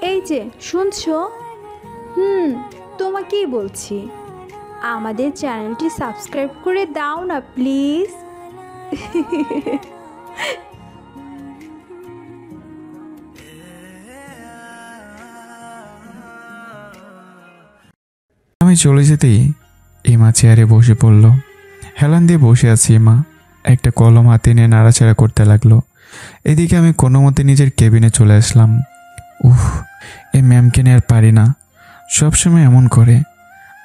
এই যে শুনছো? তোমাকেই বলছি, আমাদের চ্যানেলটি সাবস্ক্রাইব করে দাও না প্লিজ। আমি চলে যেতেই ইমা চেয়ারে বসে পড়ল। হেলান দিয়ে বসে আছে ইমা, একটা কলম হাতে নিয়ে নাড়াচাড়া করতে লাগলো। এদিকে আমি কোনো মতে নিজের কেবিনে চলে আসলাম। এই ম্যামকে নিয়ে আর পারি না, সবসময় এমন করে।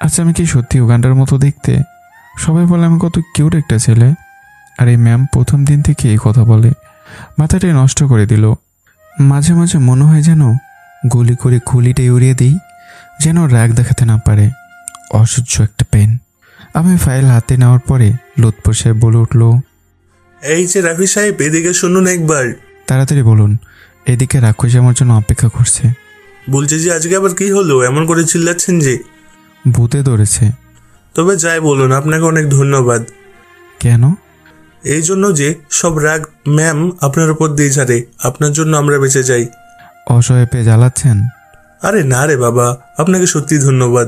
আচ্ছা, আমি কি সত্যি উগান্ডার মতো দেখতে? সবাই বলে আমি কত কিউট একটা ছেলে, আর এই ম্যাম প্রথম দিন থেকে এই কথা বলে। মাথাটাই নষ্ট করে দিল। মাঝে মাঝে মনে হয় যেন গুলি করে খুলিটাই উড়িয়ে দিই, যেন রাগ দেখাতে না পারে। অসহ্য একটা পেন। আমি ফাইল হাতে নেওয়ার পরে লুৎফর সাহেব বলে উঠল, এই যে রাফি সাহেব, এদিকে শুনুন একবার। তাড়াতাড়ি বলুন, এদিকে রাক্ষস আমার জন্য অপেক্ষা করছে। বলছি যে আজকে আবার কি হলো, এমন করে চিল্লাচ্ছেন যে? ভূতে ধরেছে। তবে যাই বলুন, আপনাকে অনেক ধন্যবাদ। কেন? এই জন্য যে সব রাগ ম্যাম আপনার উপর দিয়ে ছাড়ে, আপনার জন্য আমরা বেঁচে যাই। অসহায় পেয়ে জ্বালাচ্ছেন? আরে না রে বাবা, আপনাকে সত্যি ধন্যবাদ।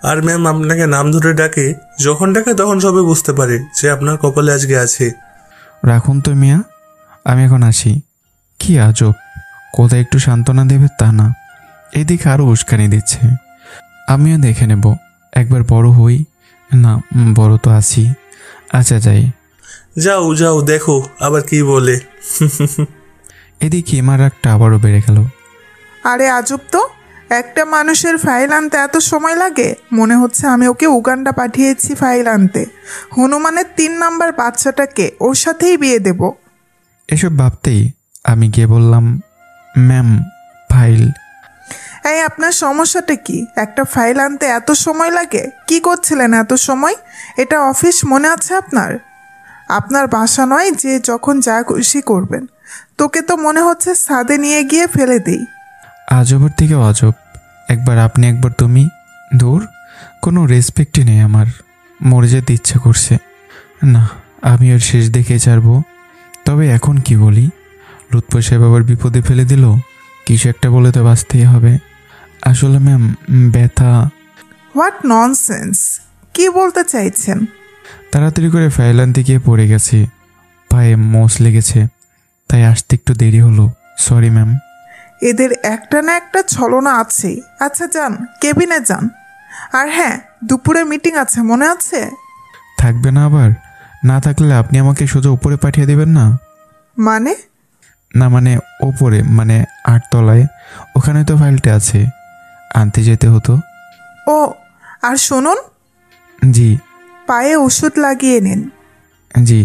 আর ম্যাম আপনাকে নাম ধরে ডাকে, যখন ডাকে তখন সবে বুঝতে পারে যে আপনার কপালে আজকে আছে। রাখুন তো মিয়া, আমি এখন আসি। কি আজব, কোথায় একটু সান্ত্বনা দেবে তা না, এদিকে আরও উস্কানি দিচ্ছে। আমিও দেখে নেব, একবার বড় হই। না, বড় তো আছি। আচ্ছা যাই। যাও যাও, দেখো আবার কি বলে। এদিকে আমার রাগটা আবারও বেড়ে গেল। আরে আজব তো, একটা মানুষের ফাইল আনতে এত সময় লাগে? মনে হচ্ছে আমি ওকে উগান্ডা পাঠিয়েছি ফাইল আনতে। হনুমানের 3 নাম্বার বাচ্চাটাকে ওর সাথেই বিয়ে দেব। এসব ভাবতেই আমি গিয়ে বললাম, ম্যাম ফাইল। এই আপনার সমস্যাটা কি? একটা ফাইল আনতে এত সময় লাগে? কি করছিলেন এত সময়? এটা অফিস মনে আছে আপনার? আপনার বাসা নয় যে যখন যা খুশি করবেন। তোকে তো মনে হচ্ছে ছাদে নিয়ে গিয়ে ফেলে দিই। আজবের থেকে অজব, একবার আপনি একবার তুমি। দূর, কোনো রেসপেক্টই নেই আমার। মরে যেতে ইচ্ছে করছে। না, আমি ওর শেষ দেখে ছাড়বো। তবে এখন কি বলি? লুৎফর সাহেব আবার বিপদে ফেলে দিল। কিছু একটা বলে তো বাঁচতেই হবে। আসলে ম্যাম, ব্যথা। What nonsense! কি বলতে চাইছেন? তাড়াতাড়ি করে ফাইল আনতে গিয়ে পড়ে গেছি, পায়ে মোচ লেগেছে, তাই আসতে একটু দেরি হলো। Sorry ma'am. এদের একটা না একটা ছলনা আছেই। আচ্ছা যান, কেবিনে যান। আর হ্যাঁ, দুপুরে মিটিং আছে, মনে আছে? থাকবে না আবার? না থাকলে আপনি আমাকে সোজা উপরে পাঠিয়ে দেবেন না? মানে? না মানে ওপরে, মানে 8 তলায়। ওখানে তো ফাইলটা আছে, আনতে যেতে হতো। ও, আর শুনুন, জি। পায়ে ওষুধ লাগিয়ে নিন। জি।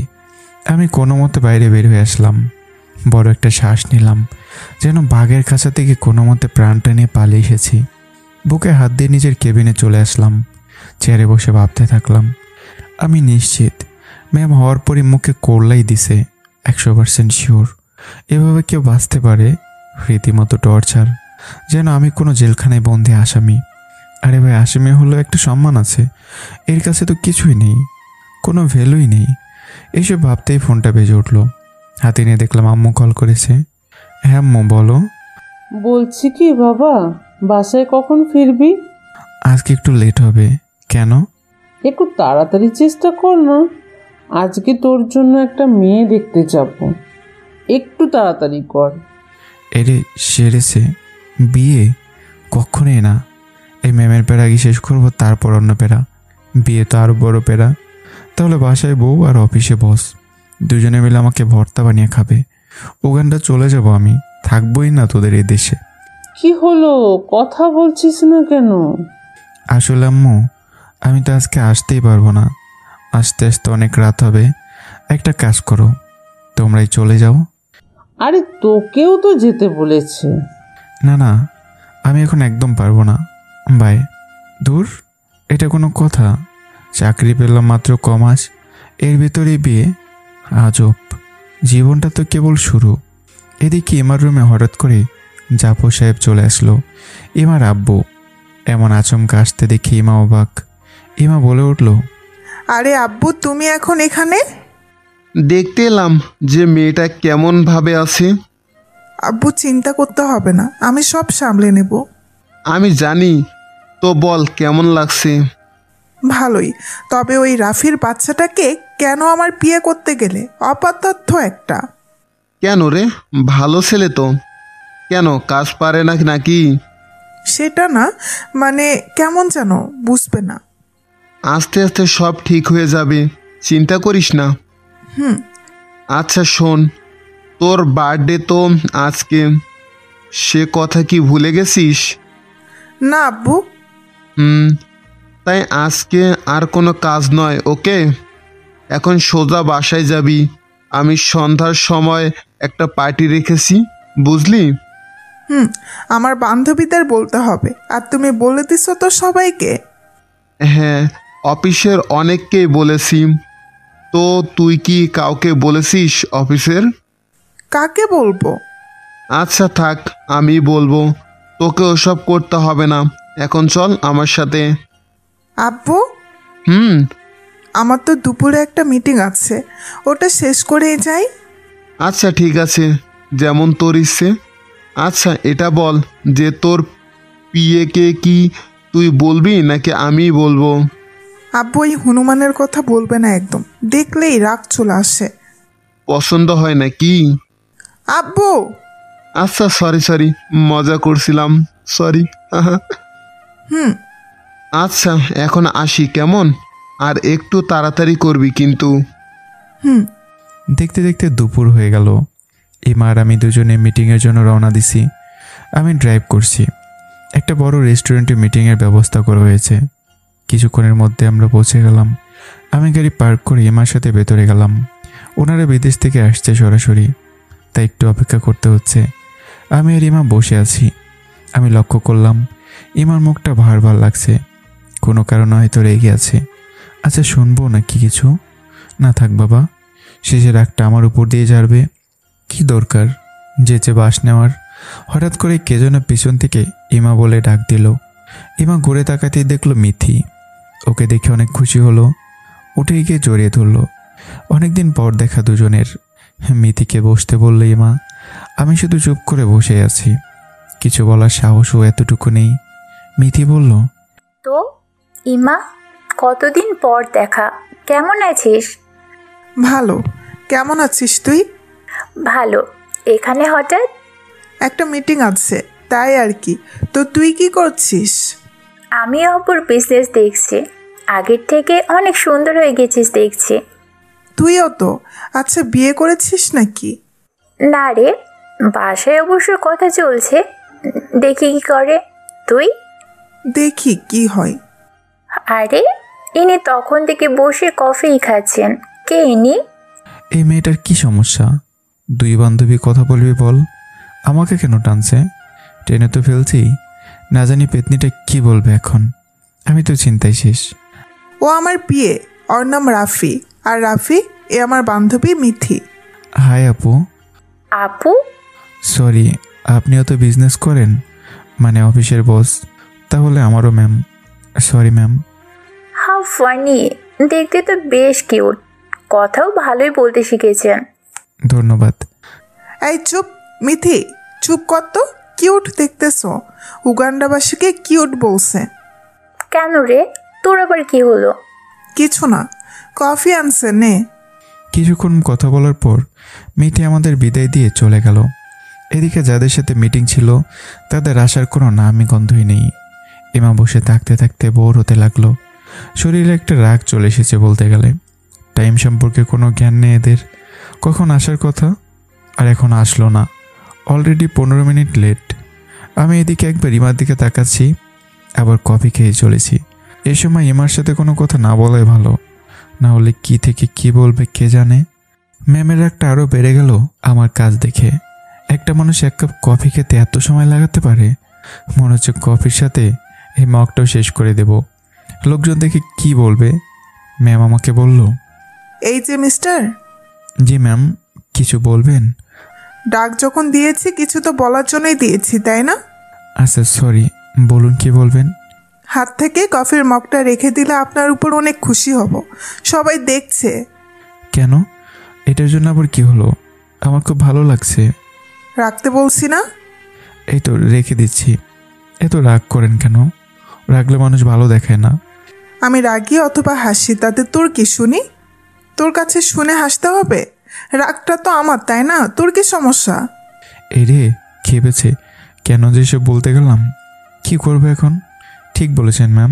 আমি কোনো মতে বাইরে বের হয়ে আসলাম। বড় একটা শ্বাস নিলাম, যেন বাঘের কাছা থেকে কোনো মতে প্রাণটা নিয়ে পালিয়ে এসেছি। বুকে হাত দিয়ে নিজের কেবিনে চলে আসলাম। চেয়ারে বসে ভাবতে থাকলাম। আমি নিশ্চিত ম্যাম হওয়ার পরই মুখে করলাই দিছে, 100% শিওর। এভাবে কেউ বাঁচতে পারে? রীতিমতো টর্চার, যেন আমি কোনো জেলখানায় বন্দি আসামি। আরে ভাই, আসামি হলেও একটা সম্মান আছে, এর কাছে তো কিছুই নেই, কোনো ভ্যালুই নেই। এইসব ভাবতেই ফোনটা বেজে উঠলো। হাতে নিয়ে দেখলাম আম্মু কল করেছে। হ্যাঁ আম্মু বলো। বলছি কি বাবা, বাসায় কখন ফিরবি? আজকে একটু লেট হবে। কেন? একটু তাড়াতাড়ি চেষ্টা কর না, আজকে তোর জন্য একটা মেয়ে দেখতে যাব, একটু তাড়াতাড়ি কর। এরে সেরেছে, বিয়ে? কখনোই না। এই ম্যামের পেরা আগে শেষ করবো, তারপর অন্য পেরা। বিয়ে তো আরও বড় পেরা। তাহলে বাসায় বউ আর অফিসে বস, দুজনে মিলে আমাকে ভর্তা বানিয়ে খাবে। উগান্ডা চলে যাব আমি, থাকবোই না তোদের এই দেশে। কি হলো, কথা বলছিস না কেন? আসলে আম্মু, আমি তো আজকে আসতেই পারবো না। আস্তে আস্তে অনেক রাত হবে। একটা কাজ করো, তোমরাই চলে যাও। আরে তোকেও তো যেতে বলেছে। না না, আমি এখন একদম পারবো না। বাই। দূর, এটা কোনো কথা? চাকরি পেলাম মাত্র কমাস, এর ভেতরেই বিয়ে? আজব, জীবনটা তো কেবল শুরু। এদিকে ইমার রুমে হঠাৎ করে জাফর সাহেব চলে আসলো, ইমার আব্বু। এমন আচমকা আসতে দেখে ইমা অবাক। ইমা বলে উঠল, আরে আব্বু, তুমি এখন এখানে? দেখতে এলাম যে মেয়েটা কেমন ভাবে আছে। আব্বু চিন্তা করতে হবে না, আমি সব সামলে নেব। আমি জানি, তো বল কেমন লাগছে? ভালোই। তবে ওই রাফির বাচ্চাটাকে কেন আমার বিয়ে করতে গেলে? অপদার্থ একটা। কেন রে, ভালো ছেলে তো। কেন, কাজ পারে না নাকি? সেটা না, মানে কেমন যেন, বুঝবে না। আস্তে আস্তে সব ঠিক হয়ে যাবে, চিন্তা করিস না। আচ্ছা শোন, তোর বার্থডে তো আজকে, সে কথা কি ভুলে গেছিস? না আব্বু। তাই আজকে আর কোনো কাজ নয়, ওকে? এখন সোজা বাসায় যাবি। আমি সন্ধ্যার সময় একটা পার্টি রেখেছি, বুঝলি? আমার বান্ধবীদের বলতে হবে। আর তুমি বলে দিছো তো সবাইকে? হ্যাঁ, অফিসের অনেককেই বলেছি। তো তুই কি কাউকে বলেছিস অফিসের? কাকে বলবো? আচ্ছা থাক, আমি বলবো। তোকে ওসব করতে হবে না। এখন চল আমার সাথে। আব্বু, হুম আমার তো দুপুরে একটা মিটিং আছে, ওটা শেষ করেই যাই। আচ্ছা ঠিক আছে, যেমন তোর ইচ্ছে। আচ্ছা এটা বল যে তোর পিএকে কি তুই বলবি নাকি আমি বলবো? আব্বু, এই হনুমানের কথা বলবে না একদম, দেখলেই রাগ চলে আসে। পছন্দ হয় না কি? আব্বু। আচ্ছা সরি, মজা করছিলাম, সরি। আচ্ছা এখন আসি কেমন? আর একটু তাড়াতাড়ি করবি কিন্তু। দেখতে দেখতে দুপুর হয়ে গেল। ইমা আর আমি দুজনে মিটিংয়ের জন্য রওনা দিছি। আমি ড্রাইভ করছি। একটা বড় রেস্টুরেন্টে মিটিংয়ের ব্যবস্থা করা হয়েছে। কিছুক্ষণের মধ্যে আমরা পৌঁছে গেলাম। আমি গাড়ি পার্ক করে ইমার সাথে ভেতরে গেলাম। ওনারা বিদেশ থেকে আসছে সরাসরি, তাই একটু অপেক্ষা করতে হচ্ছে। আমি আর ইমা বসে আছি। আমি লক্ষ্য করলাম ইমার মুখটা ভার ভার লাগছে, কোনো কারণে হয়তো রেগে আছে। আচ্ছা শুনবো নাকি কিছু? না থাক বাবা, শেষে রাগটা আমার উপর দিয়ে যাবে। কি দরকার যেচে বাস নেওয়ার? হঠাৎ করে কে যেন পিছন থেকে ইমা বলে ডাক দিল। ইমা ঘুরে তাকাতেই দেখলো মিথি। ওকে দেখে অনেক খুশি হলো, উঠে গিয়ে জড়িয়ে ধরলো। অনেকদিন পর দেখা দুজনের। মিথিকে বসতে বলল ইমা। আমি শুধু চুপ করে বসে আছি, কিছু বলার সাহসও এতটুকু নেই। মিথি বলল, তো ইমা, কতদিন পর দেখা, কেমন আছিস? ভালো। কেমন আছিস তুই? ভালো। এখানে হঠাৎ? একটা মিটিং আছে, তাই আর কি। তো তুই কি করছিস? আমি অপর বিজনেস দেখছি। আগের থেকে অনেক সুন্দর হয়ে গেছিস দেখছি। তুইও তো। আচ্ছা বিয়ে করেছিস নাকি? না রে, বাসায় অবশ্য কথা চলছে, দেখি কি করে। তুই? দেখি কি হয়। আরে ইনি তখন থেকে বসে কফি খাচ্ছেন। কে ইনি? এই মেয়েটার কি সমস্যা? দুই বান্ধবী কথা বলবি বল, আমাকে কেন টানছে? টেনে তো ফেলছি, না জানি পেতনিটা কি বলবে এখন। আমি তো চিন্তায় শেষ। ও আমার বিয়ে, ওর নাম রাফি। আর রাফি এ আমার বান্ধবী মিথি। হাই আপু। আপু? সরি, আপনিও তো বিজনেস করেন, মানে অফিসের বস? তাহলে আমারও ma'am. Sorry ma'am. How funny, দেখতে তো বেশ কিউট, কথাও ভালোই বলতে শিখেছেন। ধন্যবাদ। এই চুপ মিথি, চুপ কর তো। কিউট দেখতেছ? উগান্ডাবাসীকে কিউট বলছে। কেন রে, তোর আবার কি হলো? কিছু না, কফি আনছে নে। কিছুক্ষণ কথা বলার পর মিথি আমাদের বিদায় দিয়ে চলে গেল। এদিকে যাদের সাথে মিটিং ছিল তাদের আসার কোনো নামই গন্ধই নেই। ইমা বসে থাকতে থাকতে বোর হতে লাগলো। শরীরে একটা রাগ চলে এসেছে বলতে গেলে। টাইম সম্পর্কে কোনো জ্ঞান নেই এদের। কখন আসার কথা আর এখন আসলো না, অলরেডি 15 মিনিট লেট। আমি এদিকে একবার ইমার দিকে তাকাচ্ছি, আবার কফি খেয়ে চলেছি। এ সময় ইমার সাথে কোনো কথা না বলাই ভালো, না হলে কি থেকে কি বলবে কে জানে। ম্যামের একটা আরও বেড়ে গেল আমার কাজ দেখে। একটা মানুষ এক কাপ কফি খেতে এত সময় লাগাতে পারে? মনে হচ্ছে কফির সাথে এই মগটাও শেষ করে দেব। লোকজন দেখে কি বলবে? ম্যাম আমাকে বলল, এই যে মিস্টার। জি ম্যাম, কিছু বলবেন? ডাক যখন দিয়েছি কিছু তো বলার জন্যই দিয়েছি, তাই না? আচ্ছা সরি, বলুন কি বলবেন। হাত থেকে কফির মগটা রেখে দিলে আপনার উপর অনেক খুশি হব, সবাই দেখছে। কেন? এটার জন্য আবার কি হলো? আমার খুব ভালো লাগছে। রাখতে বলছি না? এই তো রেখে দিচ্ছি। এত রাগ করেন কেন? রাগলে মানুষ ভালো দেখায় না। আমি রাগি অথবা হাসি তাতে তোর কি শুনি? তোর কাছে শুনে হাসতে হবে? রাগটা তো আমার, তাই না? তোর কি সমস্যা? এই রে, খেপেছে কেন যে সব বলতে গেলাম। কি করবো এখন? ঠিক বলেছেন ম্যাম,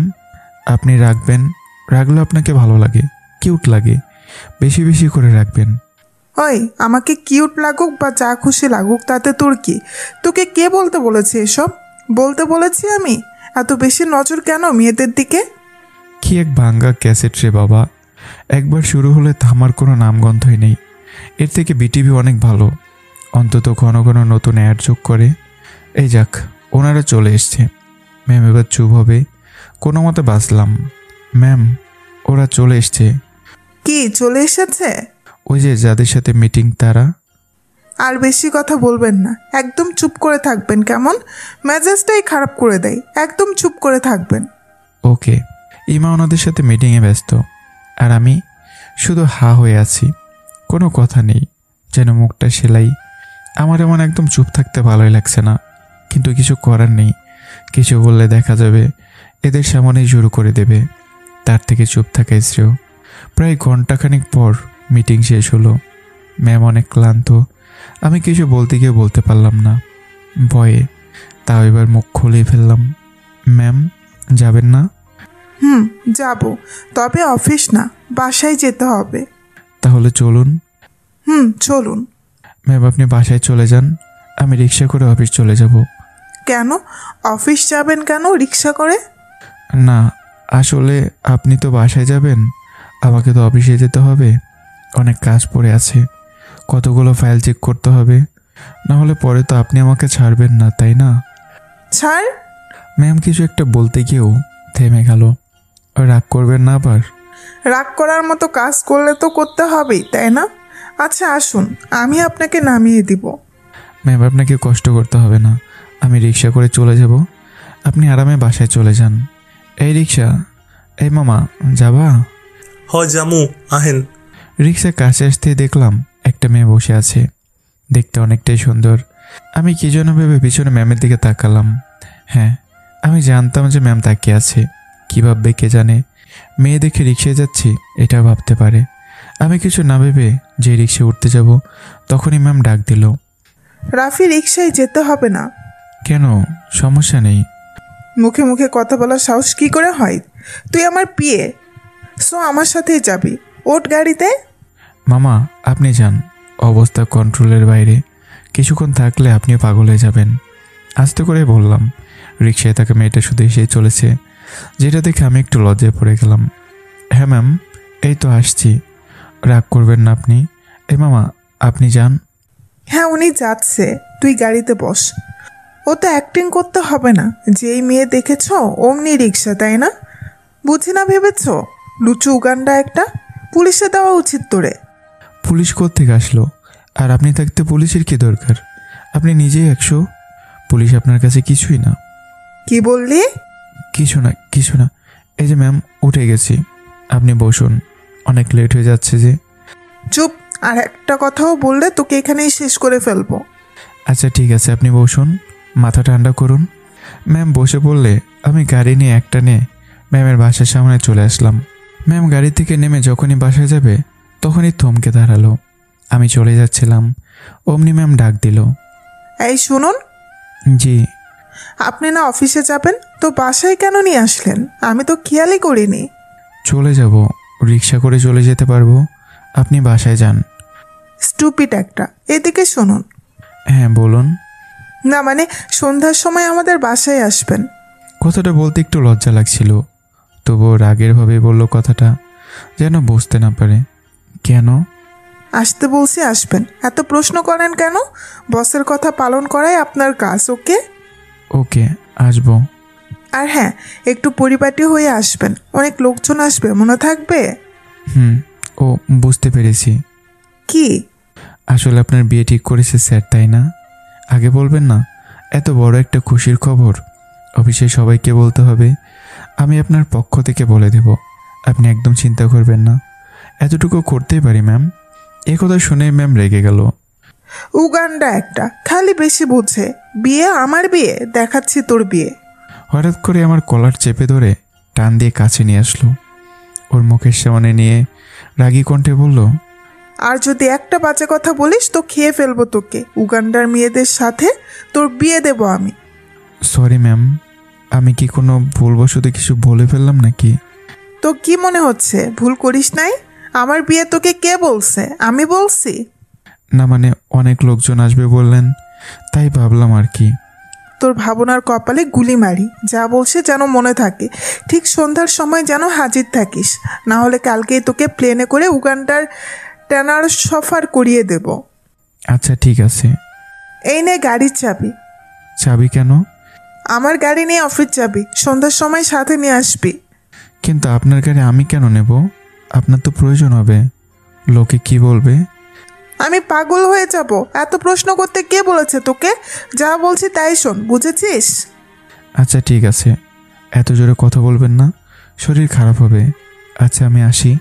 আপনি রাখবেন। রাগলে আপনাকে ভালো লাগে, কিউট লাগে, বেশি বেশি করে রাখবেন। ওই, আমাকে কিউট লাগুক বা যা খুশি লাগুক তাতে তোর কি? তোকে কে বলতে বলেছে এসব? বলতে বলেছি আমি? এত বেশি নজর কেন মেয়েদের দিকে? কি এক ভাঙ্গা ক্যাসেট রে বাবা, একবার শুরু হলে থামার কোনো নামগন্ধই নেই। এর থেকে বিটিভি অনেক ভালো, অন্তত ঘন ঘন নতুন অ্যাড যোগ করে। এই যাক, ওনারা চলে এসছে। ম্যাম এবার চুপ হবে, কোনো মতে বাঁচলাম। ম্যাম, ওরা চলে এসছে। কি চলে এসেছে? ওই যে যাদের সাথে মিটিং তারা। আর বেশি কথা বলবেন না, একদম চুপ করে থাকবেন। কেমন মেজাজটাই খারাপ করে দেয়। একদম চুপ করে থাকবেন। ওকে। ইমা ওনাদের সাথে মিটিংয়ে ব্যস্ত, আর আমি শুধু হা হয়ে আছি, কোনো কথা নেই, যেন মুখটা সেলাই। আমার এমন একদম চুপ থাকতে ভালোই লাগছে না, কিন্তু কিছু করার নেই। কিছু বললে দেখা যাবে এদের সামনেই শুরু করে দেবে, তার থেকে চুপ থাকাই শ্রেয়। প্রায় ঘন্টাখানিক পর মিটিং শেষ হলো। ম্যাম অনেক ক্লান্ত। আমি কিছু বলতে গিয়ে বলতে পারলাম না ভয়ে, তাও এবার মুখ খুলেই ফেললাম। ম্যাম, যাবেন না? যাব, তবে অফিস না, বাসায় যেতে হবে। তাহলে চলুন। চলুন। ম্যাম আপনি বাসায় চলে যান, আমি রিক্সা করে অফিস চলে যাব। কেন অফিস যাবেন? কেন রিক্সা করে? না, আসলে আপনি তো বাসায় যাবেন, আমাকে তো অফিসে যেতে হবে। অনেক কাজ পড়ে আছে, কতগুলো ফাইল চেক করতে হবে, না হলে পরে তো আপনি আমাকে ছাড়বেন না, তাই না? ছাড়? ম্যাম কিছু একটা বলতে গিয়েও থেমে গেল। রাগ করবেন না আবার? রাগ করার মতো কাজ করলে তো করতে হবেই, তাই না? আচ্ছা আসুন, আমি আপনাকে নামিয়ে দিব। ম্যাম আপনাকে কষ্ট করতে হবে না, আমি রিক্সা করে চলে যাব, আপনি আরামে বাসায় চলে যান। এই রিক্সা, এই মামা যাবা? হয় জামু, আহেন। রিক্সা কাছে আসতেই দেখলাম একটা মেয়ে বসে আছে, দেখতে অনেকটাই সুন্দর। আমি কি যেন ভেবে পিছনে ম্যামের দিকে তাকালাম। হ্যাঁ, আমি জানতাম যে ম্যাম তাকিয়ে আছে। কী ভাববে কে জানে, মেয়ে দেখে রিক্সায় যাচ্ছি এটা ভাবতে পারে। আমি কিছু না ভেবে যে রিক্সায় উঠতে যাব, তখনই ম্যাম ডাক দিল। রাফি, রিক্সায় যেতে হবে না। কেন? সমস্যা নেই। মুখে মুখে কথা বলার সাহস কি করে হয়? তুই আমার পিয়ে, সো আমার সাথেই যাবি। ওঠ গাড়িতে। মামা আপনি যান, অবস্থা কন্ট্রোলের বাইরে, কিছুক্ষণ থাকলে আপনিও পাগল হয়ে যাবেন। আস্তে করে বললাম। রিক্সায় থাকা মেয়েটা শুধু এসেই চলেছে, যেটা দেখে আমি একটু লজ্জায় পড়ে গেলাম। হ্যাঁ ম্যাম, এই তো আসছি, রাগ করবেন না আপনি। এই মামা আপনি যান। হ্যাঁ, উনি যাচ্ছে, তুই গাড়িতে বস। ও তো অ্যাক্টিং করতে হবে না, যেই মেয়ে দেখেছ অমনি রিক্সা, তাই না? বুঝি না ভেবেছ? লুচু উগান্ডা একটা, পুলিশে দেওয়া উচিত তোরে। পুলিশ কোত্থেকে আসলো? আর আপনি থাকতে পুলিশের কি দরকার? আপনি নিজেই 100, পুলিশ আপনার কাছে কিছুই না। কি বললি? কিছু না কিছু না। এই যে ম্যাম উঠে গেছি, আপনি বসুন, অনেক লেট হয়ে যাচ্ছে যে। চুপ, আর একটা কথাও বললে তোকে এখানেই শেষ করে ফেলবো। আচ্ছা ঠিক আছে, আপনি বসুন, মাথা ঠান্ডা করুন। ম্যাম বসে পড়লে আমি গাড়ি নিয়ে একটা নিয়ে ম্যামের বাসার সামনে চলে আসলাম। ম্যাম গাড়ি থেকে নেমে যখনই বাসায় যাবে তখনই থমকে দাঁড়ালো। আমি চলে যাচ্ছিলাম, অমনি ম্যাম ডাক দিল। এই শুনুন। জি। আপনি না অফিসে যাবেন, তো বাসায় কেন নিয়ে আসলেন? আমি তো খেয়ালই করিনি। চলে যাব, রিক্সা করে চলে যেতে পারবো, আপনি বাসায় যান। স্টুপিড একটা। এদিকে শুনুন। হ্যাঁ বলুন। না মানে, সন্ধ্যার সময় আমাদের বাসায় আসবেন। কথাটা বলতে একটু লজ্জা লাগছিল, তবুও রাগের ভাবে বললো কথাটা, যেন বুঝতে না পারে। কেন? আসতে বলছি, আসবেন। এত প্রশ্ন করেন কেন? বসের কথা পালন করাই আপনার কাজ। ওকে? ওকে, আসবো। আর হ্যাঁ, একটু পরিপাটি হয়ে আসবেন, অনেক লোকজন আসবে, মনে থাকবে? ও বুঝতে পেরেছি। কি? আসলে আপনার বিয়ে ঠিক করেছে স্যার, তাই না? আগে বলবেন না, এত বড় একটা খুশির খবর অফিসে সবাইকে বলতে হবে। আমি আপনার পক্ষ থেকে বলে দেব, আপনি একদম চিন্তা করবেন না, এতটুকু করতেই পারি ম্যাম। এ কথা শুনে ম্যাম রেগে গেল। উগান্ডা একটা, খালি বেশি বোঝে। বিয়ে আমার বিয়ে, দেখাচ্ছি তোর বিয়ে। হঠাৎ করে আমার কলার চেপে ধরে টান দিয়ে কাছে নিয়ে আসলো। ওর মুখের সামনে নিয়ে রাগী কণ্ঠে বলল, আর যদি একটা বাজে কথা বলিস তো খেয়ে ফেলবো তোকে। উগান্ডার মেয়েদের সাথে তোর বিয়ে দেব আমি। সরি ম্যাম, আমি কি কোনো ভুলবশত কিছু বলে ফেললাম নাকি? তো কি মনে হচ্ছে ভুল করিস নাই? আমার বিয়ে তোকে কে বলছে? আমি বলছি? না মানে অনেক লোকজন আসবে বললেন, তাই ভাবলাম আর কি। তোর ভাবনার কপালে গুলি মারি, যা বলছে যেন মনে থাকে। ঠিক সন্ধ্যার সময় যেন হাজির থাকিস, না হলে কালকেই তোকে প্লেনে করে উগান্ডার ট্যানার সফর করিয়ে দেব। আচ্ছা ঠিক আছে। এই নে গাড়ির চাবি। চাবি কেন? আমার গাড়ি নিয়ে অফিস যাবি, সন্ধ্যার সময় সাথে নিয়ে আসবি। কিন্তু আপনার গাড়ি আমি কেন নেব? আপনার তো প্রয়োজন হবে। লোকে কি বলবে? আমি পাগল হয়ে যাব? এত প্রশ্ন করতে কে বলেছে তোকে? যা বলছি তাই শোন, বুঝেছিস? আচ্ছা ঠিক আছে, এত জোরে কথা বলবেন না, শরীর খারাপ হবে। আচ্ছা আমি আসি।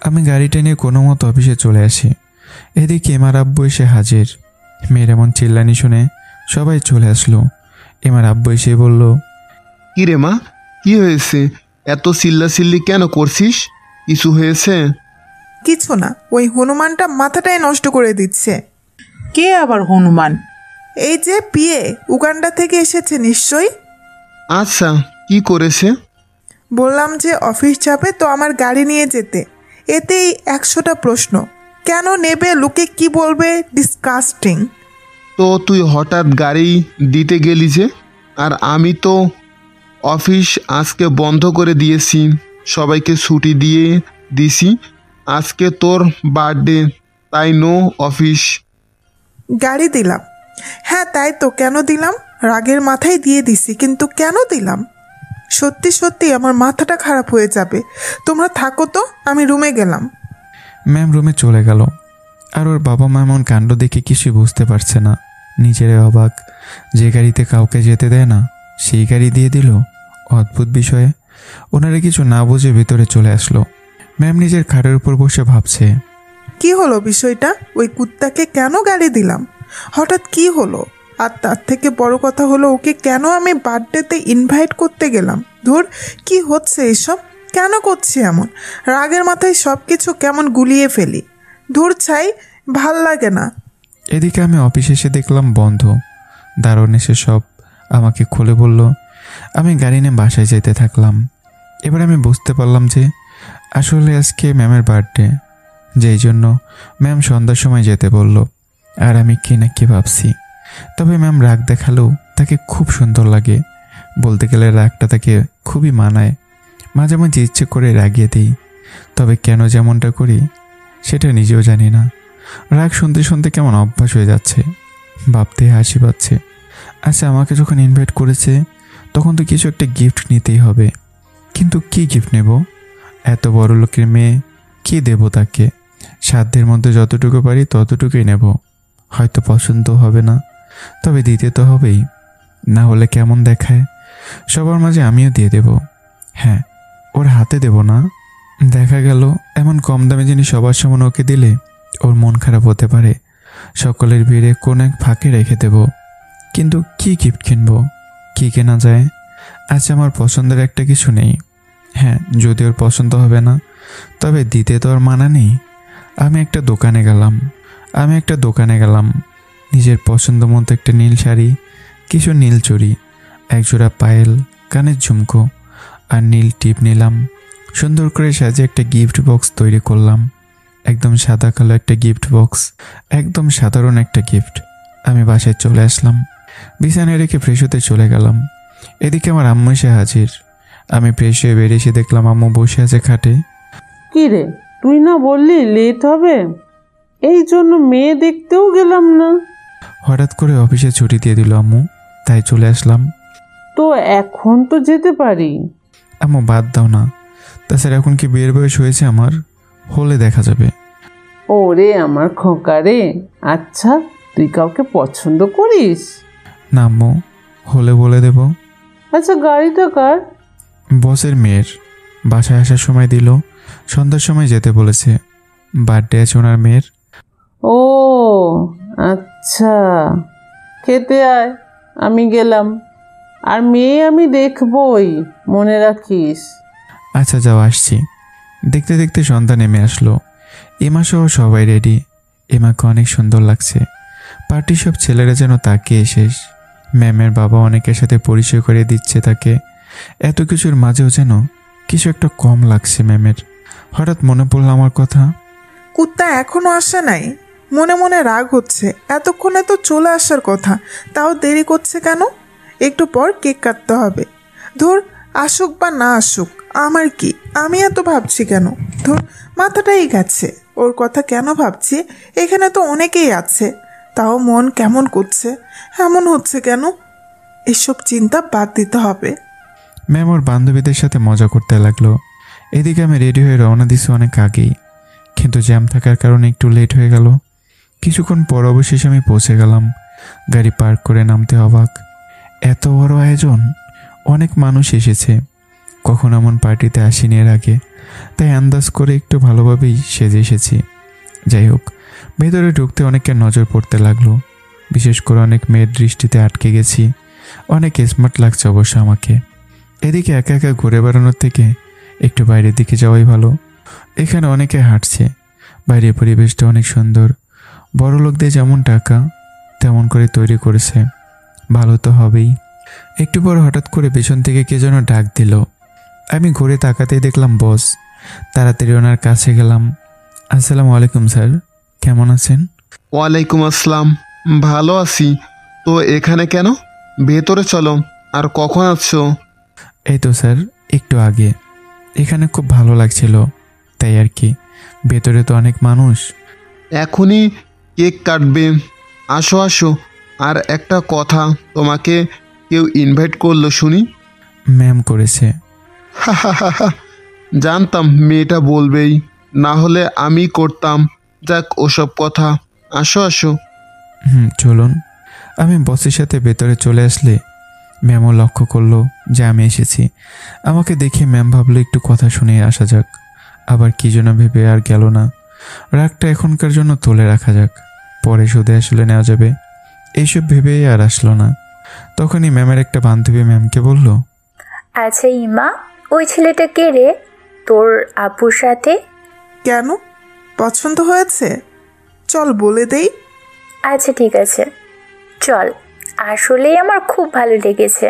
আমি গাড়িটা নিয়ে কোনো মতো অফিসে চলে আসি। এদিকে এমার আব্বু এসে হাজির। মেয়ের এমন চিল্লানি শুনে সবাই চলে আসলো। এমার আব্বু এসে বলল, কি রে মা, কি হয়েছে? এত চিল্লাচিল্লি কেন করছিস? কিছু হয়েছে? কিছু না, ওই হনুমানটা মাথাটাই নষ্ট করে দিচ্ছে। কে আবার হনুমান? এই যে বিয়ে, উগান্ডা থেকে এসেছে নিশ্চয়ই। আচ্ছা, কি করেছে? বললাম যে অফিস যাবে তো আমার গাড়ি নিয়ে যেতে, এতেই 100টা প্রশ্ন। কেন নেবে, লোকে কি বলবে, ডিসকাস্টিং। তো তুই হঠাৎ গাড়ি দিতে গেলি যে? আর আমি তো অফিস আজকে বন্ধ করে দিয়েছি, সবাইকে ছুটি দিয়ে দিছি। আজকে তোর বার্থডে, তাই নো অফিস। গাড়ি দিলাম, হ্যাঁ তাই তো। কেন দিলাম? রাগের মাথায় দিয়ে দিছি, কিন্তু কেন দিলাম? সত্যি সত্যি আমার মাথাটা খারাপ হয়ে যাবে। তোমরা থাকো তো, আমি রুমে গেলাম। ম্যাম রুমে চলে গেল। আর ওর বাবা মা এমন কাণ্ড দেখে কিছুই বুঝতে পারছে না। নিজেরাই অবাক, যে গাড়িতে কাউকে যেতে দেয় না সেই গাড়ি দিয়ে দিল। অদ্ভুত বিষয়ে ওনারা কিছু না বুঝে ভেতরে চলে আসলো। ম্যাম নিজের খাটের উপর বসে ভাবছে, কি হলো বিষয়টা? ওই কুত্তাকে কেন গালি দিলাম? হঠাৎ কি হলো? আর তার থেকে বড় কথা হলো, ওকে কেন আমি বার্থডেতে ইনভাইট করতে গেলাম? ধুর, কি হচ্ছে এসব? কেন করছি এমন? রাগের মাথায় সব কিছু কেমন গুলিয়ে ফেলি। ধুর ছাই, ভাল লাগে না। এদিকে আমি অফিসে এসে দেখলাম বন্ধ। দারোয়ান এসে সব আমাকে খুলে বলল। আমি গাড়ি নিয়ে বাসায় যেতে থাকলাম। এবার আমি বুঝতে পারলাম যে আসলে আজকে ম্যামের বার্থডে, যেই জন্য ম্যাম সন্ধ্যার সময় যেতে বলল। আর আমি কি না কি ভাবছি। তবে ম্যাম রাগ দেখালেও তাকে খুব সুন্দর লাগে। বলতে গেলে রাগটা তাকে খুবই মানায়। মাঝে মাঝে ইচ্ছে করে রাগিয়ে দিই, তবে কেন যেমনটা করি সেটা নিজেও জানি না। রাগ শুনতে শুনতে কেমন অভ্যাস হয়ে যাচ্ছে, ভাবতে হাসি পাচ্ছে। আচ্ছা আমাকে যখন ইনভাইট করেছে তখন তো কিছু একটা গিফট নিতেই হবে, কিন্তু কি গিফট নেব? এত বড় লোকের মেয়ে, কি দেব তাকে? সাধ্যের মধ্যে যতটুকু পারি ততটুকুই নেব। হয়তো পছন্দ হবে না, তবে দিতে তো হবেই, না হলে কেমন দেখায়। সবার মাঝে আমিও দিয়ে দেব। হ্যাঁ, ওর হাতে দেব না। দেখা গেল এমন কম দামে জিনিস সবার সামনে ওকে দিলে ওর মন খারাপ হতে পারে। সকলের ভিড়ে কোন এক ফাঁকে রেখে দেব। কিন্তু কি গিফট কিনবো, কি কেনা যায়? আচ্ছা আমার পছন্দের একটা কিছু নেই। হ্যাঁ, যদি ওর পছন্দ হবে না, তবে দিতে তো আর মানা নেই। আমি একটা দোকানে গেলাম। নিজের পছন্দ মতো একটা নীল শাড়ি, কিছু নীল চুড়ি, একজোড়া পায়েল, কানের ঝুমকো আর নীল টিপ নিলাম। সুন্দর করে সাজে একটা গিফট বক্স তৈরি করলাম। একদম সাদা কালো একটা গিফট বক্স, একদম সাধারণ একটা গিফট। আমি বাসায় চলে আসলাম। বিছানায় রেখে ফ্রেশ হতে চলে গেলাম। এদিকে আমার আম্মু এসে হাজির। আমি ফ্রেশ হয়ে বেরিয়ে এসে দেখলাম আম্মু বসে আছে খাটে। কি রে, তুই না বললি লেট হবে? এই জন্য মেয়ে দেখতেও গেলাম না। হঠাৎ করে অফিসে ছুটি দিয়ে দিল আম্মু, তাই চলে আসলাম। তো এখন তো যেতে পারি। আম্মু বাদ দাও না, তাছাড়া এখন কি বিয়ের বয়স হয়েছে আমার? হলে দেখা যাবে। ওরে আমার খোকা রে, আচ্ছা তুই কাউকে পছন্দ করিস? না আম্মু, হলে বলে দেব। আচ্ছা গাড়িটা কার? বসের মেয়ের। বাসায় আসার সময় দিল, সন্ধ্যার সময় যেতে বলেছে। বার্থডে আছে ওনার মেয়ের। ও আচ্ছা, খেতে আয়, আমি গেলাম। আর মেয়ে আমি দেখবই, মনে রাখিস। আচ্ছা যাও, আসছি। দেখতে দেখতে সন্ধ্যা নেমে আসলো। এমা সহ সবাই রেডি। এমাকে অনেক সুন্দর লাগছে। পার্টির সব ছেলেরা যেন তাকিয়ে শেষ। ম্যামের বাবা অনেকের সাথে পরিচয় করে দিচ্ছে তাকে। এত কিছুর মাঝেও যেন কিছু একটা কম লাগছে ম্যামের। হঠাৎ মনে পড়লো আমার কথা। কুত্তা এখনো আসে নাই? মনে মনে রাগ হচ্ছে, এতক্ষণে তো চলে আসার কথা, তাও দেরি করছে কেন? একটু পর কেক কাটতে হবে। ধুর, আসুক বা না আসুক আমার কি, আমি এত ভাবছি কেন? ধুর, মাথাটাই গেছে। ওর কথা কেন ভাবছি? এখানে তো অনেকেই আছে, তাও মন কেমন করছে। এমন হচ্ছে কেন? এসব চিন্তা বাদ দিতে হবে। ম্যাম ওর বান্ধবীদের সাথে মজা করতে লাগলো। এদিকে আমি রেডি হয়ে রওনা দিছি অনেক আগেই, কিন্তু জ্যাম থাকার কারণে একটু লেট হয়ে গেল। কিছুক্ষণ পর অবশেষে আমি পৌঁছে গেলাম। গাড়ি পার্ক করে নামতে অবাক। এত বড় আয়োজন, অনেক মানুষ এসেছে। কখন এমন পার্টিতে আসিনি এর আগে, তাই আন্দাজ করে একটু ভালোভাবেই সেজে এসেছি। যাই হোক, ভেতরে ঢুকতে অনেকের নজর পড়তে লাগলো। বিশেষ করে অনেক মেয়ের দৃষ্টিতে আটকে গেছি। অনেক স্মার্ট লাগছে অবশ্য আমাকে। এদিকে একা একা ঘুরে বেড়ানোর থেকে একটু বাইরের দিকে যাওয়াই ভালো। এখানে অনেকে হাঁটছে। বাইরের পরিবেশটা অনেক সুন্দর। বড় লোকদের যেমন টাকা তেমন করে তৈরি করেছে, ভালো তো হবেই। একটু পর হঠাৎ করে পেছন থেকে কে যেন ডাক দিল। আমি ঘুরে তাকাতেই দেখলাম বস। তাড়াতাড়ি ওনার কাছে গেলাম। আসসালামু আলাইকুম স্যার, কেমন আছেন? ওয়ালাইকুম আসসালাম, ভালো আছি। তো এখানে কেন? ভেতরে চলো। আর কখন আসছো? এই তো স্যার, একটু আগে। এখানে খুব ভালো লাগছিল, তাই আর কি। ভেতরে তো অনেক মানুষ। এখনই কেক কাটবে? আসো আসো। আর একটা কথা, তোমাকে কেউ ইনভাইট করলো শুনি? ম্যাম করেছে। জানতাম মেয়েটা বলবেই, না হলে আমি করতাম। যাক ওসব কথা, আসো আসো। চলুন। আমি বসের সাথে ভেতরে চলে আসলে ম্যামও লক্ষ্য করলো যে আমি এসেছি। আমাকে দেখে ম্যাম ভাবলো একটু কথা শুনে আসা যাক। আবার কি যেন ভেবে আর গেল না। রাগটা এখনকার জন্য তুলে রাখা যাক, পরে সুদে আসলে নেওয়া যাবে, এইসব ভেবেই আর আসলো না। তখনই ম্যামের একটা বান্ধবী ম্যামকে বলল, আচ্ছা ইমা, ওই ছেলেটা কে রে তোর আপুর সাথে? কেন, পছন্দ হয়েছে? চল বলে দেই। আচ্ছা ঠিক আছে, চল। আসলেই আমার খুব ভালো লেগেছে।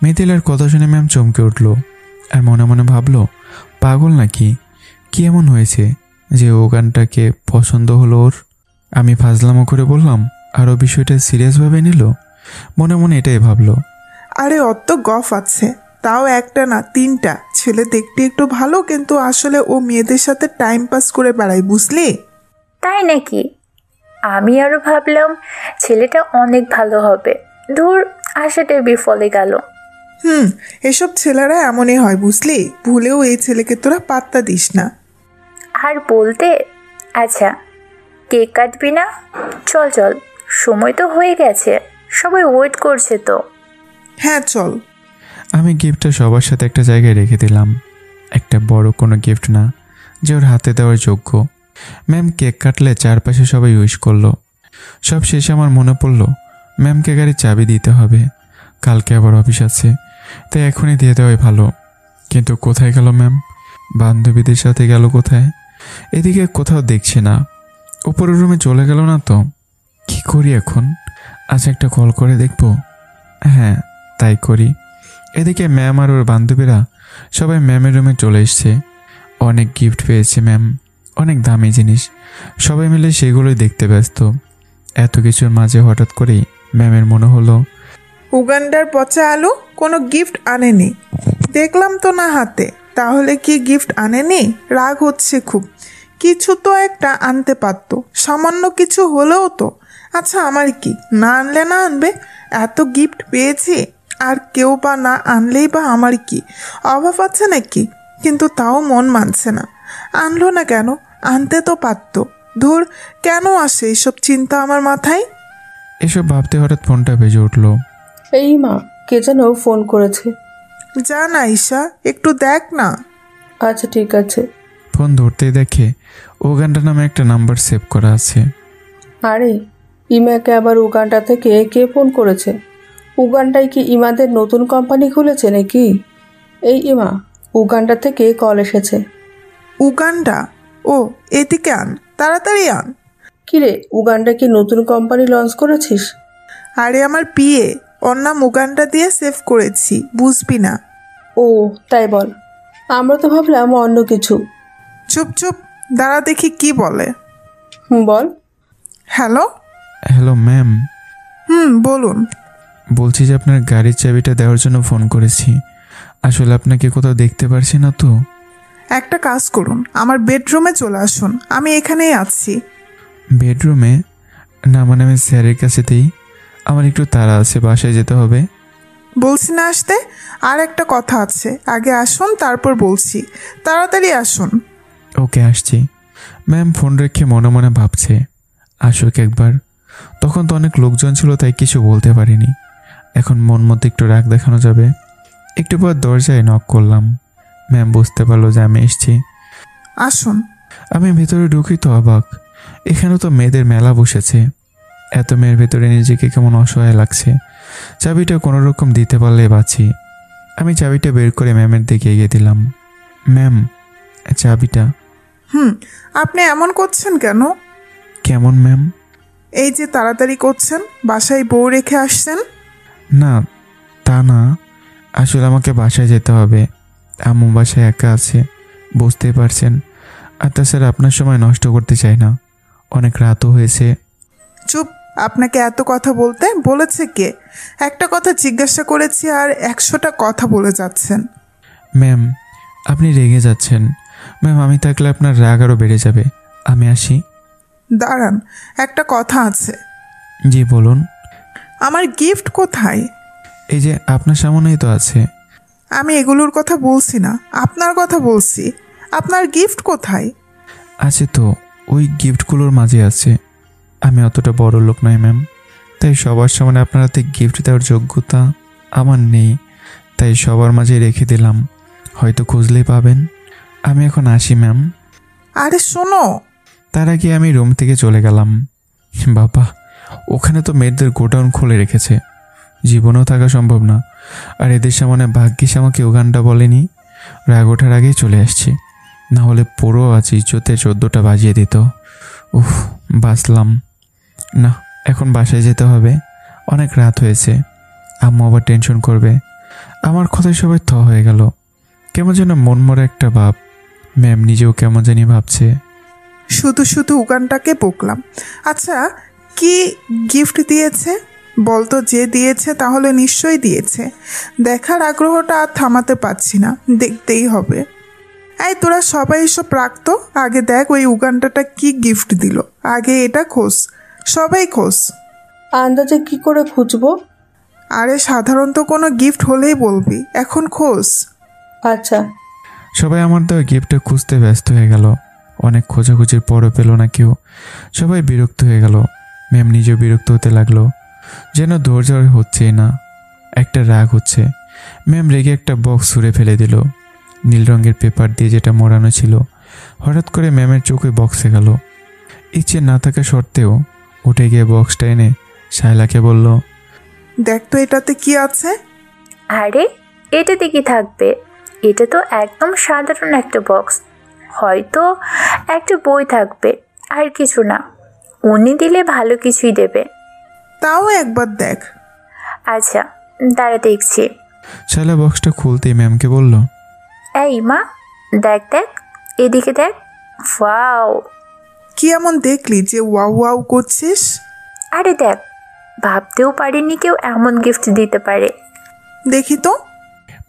মিথিলার কথা শুনে ম্যাম চমকে উঠল আর মনে মনে ভাবলো, পাগল নাকি? কি এমন হয়েছে যে ও গানটাকে পছন্দ হলো ওর? আমি ফাজলামো করে বললাম আর ও বিষয়টা সিরিয়াসভাবে নিল। মনে মনে এটাই ভাবলো। আরে অত গফ আছে, তাও একটা না 3টা। ছেলে দেখতে একটু ভালো, কিন্তু আসলে ও মেয়েদের সাথে টাইম পাস করে বেড়ায়, বুঝলি? তাই নাকি? আমি আরো ভাবলাম ছেলেটা অনেক ভালো হবে। ধুর, আশাটাই বিফলে গেল। এসব ছেলেরা এমনই হয়, বুঝলি? ভুলেও এই ছেলেকে তোরা পাত্তা দিস না। আর বলতে, আচ্ছা কেক কাটবি না? চল চল, সময় তো হয়ে গেছে, সবাই ওয়েট করছে তো। হ্যাঁ চল। আমি গিফটটা সবার সাথে একটা জায়গায় রেখে দিলাম। একটা বড় কোনো গিফট না যে ওর হাতে দেওয়ার যোগ্য। ম্যাম কেক কাটলে চারপাশে সবাই উইশ করলো। সব শেষে আমার মনে পড়লো ম্যামকে গাড়ির চাবি দিতে হবে। কালকে আবার অফিস আছে, তাই এখনই দিয়ে দেওয়াই ভালো। কিন্তু কোথায় গেল ম্যাম? বান্ধবীদের সাথে গেল কোথায়? এদিকে কোথাও দেখছি না। উপরের রুমে চলে গেল না তো? কি করি এখন? আচ্ছা একটা কল করে দেখব। হ্যাঁ তাই করি। এদিকে ম্যাম আর ওর বান্ধবীরা সবাই ম্যামের রুমে চলে এসছে। অনেক গিফট পেয়েছে ম্যাম, অনেক দামি জিনিস। সবাই মিলে সেগুলোই দেখতে ব্যস্ত। এত কিছুর মাঝে হঠাৎ করেই ম্যামের মনে হলো, উগান্ডার পচা আলু কোনো গিফট আনেনি? দেখলাম তো না হাতে, তাহলে কি গিফট আনেনি? রাগ হচ্ছে খুব। কিছু তো একটা আনতে পারতো, সামান্য কিছু হলেও তো। আচ্ছা আমার কি, না আনলে না আনবে, এত গিফট পেয়েছি, আর কেউ বা না আনলেই বা আমার কি অভাব আছে নাকি? কিন্তু তাও মন মানছে না। আনলো না কেন? আনতে তো পারতো। ধুর, কেন আসে এইসব চিন্তা আমার মাথায়? এসব ভাবতে হঠাৎ ফোনটা বেজে উঠল। এই মা, কে যেন ফোন করেছে। যা না ঈশা, একটু দেখ না। আচ্ছা ঠিক আছে। ফোন ধরতেই দেখে ওগান্ডা নামে একটা নাম্বার সেভ করা আছে। আরে ইমাকে আবার উগান্ডা থেকে কে ফোন করেছে? উগান্ডায় কি ইমাদের নতুন কোম্পানি খুলেছে নাকি? এই ইমা, উগান্ডা থেকে কল এসেছে। উগান্ডা? ও, এদিকে আন, তাড়াতাড়ি আন। কিরে, উগান্ডা কি নতুন কোম্পানি লঞ্চ করেছিস? আরে আমার পিএ, ওর নাম উগান্ডা দিয়ে সেভ করেছি, বুঝবি না। ও তাই বল, আমরা তো ভাবলাম অন্য কিছু। চুপ চুপ, দাঁড়া দেখি কি বলে। বল। হ্যালো। হ্যালো ম্যাম, বলুন। বলছি যে আপনার গাড়ির চাবিটা দেওয়ার জন্য ফোন করেছি। আসলে আপনাকে কোথাও দেখতে পারছি না তো। একটা কাজ করুন, আমার বেডরুমে চলে আসুন, আমি এখানেই আছি। বেডরুমে? না মানে আমি স্যারের কাছেতেই, আমার একটু তাড়া আছে, বাসায় যেতে হবে। বলছি না আসতে, আর একটা কথা আছে, আগে আসুন তারপর বলছি, তাড়াতাড়ি আসুন। ওকে আসছি। ম্যাম ফোন রেখে মনে মনে ভাবছে আসুক একবার। তখন তো অনেক লোকজন ছিল তাই কিছু বলতে পারিনি। এখন মন মতো একটু রাগ দেখানো যাবে। একটু পর দরজায় নক করলাম। ম্যাম বুঝতে পারলো যে আমি এসছি। আসুন। আমি ভেতরে ঢুকি তো অবাক, এখানে তো মেয়েদের মেলা বসেছে। এত মেয়ের ভেতরে নিজেকে কেমন অসহায় লাগছে। চাবিটা কোনো রকম দিতে পারলে বাঁচি। আমি চাবিটা বের করে ম্যামের দিকে এগিয়ে দিলাম। ম্যাম, চাবিটা। আপনি এমন করছেন কেন? কেমন ম্যাম? এই যে তাড়াতাড়ি করছেন, বাসায় বউ রেখে আসছেন। না তা না, আসলে আমাকে বাসায় যেতে হবে। আম্মু বাসায় একা আছে, বুঝতেই পারছেন। আর তাছাড়া আপনার সময় নষ্ট করতে চাই না, অনেক রাতও হয়েছে। চুপ, আপনাকে এত কথা বলতে বলেছে কে? একটা কথা জিজ্ঞাসা করেছি আর 100টা কথা বলে যাচ্ছেন। ম্যাম আপনি রেগে যাচ্ছেন। ম্যাম আমি থাকলে আপনার রাগ আরও বেড়ে যাবে। আমি আসি। দাঁড়ান, একটা কথা আছে। জি বলুন। আমার গিফট কোথায়? এই যে আপনার সামনেই তো আছে। আমি এগুলোর কথা বলছি না, আপনার কথা বলছি। আপনার গিফট কোথায়? আছে তো, ওই গিফটগুলোর মাঝে আছে। আমি অতটা বড় লোক নই ম্যাম, তাই সবার সামনে আপনার হাতে গিফট দেওয়ার যোগ্যতা আমার নেই। তাই সবার মাঝে রেখে দিলাম, হয়তো খুঁজলেই পাবেন। আমি এখন আসি ম্যাম। আরে শোনো। তার আগে আমি রুম থেকে চলে গেলাম। বাবা, ওখানে তো মেয়েদের গোডাউন খুলে রেখেছে, জীবনেও থাকা সম্ভব না। আর এদের সামনে ভাগ্যিস আমাকে উগান্ডা বলেনি। রাগ ওঠার আগেই চলে আসছি, না হলে পুরো আজ ইজ্জতে 14টা বাজিয়ে দিত। উফ, বাঁচলাম না। এখন বাসায় যেতে হবে, অনেক রাত হয়েছে। আম্মু আবার টেনশন করবে। আমার কথায় সবাই থ হয়ে গেল। কেমন যেন মনমরা একটা ভাব। ম্যাম নিজেও কেমন জানি ভাবছে। শুধু শুধু উগানটাকে বকলাম। আচ্ছা, কি গিফট দিয়েছে বলতো? যে দিয়েছে তাহলে নিশ্চয়ই দিয়েছে। দেখার আগ্রহটা আর থামাতে পারছি না, দেখতেই হবে। এই তোরা সবাই এসব রাখতো, আগে দেখ ওই উগানটাটা কি গিফট দিল। আগে এটা খোঁজ, সবাই খোঁজ। আন্দাজে কি করে খুঁজবো? আরে সাধারণত কোনো গিফট হলেই বলবি, এখন খোঁজ। আচ্ছা। সবাই আমার দেওয়া গিফটটা খুঁজতে ব্যস্ত হয়ে গেল। অনেক খোঁজাখুঁজির পরও পেল না কেউ। সবাই বিরক্ত হয়ে গেল। ম্যাম নিজেও বিরক্ত হতে লাগলো, যেন ধৈর্য হচ্ছেই না, একটা রাগ হচ্ছে। ম্যাম রেগে একটা বক্স ছুঁড়ে ফেলে দিল, নীল রঙের পেপার দিয়ে যেটা মোড়ানো ছিল। হঠাৎ করে ম্যামের চোখে বক্সে গেল। ইচ্ছে না থাকা সত্ত্বেও উঠে গিয়ে বক্সটা এনে শায়লাকে বলল, দেখ তো এটাতে কি আছে। আরে এটাতে কি থাকবে? এটা তো একদম সাধারণ একটা বক্স, হয়তো একটা বই থাকবে, আর কিছু না। উনি দিলে ভালো কিছুই দেবে। তাও একবার দেখ। আচ্ছা দাঁড়া দেখছি। শায়লা বক্সটা খুলতেই ম্যামকে বলল, এই মা, দেখ দেখ, এদিকে দেখ। ওয়াও! কি এমন দেখলি যে ওয়াও ওয়াও করছিস? আরে দেখ, ভাবতেও পারিনি কেউ এমন গিফট দিতে পারে। দেখি তো।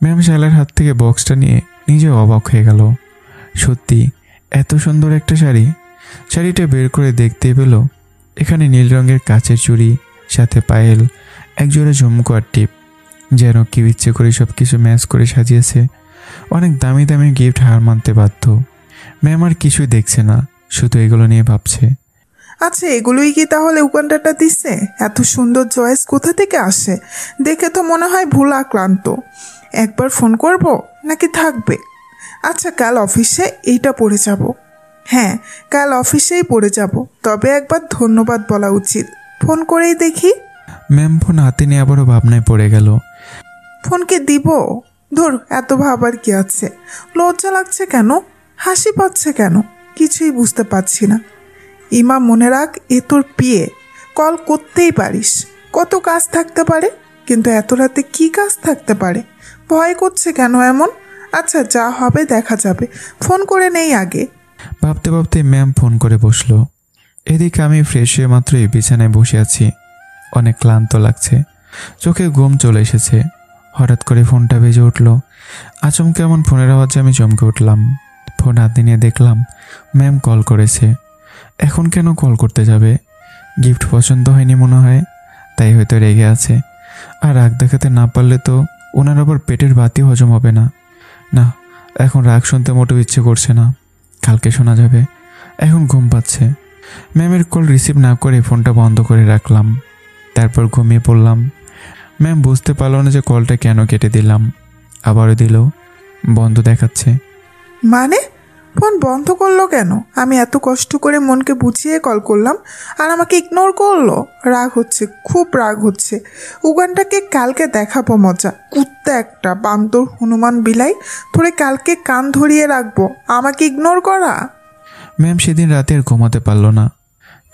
ম্যাম শায়লার হাত থেকে বক্সটা নিয়ে নিজে অবাক হয়ে গেল। সত্যি এত সুন্দর একটা শাড়ি। শাড়িটা বের করে দেখতেই পেল এখানে নীল রঙের কাচের চুড়ি, সাথে পায়েল, একজোড়া ঝুমকো আর টিপ। যেন কি ইচ্ছে করে সব কিছু ম্যাচ করে সাজিয়েছে। অনেক দামি দামি গিফট হার মানতে বাধ্য। ম্যাম আর কিছুই দেখছে না, শুধু এগুলো নিয়ে ভাবছে। আচ্ছা, এগুলোই কি তাহলে উগান্ডাটা দিচ্ছে? এত সুন্দর চয়েস কোথা থেকে আসে? দেখে তো মনে হয় ভুল আক্রান্ত। একবার ফোন করব নাকি থাকবে? আচ্ছা, কাল অফিসে এইটা পড়ে যাব। হ্যাঁ, কাল অফিসেই পড়ে যাব, তবে একবার ধন্যবাদ বলা উচিত। ফোন করেই দেখি। ম্যাম ফোন হাতে নিয়ে আবারও ভাবনায় পড়ে গেল। ফোনকে দিব? ধর, এত ভাবার কি আছে? লজ্জা লাগছে কেন? হাসি পাচ্ছে কেন? কিছুই বুঝতে পারছি না। ইমা, মনে রাখ, এ তোর বিয়ে। কল করতেই পারিস। কত কাজ থাকতে পারে, কিন্তু এত রাতে কি কাজ থাকতে পারে? ভয় করছে কেন এমন? আচ্ছা, যা হবে দেখা যাবে। ফোন করে নেই আগে। ভাবতে ভাবতে ম্যাম ফোন করে বসলো। এদিকে আমি ফ্রেশ হয়ে মাত্রই বিছানায় বসে আছি। অনেক ক্লান্ত লাগছে, চোখে ঘুম চলে এসেছে। হঠাৎ করে ফোনটা বেজে উঠল। আচমকে এমন ফোনের আওয়াজে আমি চমকে উঠলাম। ফোন হাতে নিয়ে দেখলাম ম্যাম কল করেছে। এখন কেন কল করতে যাবে? গিফট পছন্দ হয়নি মনে হয়, তাই হয়তো রেগে আছে। আর রাগ দেখাতে না পারলে তো ওনার আবার পেটের বাতি হজম হবে না। না, এখন রাগ শুনতে মোটেও ইচ্ছে করছে না, কালকে শোনা যাবে। এখন ঘুম পাচ্ছে। ম্যামের কল রিসিভ না করে ফোনটা বন্ধ করে রাখলাম। তারপর ঘুমিয়ে পড়লাম। ম্যাম বুঝতে পারল না যে কলটা কেন কেটে দিলাম। আবারও দিল, বন্ধ দেখাচ্ছে। মানে ফোন বন্ধ করলো কেন? আমি এত কষ্ট করে মনকে বুঝিয়ে কল করলাম, আর আমাকে ইগনোর করলো। রাগ হচ্ছে, খুব রাগ হচ্ছে। উগানটাকে কালকে দেখাবো মজা। কুত্তা একটা, বান্দর, হনুমান, বিলাই, তোরে কালকে কান ধরিয়ে রাখবো। আমাকে ইগনোর করা। ম্যাম সেদিন রাতে আর ঘুমাতে পারল না,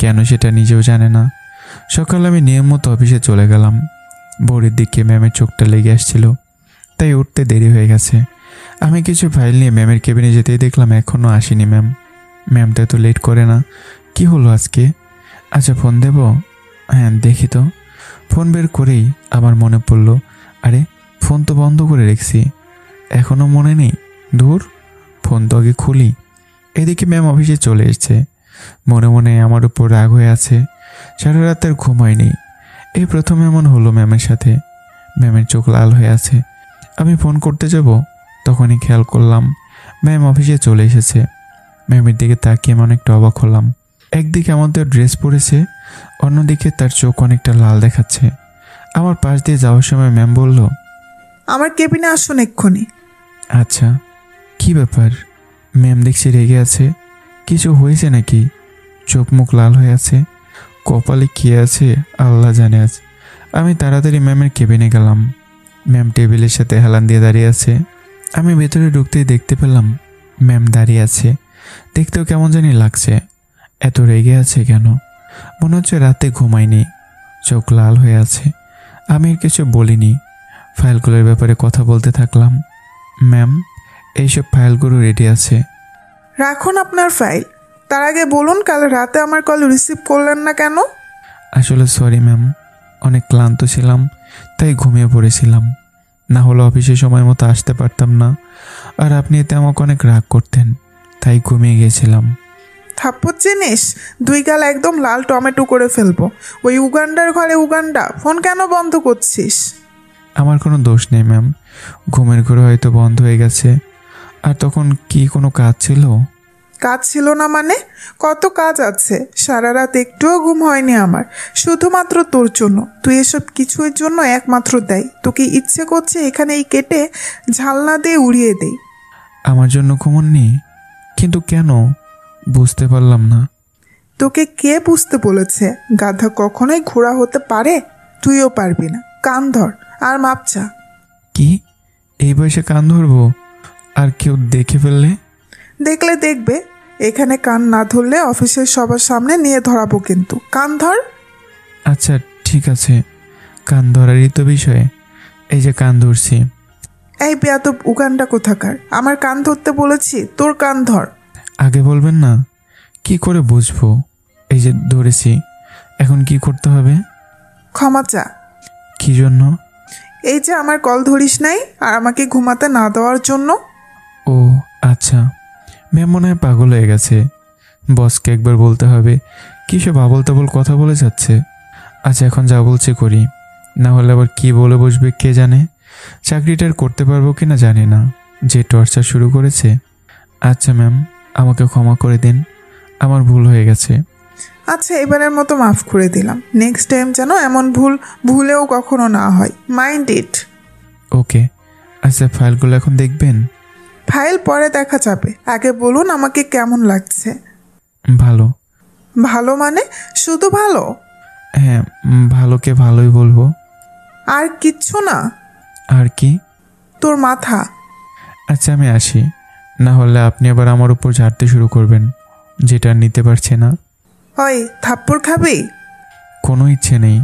কেন সেটা নিজেও জানে না। সকালে আমি নিয়ম মতো অফিসে চলে গেলাম। ভোরের দিকে ম্যামের চোখটা লেগে আসছিল, তাই উঠতে দেরি হয়ে গেছে। আমি কিছু ফাইল নিয়ে ম্যামের কেবিনে যেতেই দেখলাম এখনও আসেনি ম্যাম। ম্যাম তো এত লেট করে না, কি হলো আজকে? আচ্ছা, ফোন দেব? হ্যাঁ, দেখি তো। ফোন বের করেই আমার মনে পড়ল, আরে ফোন তো বন্ধ করে রেখেছি, এখনও মনে নেই। দূর, ফোন তো আগে খুলি। এদিকে ম্যাম অফিসে চলে এসছে। মনে মনে আমার উপর রাগ হয়ে আছে। সারা রাত আর ঘুম হয়নি। এই প্রথম এমন হলো ম্যামের সাথে। ম্যামের চোখ লাল হয়ে আছে। আমি ফোন করতে যাব, তখনই খেয়াল করলাম ম্যাম অফিসে চলে এসেছে। ম্যামের দিকে তাকিয়ে আমি অনেকটা অবাক হলাম। একদিকে আমাদের ড্রেস পরেছে, অন্যদিকে তার চোখ অনেকটা লাল দেখাচ্ছে। আমার পাশ দিয়ে যাওয়ার সময় ম্যাম বলল, আমার কেবিনে আসুন এক্ষুনি। আচ্ছা, কি ব্যাপার? ম্যাম দেখছি রেগে আছে। কিছু হয়েছে নাকি? চোখ মুখ লাল হয়ে আছে, কপালে কি আছে আল্লাহ জানে। আজ আমি তাড়াতাড়ি ম্যামের কেবিনে গেলাম। ম্যাম টেবিলের সাথে হেলান দিয়ে দাঁড়িয়ে আছে। আমি ভেতরে ঢুকতেই দেখতে পেলাম ম্যাম দাঁড়িয়ে আছে। দেখতেও কেমন জানি লাগছে। এত রেগে আছে কেন? মনে হচ্ছে রাতে ঘুমায়নি, চোখ লাল হয়ে আছে। আমি আর কিছু বলিনি, ফাইলগুলোর ব্যাপারে কথা বলতে থাকলাম। ম্যাম, এইসব ফাইলগুলো রেডি আছে। রাখুন আপনার ফাইল। তার আগে বলুন, কাল রাতে আমার কল রিসিভ করলেন না কেন? আসলে সরি ম্যাম, অনেক ক্লান্ত ছিলাম, তাই ঘুমিয়ে পড়েছিলাম। না হলে অফিসে সময় মতো আসতে পারতাম না, আর আপনি এতে আমাকে অনেক রাগ করতেন, তাই ঘুমিয়ে গিয়েছিলাম। থাপ্পড় জিনিস, দুই গাল একদম লাল টমেটো করে ফেলবো। ওই উগান্ডার ঘরে উগান্ডা, ফোন কেন বন্ধ করছিস? আমার কোনো দোষ নেই ম্যাম, ঘুমের ঘরে হয়তো বন্ধ হয়ে গেছে। আর তখন কি কোনো কাজ ছিল? কাজ ছিল না মানে? কত কাজ আছে। সারা রাত একটুও ঘুম হয়নি আমার, শুধুমাত্র তোর জন্য। তুই এসব কিছুর জন্য একমাত্র দেয়। তোকে ইচ্ছে করছে এখানেই কেটে ঝালনা দিয়ে উড়িয়ে দেই। আমার জন্য ঘুমননি? কিন্তু কেন বুঝতে পারলাম না। তোকে কে বুঝতে বলেছে? গাধা কখনোই ঘোড়া হতে পারে? তুইও পারবি না। কান ধর আর মাপ চা। কি, এই বয়সে কান ধরবো? আর কেউ দেখে ফেললে? দেখলে দেখবে, এখানে কান না ধরলে অফিসের সবার সামনে নিয়ে ধরাবো কিন্তু। কান ধর। আচ্ছা ঠিক আছে, কান ধরারই তো বিষয়। এই যে কান ধরছি। এই বেয়াদব উগান্ডা কোথাকার, আমার কান ধরতে বলেছি, তোর কান ধর। আগে বলবেন না? কি করে বুঝবো? এই যে ধরেছি, এখন কি করতে হবে? ক্ষমা চা। কি জন্য? এই যে আমার কল ধরিস নাই আর আমাকে ঘুমাতে না দেওয়ার জন্য। ও আচ্ছা, ম্যাম মনে হয় পাগল হয়ে গেছে। বসকে একবার বলতে হবে, কী সব আবল তাবল কথা বলে যাচ্ছে। আচ্ছা, এখন যা বলছে করি, না হলে আবার কি বলে বসবে কে জানে। চাকরিটার করতে পারবো কি না জানি না, যে টর্চার শুরু করেছে। আচ্ছা ম্যাম, আমাকে ক্ষমা করে দিন, আমার ভুল হয়ে গেছে। আচ্ছা, এবারের মতো মাফ করে দিলাম। নেক্সট টাইম যেন এমন ভুল ভুলেও কখনো না হয়। Mind it. ওকে। আচ্ছা, ফাইলগুলো এখন দেখবেন? ফাইল পরে দেখা যাবে, আগে বলুন আমাকে কেমন লাগছে। ভালো। ভালো মানে? শুধু ভালো? হ্যাঁ, ভালোকে ভালোই বলবো। আর কিচ্ছু না? আর কি? তোর মাথা। আচ্ছা আমি আসি, না হলে আপনি আবার আমার উপর ঝাড়তে শুরু করবেন, যেটা আর নিতে পারছে না। ওই থাপ্পড় খাবি? কোনো ইচ্ছে নেই।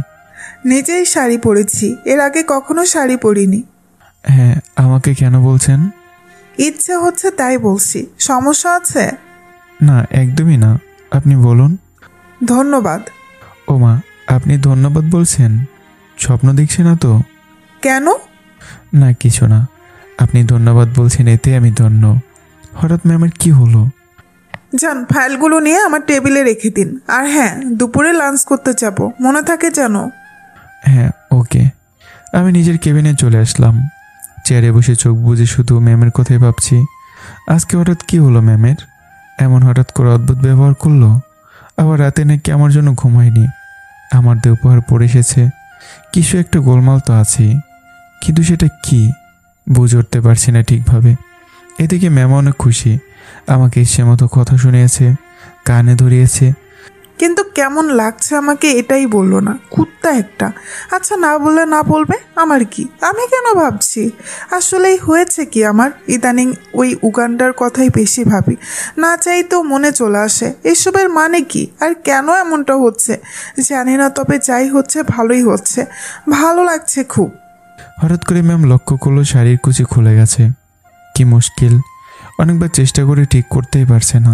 নিজেই শাড়ি পরেছি, এর আগে কখনো শাড়ি পরিনি। হ্যাঁ, আমাকে কেন বলছেন? ইচ্ছে হচ্ছে তাই বলছি, সমস্যা আছে? না, একদমই না, আপনি বলুন। ধন্যবাদ। ও মা, আপনি ধন্যবাদ বলছেন? স্বপ্ন দেখছে না তো? কেন? না কিছু না, আপনি ধন্যবাদ বলছেন এতে আমি ধন্য। হঠাৎ ম্যামের কি হলো? যান, ফাইলগুলো নিয়ে আমার টেবিলে রেখে দিন। আর হ্যাঁ, দুপুরে লাঞ্চ করতে যাব, মনে থাকে যেন। হ্যাঁ ওকে। আমি নিজের কেবিনে চলে আসলাম। চেয়ারে বসে চোখ বুজে শুধু ম্যামের কথাই ভাবছি। আজকে হঠাৎ কি হলো ম্যামের? এমন হঠাৎ করে অদ্ভুত ব্যবহার করলো। আবার রাতে নাকি আমার জন্য ঘুম হয়নি। আমার দিয়ে উপহার পড়ে এসেছে, কিছু একটা গোলমাল তো আছেই, কিন্তু সেটা কি বুঝে উঠতে পারছি না ঠিকভাবে। এদিকে ম্যাম অনেক খুশি, আমাকে ইচ্ছে মতো কথা শুনিয়েছে, কানে ধরিয়েছে। কিন্তু কেমন লাগছে আমাকে এটাই বললো না, কুত্তা একটা। আচ্ছা না বললে না বলবে, আমার কি? আমি কেন ভাবছি? আসলেই হয়েছে কি আমার? ইদানিং ওই উগান্ডার কথাই বেশি ভাবি, না চাইতেও মনে চলে আসে। এসবের মানে কি আর কেন এমনটা হচ্ছে জানি না, তবে যাই হচ্ছে ভালোই হচ্ছে, ভালো লাগছে খুব। হঠাৎ করে ম্যাম লক্ষ্য করলো শাড়ির কুচি খুলে গেছে। কি মুশকিল, অনেকবার চেষ্টা করে ঠিক করতেই পারছে না।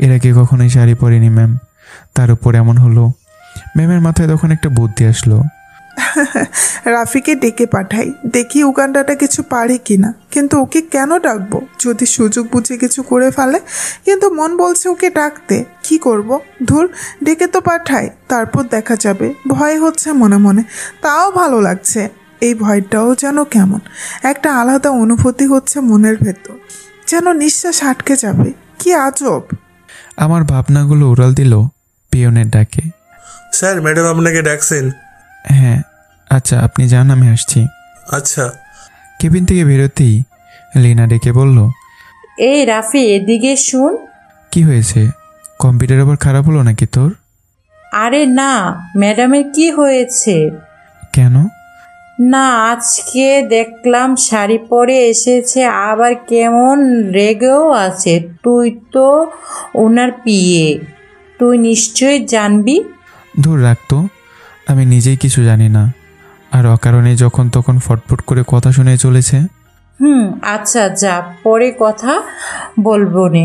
এর আগে কখনোই শাড়ি পরেনি ম্যাম, তার উপর এমন হলো। ম্যামের মাথায় তখন একটা বুদ্ধি আসলো। রাফিকে ডেকে পাঠাই, দেখি উগান্ডাটা কিছু পারে কিনা। কিন্তু ওকে কেন ডাকবো? যদি সুযোগ বুঝে কিছু করে ফেলে। কিন্তু মন বলছে ওকে ডাকতে, কি করব? ধুর, ডেকে তো পাঠাই, তারপর দেখা যাবে। ভয় হচ্ছে মনে মনে, তাও ভালো লাগছে। এই ভয়টাও যেন কেমন একটা আলাদা অনুভূতি হচ্ছে মনের ভেতর, যেন নিঃশ্বাস আটকে যাবে। কি আজব! আমার ভাবনাগুলো উড়াল দিল পিয়নের ডাকে। স্যার, ম্যাডাম আপনাকে ডাকছেন। হ্যাঁ আচ্ছা, আপনি যান, আমি আসছি। আচ্ছা। কেবিন থেকে বেরোতেই লিনা ডেকে বলল, এই রাফি, এদিকে শুন। কি হয়েছে? কম্পিউটার আবার খারাপ হলো নাকি তোর? আরে না, ম্যাডামের কি হয়েছে? কেন? না, আজকে দেখলাম শাড়ি পরে এসেছে, আবার কেমন রেগেও আছে। তুই তো ওনার পিএ, তুই নিশ্চয়ই জানবি। দূর রাখতো, আমি নিজেই কিছু জানি না। আর অকারণে যখন তখন ফটফট করে কথা শুনে চলেছে। আচ্ছা যা, পরে কথা বলবো নে।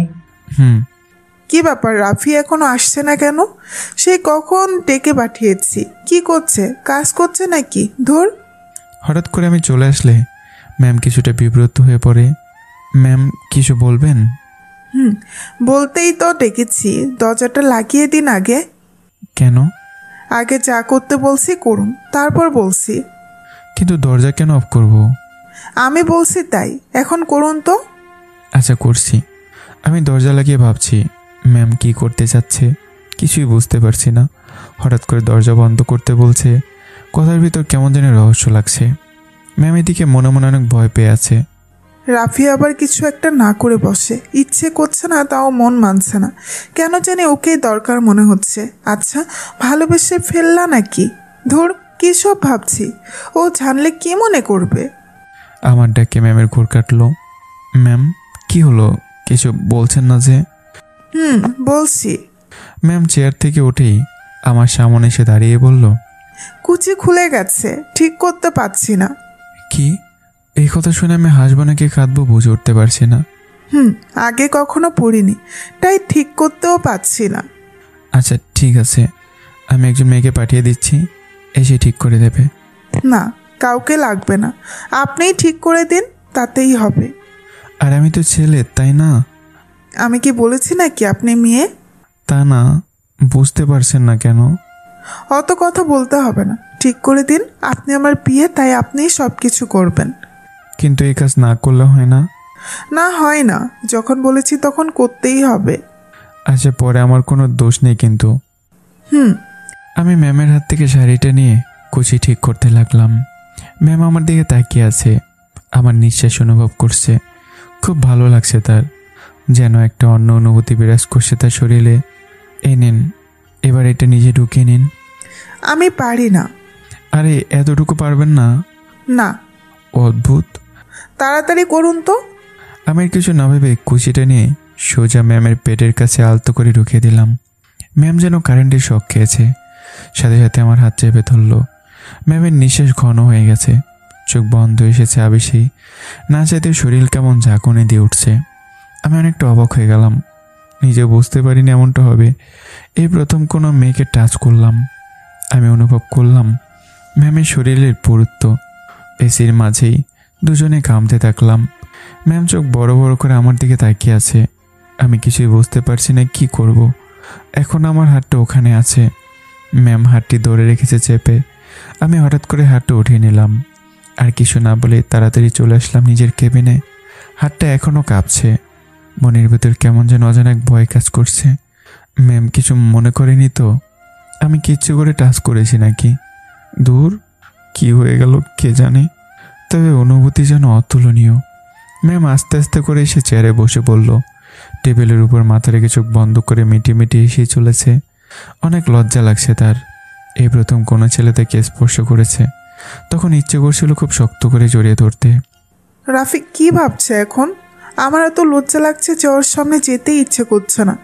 কি ব্যাপার, রাফি এখনো আসছে না কেন? সে কখন ডেকে পাঠিয়েছি। কি করছে? কাজ করছে নাকি? ধুর। হঠাৎ করে আমি চলে আসলে ম্যাম কিছুটা বিব্রত হয়ে পড়ে। ম্যাম কিছু বলবেন? বলতেই তো ডেকেছি, দরজাটা লাগিয়ে দিন আগে। কেন? আগে যা করতে বলছি করুন, তারপর বলছি। কিন্তু দরজা কেন অফ করব? আমি বলছি তাই, এখন করুন তো। আচ্ছা করছি। আমি দরজা লাগিয়ে ভাবছি ম্যাম কি করতে চাচ্ছে, কিছুই বুঝতে পারছি না। হঠাৎ করে দরজা বন্ধ করতে বলছে, কথার ভিতর কেমন যেন রহস্য লাগছে। ম্যাম এদিকে মনে মনে অনেক ভয় পেয়ে আছে। রাফি আবার কিছু একটা না করে বসে, ইচ্ছে করছে না, তাও মন মানছে না। কেন জানি ওকেই দরকার মনে হচ্ছে। আচ্ছা, ভালোবেসে ফেললা নাকি? ধুর, কী সব ভাবছি। ও জানলে কি মনে করবে? আমার ডাকে ম্যামের ঘোর কাটলো। ম্যাম কি হলো, কিছু বলছেন না যে? বলছি। ম্যাম চেয়ার থেকে উঠেই আমার সামনে এসে দাঁড়িয়ে বলল, কুচি খুলে গেছে, ঠিক করতে পারছি না। কি? এই কথা শুনে আমি হাসবো নাকি কাঁদবো বুঝে উঠতে পারছি না। আগে কখনো পড়িনি, তাই ঠিক করতেও পারছি না। আচ্ছা ঠিক আছে, আমি একজন মেয়েকে পাঠিয়ে দিচ্ছি, এসে ঠিক করে দেবে। না, কাউকে লাগবে না, আপনিই ঠিক করে দিন, তাতেই হবে। আর আমি তো ছেলে, তাই না? আমি কি বলেছি নাকি আপনি মেয়ে? তা না, বুঝতে পারছেন না কেন? অত কথা বলতে হবে না, ঠিক করে দিন। আপনি আমার বিয়ে, তাই আপনিই সব কিছু করবেন। কিন্তু এই কাজ না করলে হয় না? না, হয় না, যখন বলেছি তখন করতেই হবে। আচ্ছা, পরে আমার কোনো দোষ নেই কিন্তু। আমি ম্যামের হাত থেকে শাড়িটা নিয়ে কুচি ঠিক করতে লাগলাম। ম্যাম আমার দিকে তাকিয়ে আছে, আমার নিঃশ্বাস অনুভব করছে। খুব ভালো লাগছে তার, যেন একটা অন্য অনুভূতি বিরাজ করছে তার শরীরে। এই নিন, এবার এটা নিজে ঢুকিয়ে নিন। আমি পারি না। আরে এতটুকু পারবেন না? না। অদ্ভুত। তাড়াতাড়ি করুন তো। আমি আর কিছু না ভেবে কুচিটা নিয়ে সোজা ম্যামের পেটের কাছে আলতো করে ঢুকিয়ে দিলাম। ম্যাম যেন কারেন্টের শক খেয়েছে, সাথে সাথে আমার হাত চেপে ধরল। ম্যামের নিঃশ্বাস ঘন হয়ে গেছে, চোখ বন্ধ এসেছে আবেশেই, না চাইতে শরীর কেমন ঝাঁকুনি দিয়ে উঠছে। আমি অনেকটা অবাক হয়ে গেলাম, নিজে বুঝতে পারিনি এমনটা হবে। এই প্রথম কোনো মেয়েকে টাচ করলাম। আমি অনুভব করলাম ম্যামের শরীরের পুরুত্ব। এসির মাঝেই দুজনে ঘামতে থাকলাম। ম্যাম চোখ বড় বড় করে আমার দিকে তাকিয়ে আছে। আমি কিছুই বুঝতে পারছি না কি করব। এখন আমার হাতটা ওখানে আছে, ম্যাম হাতটি ধরে রেখেছে চেপে। আমি হঠাৎ করে হাতটা উঠিয়ে নিলাম, আর কিছু না বলে তাড়াতাড়ি চলে আসলাম নিজের কেবিনে। হাতটা এখনও কাঁপছে, মনের ভেতর কেমন যেন অজানা এক ভয় কাজ করছে। ম্যাম কিছু মনে করেনি তো? আমি কিচ্ছু করে টাচ করেছি নাকি? দূর, কি হয়ে গেল কে জানে, তবে অনুভূতি যেন অতুলনীয়। ম্যাম আস্তে আস্তে করে এসে চেয়ারে বসে বলল, টেবিলের উপর মাথা রেখে চোখ বন্ধ করে মিটি মিটি এসেই চলেছে। অনেক লজ্জা লাগছে তার। এই প্রথম কোনো ছেলে তাকে স্পর্শ করেছে। তখন ইচ্ছে করছিল খুব শক্ত করে জড়িয়ে ধরতে। রাফিক কি ভাবছে এখন? আমার এত লজ্জা লাগছে যে ওর সামনে যেতেই ইচ্ছে করছে না।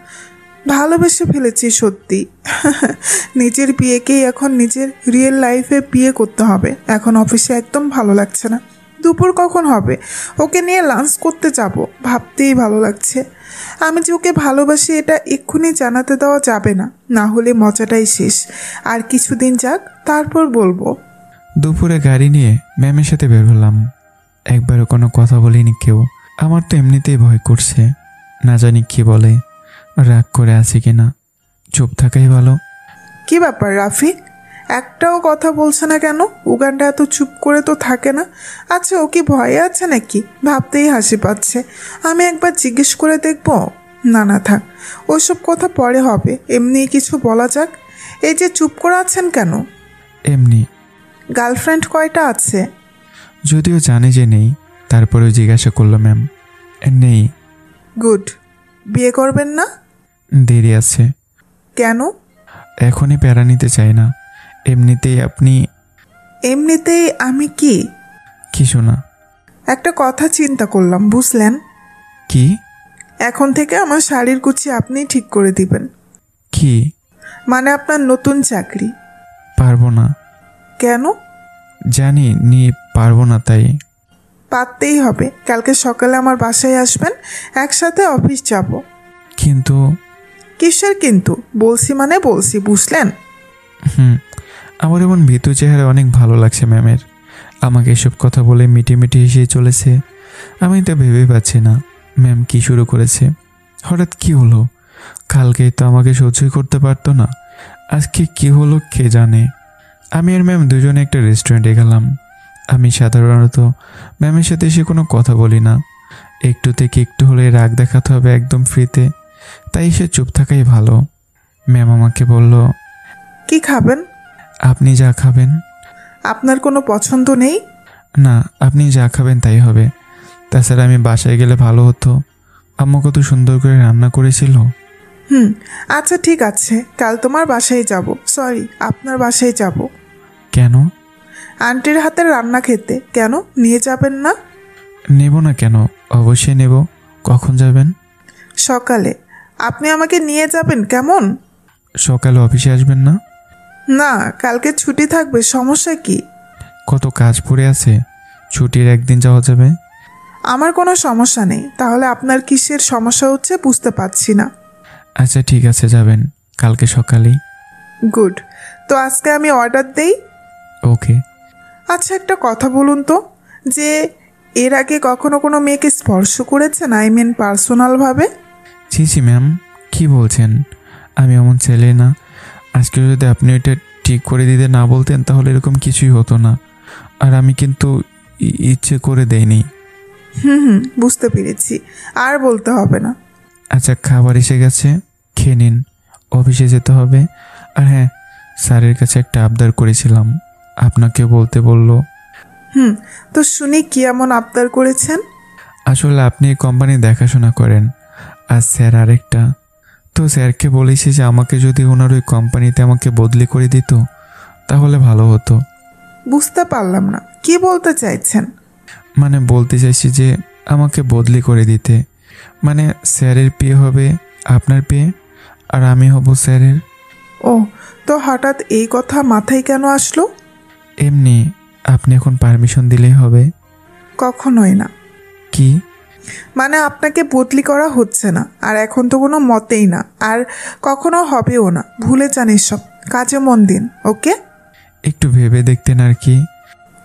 ভালোবেসে ফেলেছি সত্যি। নিজের বিয়েকেই এখন নিজের রিয়েল লাইফে বিয়ে করতে হবে। এখন অফিসে একদম ভালো লাগছে না। দুপুর কখন হবে? ওকে নিয়ে লাঞ্চ করতে যাব, ভাবতেই ভালো লাগছে। আমি যে ওকে ভালোবাসি এটা এক্ষুনি জানাতে দেওয়া যাবে না, না হলে মজাটাই শেষ। আর কিছুদিন যাক, তারপর বলবো। দুপুরে গাড়ি নিয়ে ম্যামের সাথে বের হলাম। একবারও কোনো কথা বলিনি কেউ। আমার তো এমনিতেই ভয় করছে, না জানি কি বলে, রাগ করে আছে কিনা। চুপ থাকাই ভালো। কি ব্যাপার রাফি, একটাও কথা বলছে না কেন? উগান্ডা এত চুপ করে তো থাকে না। আচ্ছা, ও কি ভয়ে আছে নাকি? ভাবতেই হাসি পাচ্ছে। আমি একবার জিজ্ঞেস করে দেখব? না না থাক, ওসব কথা পরে হবে, এমনি কিছু বলা যাক। এই যে চুপ করে আছেন কেন? এমনি। গার্লফ্রেন্ড কয়টা আছে? যদিও জানি যে নেই, তারপরেও জিজ্ঞাসা করলো ম্যাম। নেই। গুড। বিয়ে করবেন না? দেরি আছে। কেন? এখনই প্যারা নিতে চাই না। এমনিতেই আপনি। এমনিতেই আমি কি? কিছু না। একটা কথা চিন্তা করলাম, বুঝলেন? কি? এখন থেকে আমার শাড়ির কুচি আপনি ঠিক করে দিবেন। কি? মানে আপনার নতুন চাকরি। পারবো না। কেন? জানি নি পারবো না, তাই। পারতেই হবে। কালকে সকালে আমার বাসায় আসবেন, একসাথে অফিস যাব। কিন্তু। কিসের কিন্তু? বলছি মানে বলছি, বুঝলেন? আমার এমন ভীতু চেহারা অনেক ভালো লাগছে ম্যামের। আমাকে এসব কথা বলে মিটি মিটি হেসেই চলেছে। আমি তো ভেবে পাচ্ছি না ম্যাম কি শুরু করেছে। হঠাৎ কি হলো? কালকেই তো আমাকে সহ্যই করতে পারতো না, আজকে কি হলো কে জানে। আমি আর ম্যাম দুজনে একটা রেস্টুরেন্টে গেলাম। আমি সাধারণত ম্যামের সাথে এসে কোনো কথা বলি না। একটু থেকে একটু হলে রাগ দেখাতে হবে একদম ফ্রিতে, তাই সে চুপ থাকাই ভালো। ম্যাম আমাকে বলল, কি খাবেন? আপনি যা খাবেন। আপনার কোনো পছন্দ নেই? না, আপনি যা খাবেন তাই হবে। তাছাড়া আমি বাসায় গেলে ভালো হতো, আম্মু কত সুন্দর করে রান্না করেছিল। আচ্ছা ঠিক আছে, কাল তোমার বাসায় যাব। সরি, আপনার বাসায় যাব। কেন? আন্টির হাতের রান্না খেতে। কেন নিয়ে যাবেন না? নেব না কেন? অবশ্যই নেব। কখন যাবেন? সকালে। আপনি আমাকে নিয়ে যাবেন কেমন? সকালে অফিসে আসবেন না? না, কালকে ছুটি থাকবে, সমস্যা কি? কত কাজ পড়ে আছে, ছুটির একদিন যাওয়া যাবে। আমার কোনো সমস্যা নেই। তাহলে আপনার কিসের সমস্যা হচ্ছে বুঝতে পারছি না। আচ্ছা ঠিক আছে, যাবেন কালকে সকালেই। গুড। তো আজকে আমি অর্ডার দেই। ওকে। আচ্ছা একটা কথা বলুন তো, যে এর আগে কখনো কোনো মেয়েকে স্পর্শ করেছেন? আই মিন পার্সোনালভাবে? ছি ছি ম্যাম, কি বলছেন? আমি এমন ছেলে না। আজকে যদি আপনি এটা ঠিক করে দিতে না বলতেন তাহলে এরকম কিছুই হতো না। আর আমি কিন্তু ইচ্ছে করে দেইনি। বুঝতে পেরেছি, আর বলতে হবে না। আচ্ছা, খাবার এসে গেছে, খেয়ে নিন, অফিসে যেতে হবে। আর হ্যাঁ, স্যারের কাছে একটা আবদার করেছিলাম, আপনাকে বলতে বলল। তো শুনি, কি এমন আবদার করেছেন? আসলে আপনি এই কোম্পানি দেখাশোনা করেন, আর স্যার আরেকটা। তো স্যারকে বলেছি যে আমাকে যদি ওনার ওই কোম্পানিতে আমাকে বদলি করে দিত তাহলে ভালো হতো। বুঝতে পারলাম না, কি বলতে চাইছেন? মানে বলতে চাইছি যে আমাকে বদলি করে দিতে, মানে স্যারের বিয়ে হবে আপনার বিয়ে, আর আমি হব স্যারের। ও, তো হঠাৎ এই কথা মাথায় কেন আসলো? এমনি, আপনি এখন পারমিশন দিলেই হবে। কখনোই না। কি মানে আপনাকে বদলি করা হচ্ছে না, আর এখন তো কোনো মতেই না, আর কখনো হবেও না। ভুলে যান এসব, কাজে মন দিন। ওকে, একটু ভেবে দেখতেন আর কি।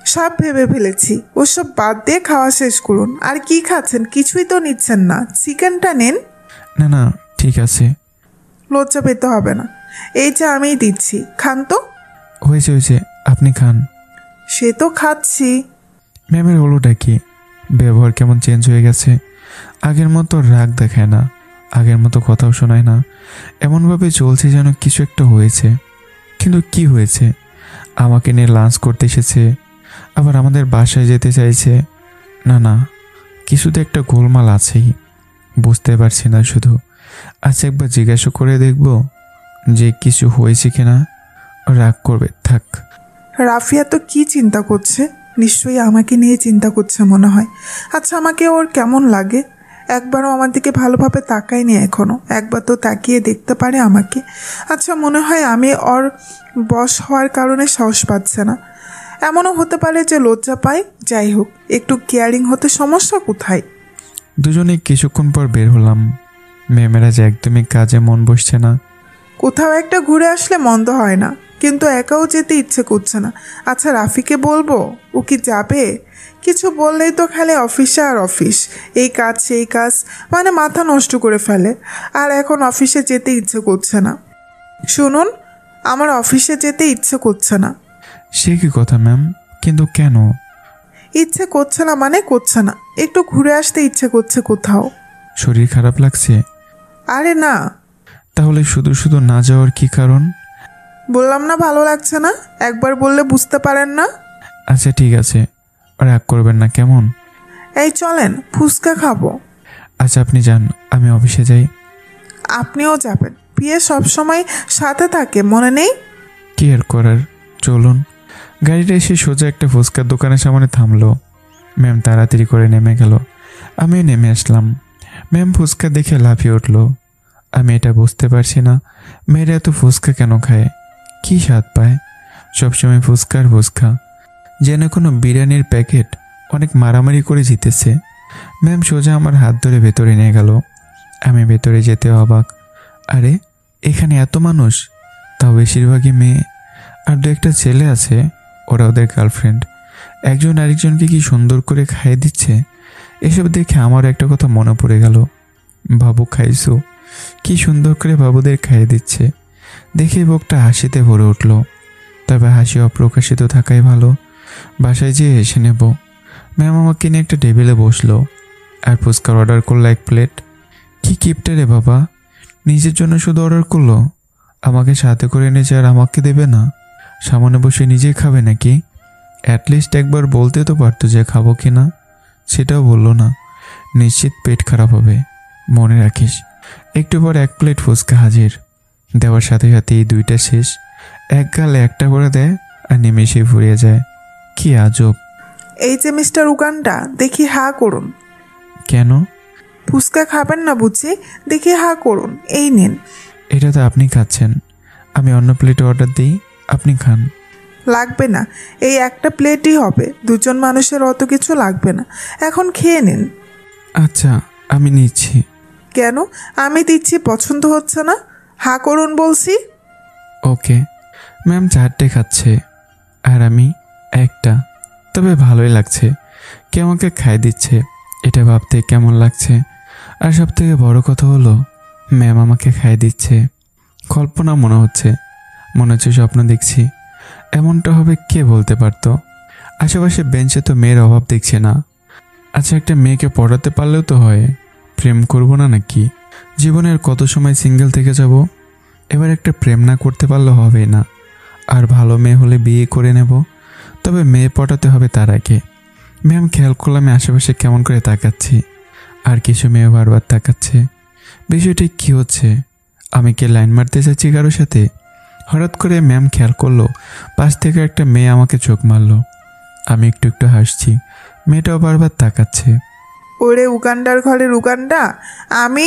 সব ভেবে ফেলেছি, ওসব বাদ দিয়ে খাওয়া শেষ করুন। আর কি খাচ্ছেন? কিছুই তো নিচ্ছেন না। চিকেনটা নিন। না না, ঠিক আছে। লজ্জা পেতে হবে না, এই যে আমিই দিচ্ছি, খান তো। হয়েছে হয়েছে, আপনি খান। সে তো খাচ্ছি। ম্যামের হলোটা কি? ব্যবহার কেমন চেঞ্জ হয়ে গেছে। আগের মতো রাগ দেখায় না, আগের মতো কথাও শোনায় না। এমনভাবে চলছে যেন কিছু একটা হয়েছে। কিন্তু কি হয়েছে? আমাকে নিয়ে লাঞ্চ করতে এসেছে, আবার আমাদের বাসায় যেতে চাইছে। না না, কিছুতে একটা গোলমাল আছেই, বুঝতে পারছি না শুধু। আচ্ছা, একবার জিজ্ঞাসা করে দেখব যে কিছু হয়েছে কিনা। রাগ করবে, থাক। রাফিয়া তো কি চিন্তা করছে? নিশ্চয়ই আমাকে নিয়ে চিন্তা করছে মনে হয়। আচ্ছা, আমাকে ওর কেমন লাগে? একবারও আমার দিকে ভালোভাবে তাকায়নি এখনো। একবার তো তাকিয়ে দেখতে পারে আমাকে। আচ্ছা, মনে হয় আমি ওর বশ হওয়ার কারণে সাহস পাচ্ছে না। এমনও হতে পারে যে লজ্জা পায়। যাই হোক, একটু কেয়ারিং হতে সমস্যা কোথায়? দুজনে কিছুক্ষণ পর বের হলাম। ম্যামেরা যে একদমই কাজে মন বসছে না। কোথাও একটা ঘুরে আসলে মন্দ হয় না, কিন্তু একাও যেতে ইচ্ছে করছে না। আচ্ছা, রাফিকে বলবো? ও কি যাবে? কিছু বললেই তো খালি অফিসে আর অফিস, এই কাজ সেই কাজ, মানে মাথা নষ্ট করে ফেলে। আর এখন অফিসে যেতে ইচ্ছে করছে না। শুনুন, আমার অফিসে যেতে ইচ্ছে করছে না। সে কি কথা ম্যাম? কিন্তু কেন? ইচ্ছে করছে না মানে করছে না, একটু ঘুরে আসতে ইচ্ছে করছে কোথাও। শরীর খারাপ লাগছে? আরে না। তাহলে শুধু শুধু না যাওয়ার কি কারণ? বললাম না ভালো লাগছে না, একবার বললে বুঝতে পারেন না। আচ্ছা ঠিক আছে, রাগ করবেন না কেমন? এই চলেন, ফুচকা খাবো। আচ্ছা আপনি যান, আমি অফিসে যাই। আপনিও যাবেন? বিয়ে সবসময় সাথে থাকে, মনে নেই? কি আর করার, চলুন। গাড়িটা এসে সোজা একটা ফুচকার দোকানের সামনে থামলো। ম্যাম তাড়াতাড়ি করে নেমে গেল, আমিও নেমে আসলাম। ম্যাম ফুচকা দেখে লাফিয়ে উঠল। আমি এটা বুঝতে পারছি না, মেয়েরা এত ফুচকা কেন খায়, কি স্বাদ পায়? সবসময় ফুচকা আর ফুচকা, যেন কোনো বিরিয়ানির প্যাকেট অনেক মারামারি করে জিতেছে। ম্যাম সোজা আমার হাত ধরে ভেতরে নিয়ে গেল। আমি ভেতরে যেতে অবাক। আরে এখানে এত মানুষ, তাও বেশিরভাগই মেয়ে, আর দু একটা ছেলে আছে, ওরা ওদের গার্লফ্রেন্ড। একজন আরেকজনকে কি সুন্দর করে খাইয়ে দিচ্ছে। এসব দেখে আমার একটা কথা মনে পড়ে গেল। বাবু খাইছো, কি সুন্দর করে বাবুদের খাইয়ে দিচ্ছে। দেখে বুকটা হাসিতে ভরে উঠল। তবে হাসি অপ্রকাশিত থাকাই ভালো, বাসায় যেয়ে হেসে নেব। ম্যাম আমাকে নিয়ে একটা টেবিলে বসলো আর ফুচকার অর্ডার করলো 1 প্লেট। কি কিপটা রে বাবা, নিজের জন্য শুধু অর্ডার করলো, আমাকে সাথে করে এনেছে আর আমাকে দেবে না? সামনে বসে নিজেই খাবে নাকি? অ্যাটলিস্ট একবার বলতে তো পারতো যে খাবো কি না, সেটাও বললো না। নিশ্চিত পেট খারাপ হবে, মনে রাখিস। একটু পর 1 প্লেট ফুচকা হাজির। দেওয়ার সাথে সাথে এই 2টা শেষ। এক গালে একটা করে দেয় আর নিমেষেই ফুরিয়ে যায়। কি আজব। এই যে মিস্টার উগান্ডা, দেখি হা করুন। কেন? ফুচকা খাবেন না বুঝি? দেখি হা করুন, এই নিন। এটা তো আপনি খাচ্ছেন, আমি অন্য প্লেটে অর্ডার দিই, আপনি খান। লাগবে না, এই একটা প্লেটই হবে, 2 জন মানুষের অত কিছু লাগবে না। এখন খেয়ে নিন। আচ্ছা আমি নিচ্ছি। কেন? আমি দিচ্ছি, পছন্দ হচ্ছে না? হা করুন বলছি। ওকে। ম্যাম 4টে খাচ্ছে আর আমি 1টা। তবে ভালোই লাগছে, কে আমাকে খাই দিচ্ছে এটা ভাবতে কেমন লাগছে। আর সব থেকে বড় কথা হলো ম্যাম আমাকে খাই দিচ্ছে। কল্পনা মনে হচ্ছে স্বপ্ন দেখছি। এমনটা হবে কে বলতে পারতো? আশেপাশে বেঞ্চে তো মেয়ের অভাব দেখছে না। আচ্ছা একটা মেয়েকে পড়াতে পারলেও তো হয়, প্রেম করব না নাকি? জীবনের কত সময় সিঙ্গেল থেকে যাব। এবার একটা প্রেম না করতে পারলে হবে না। আর ভালো মেয়ে হলে বিয়ে করে নেব, তবে মেয়ে পটাতে হবে তার আগে। ম্যাম খেয়াল করলাম আশেপাশে কেমন করে তাকাচ্ছি, আর কিছু মেয়ে বারবার তাকাচ্ছে। বিষয়টি কি হচ্ছে? আমি কি লাইন মারতে চাচ্ছি কারোর সাথে, হঠাৎ করে ম্যাম খেয়াল করলো পাশ থেকে একটা মেয়ে আমাকে চোখ মারলো। আমি একটু একটু হাসছি, মেয়েটাও বারবার তাকাচ্ছে। ওরে উগান্ডার ঘরের উগান্ডা, আমি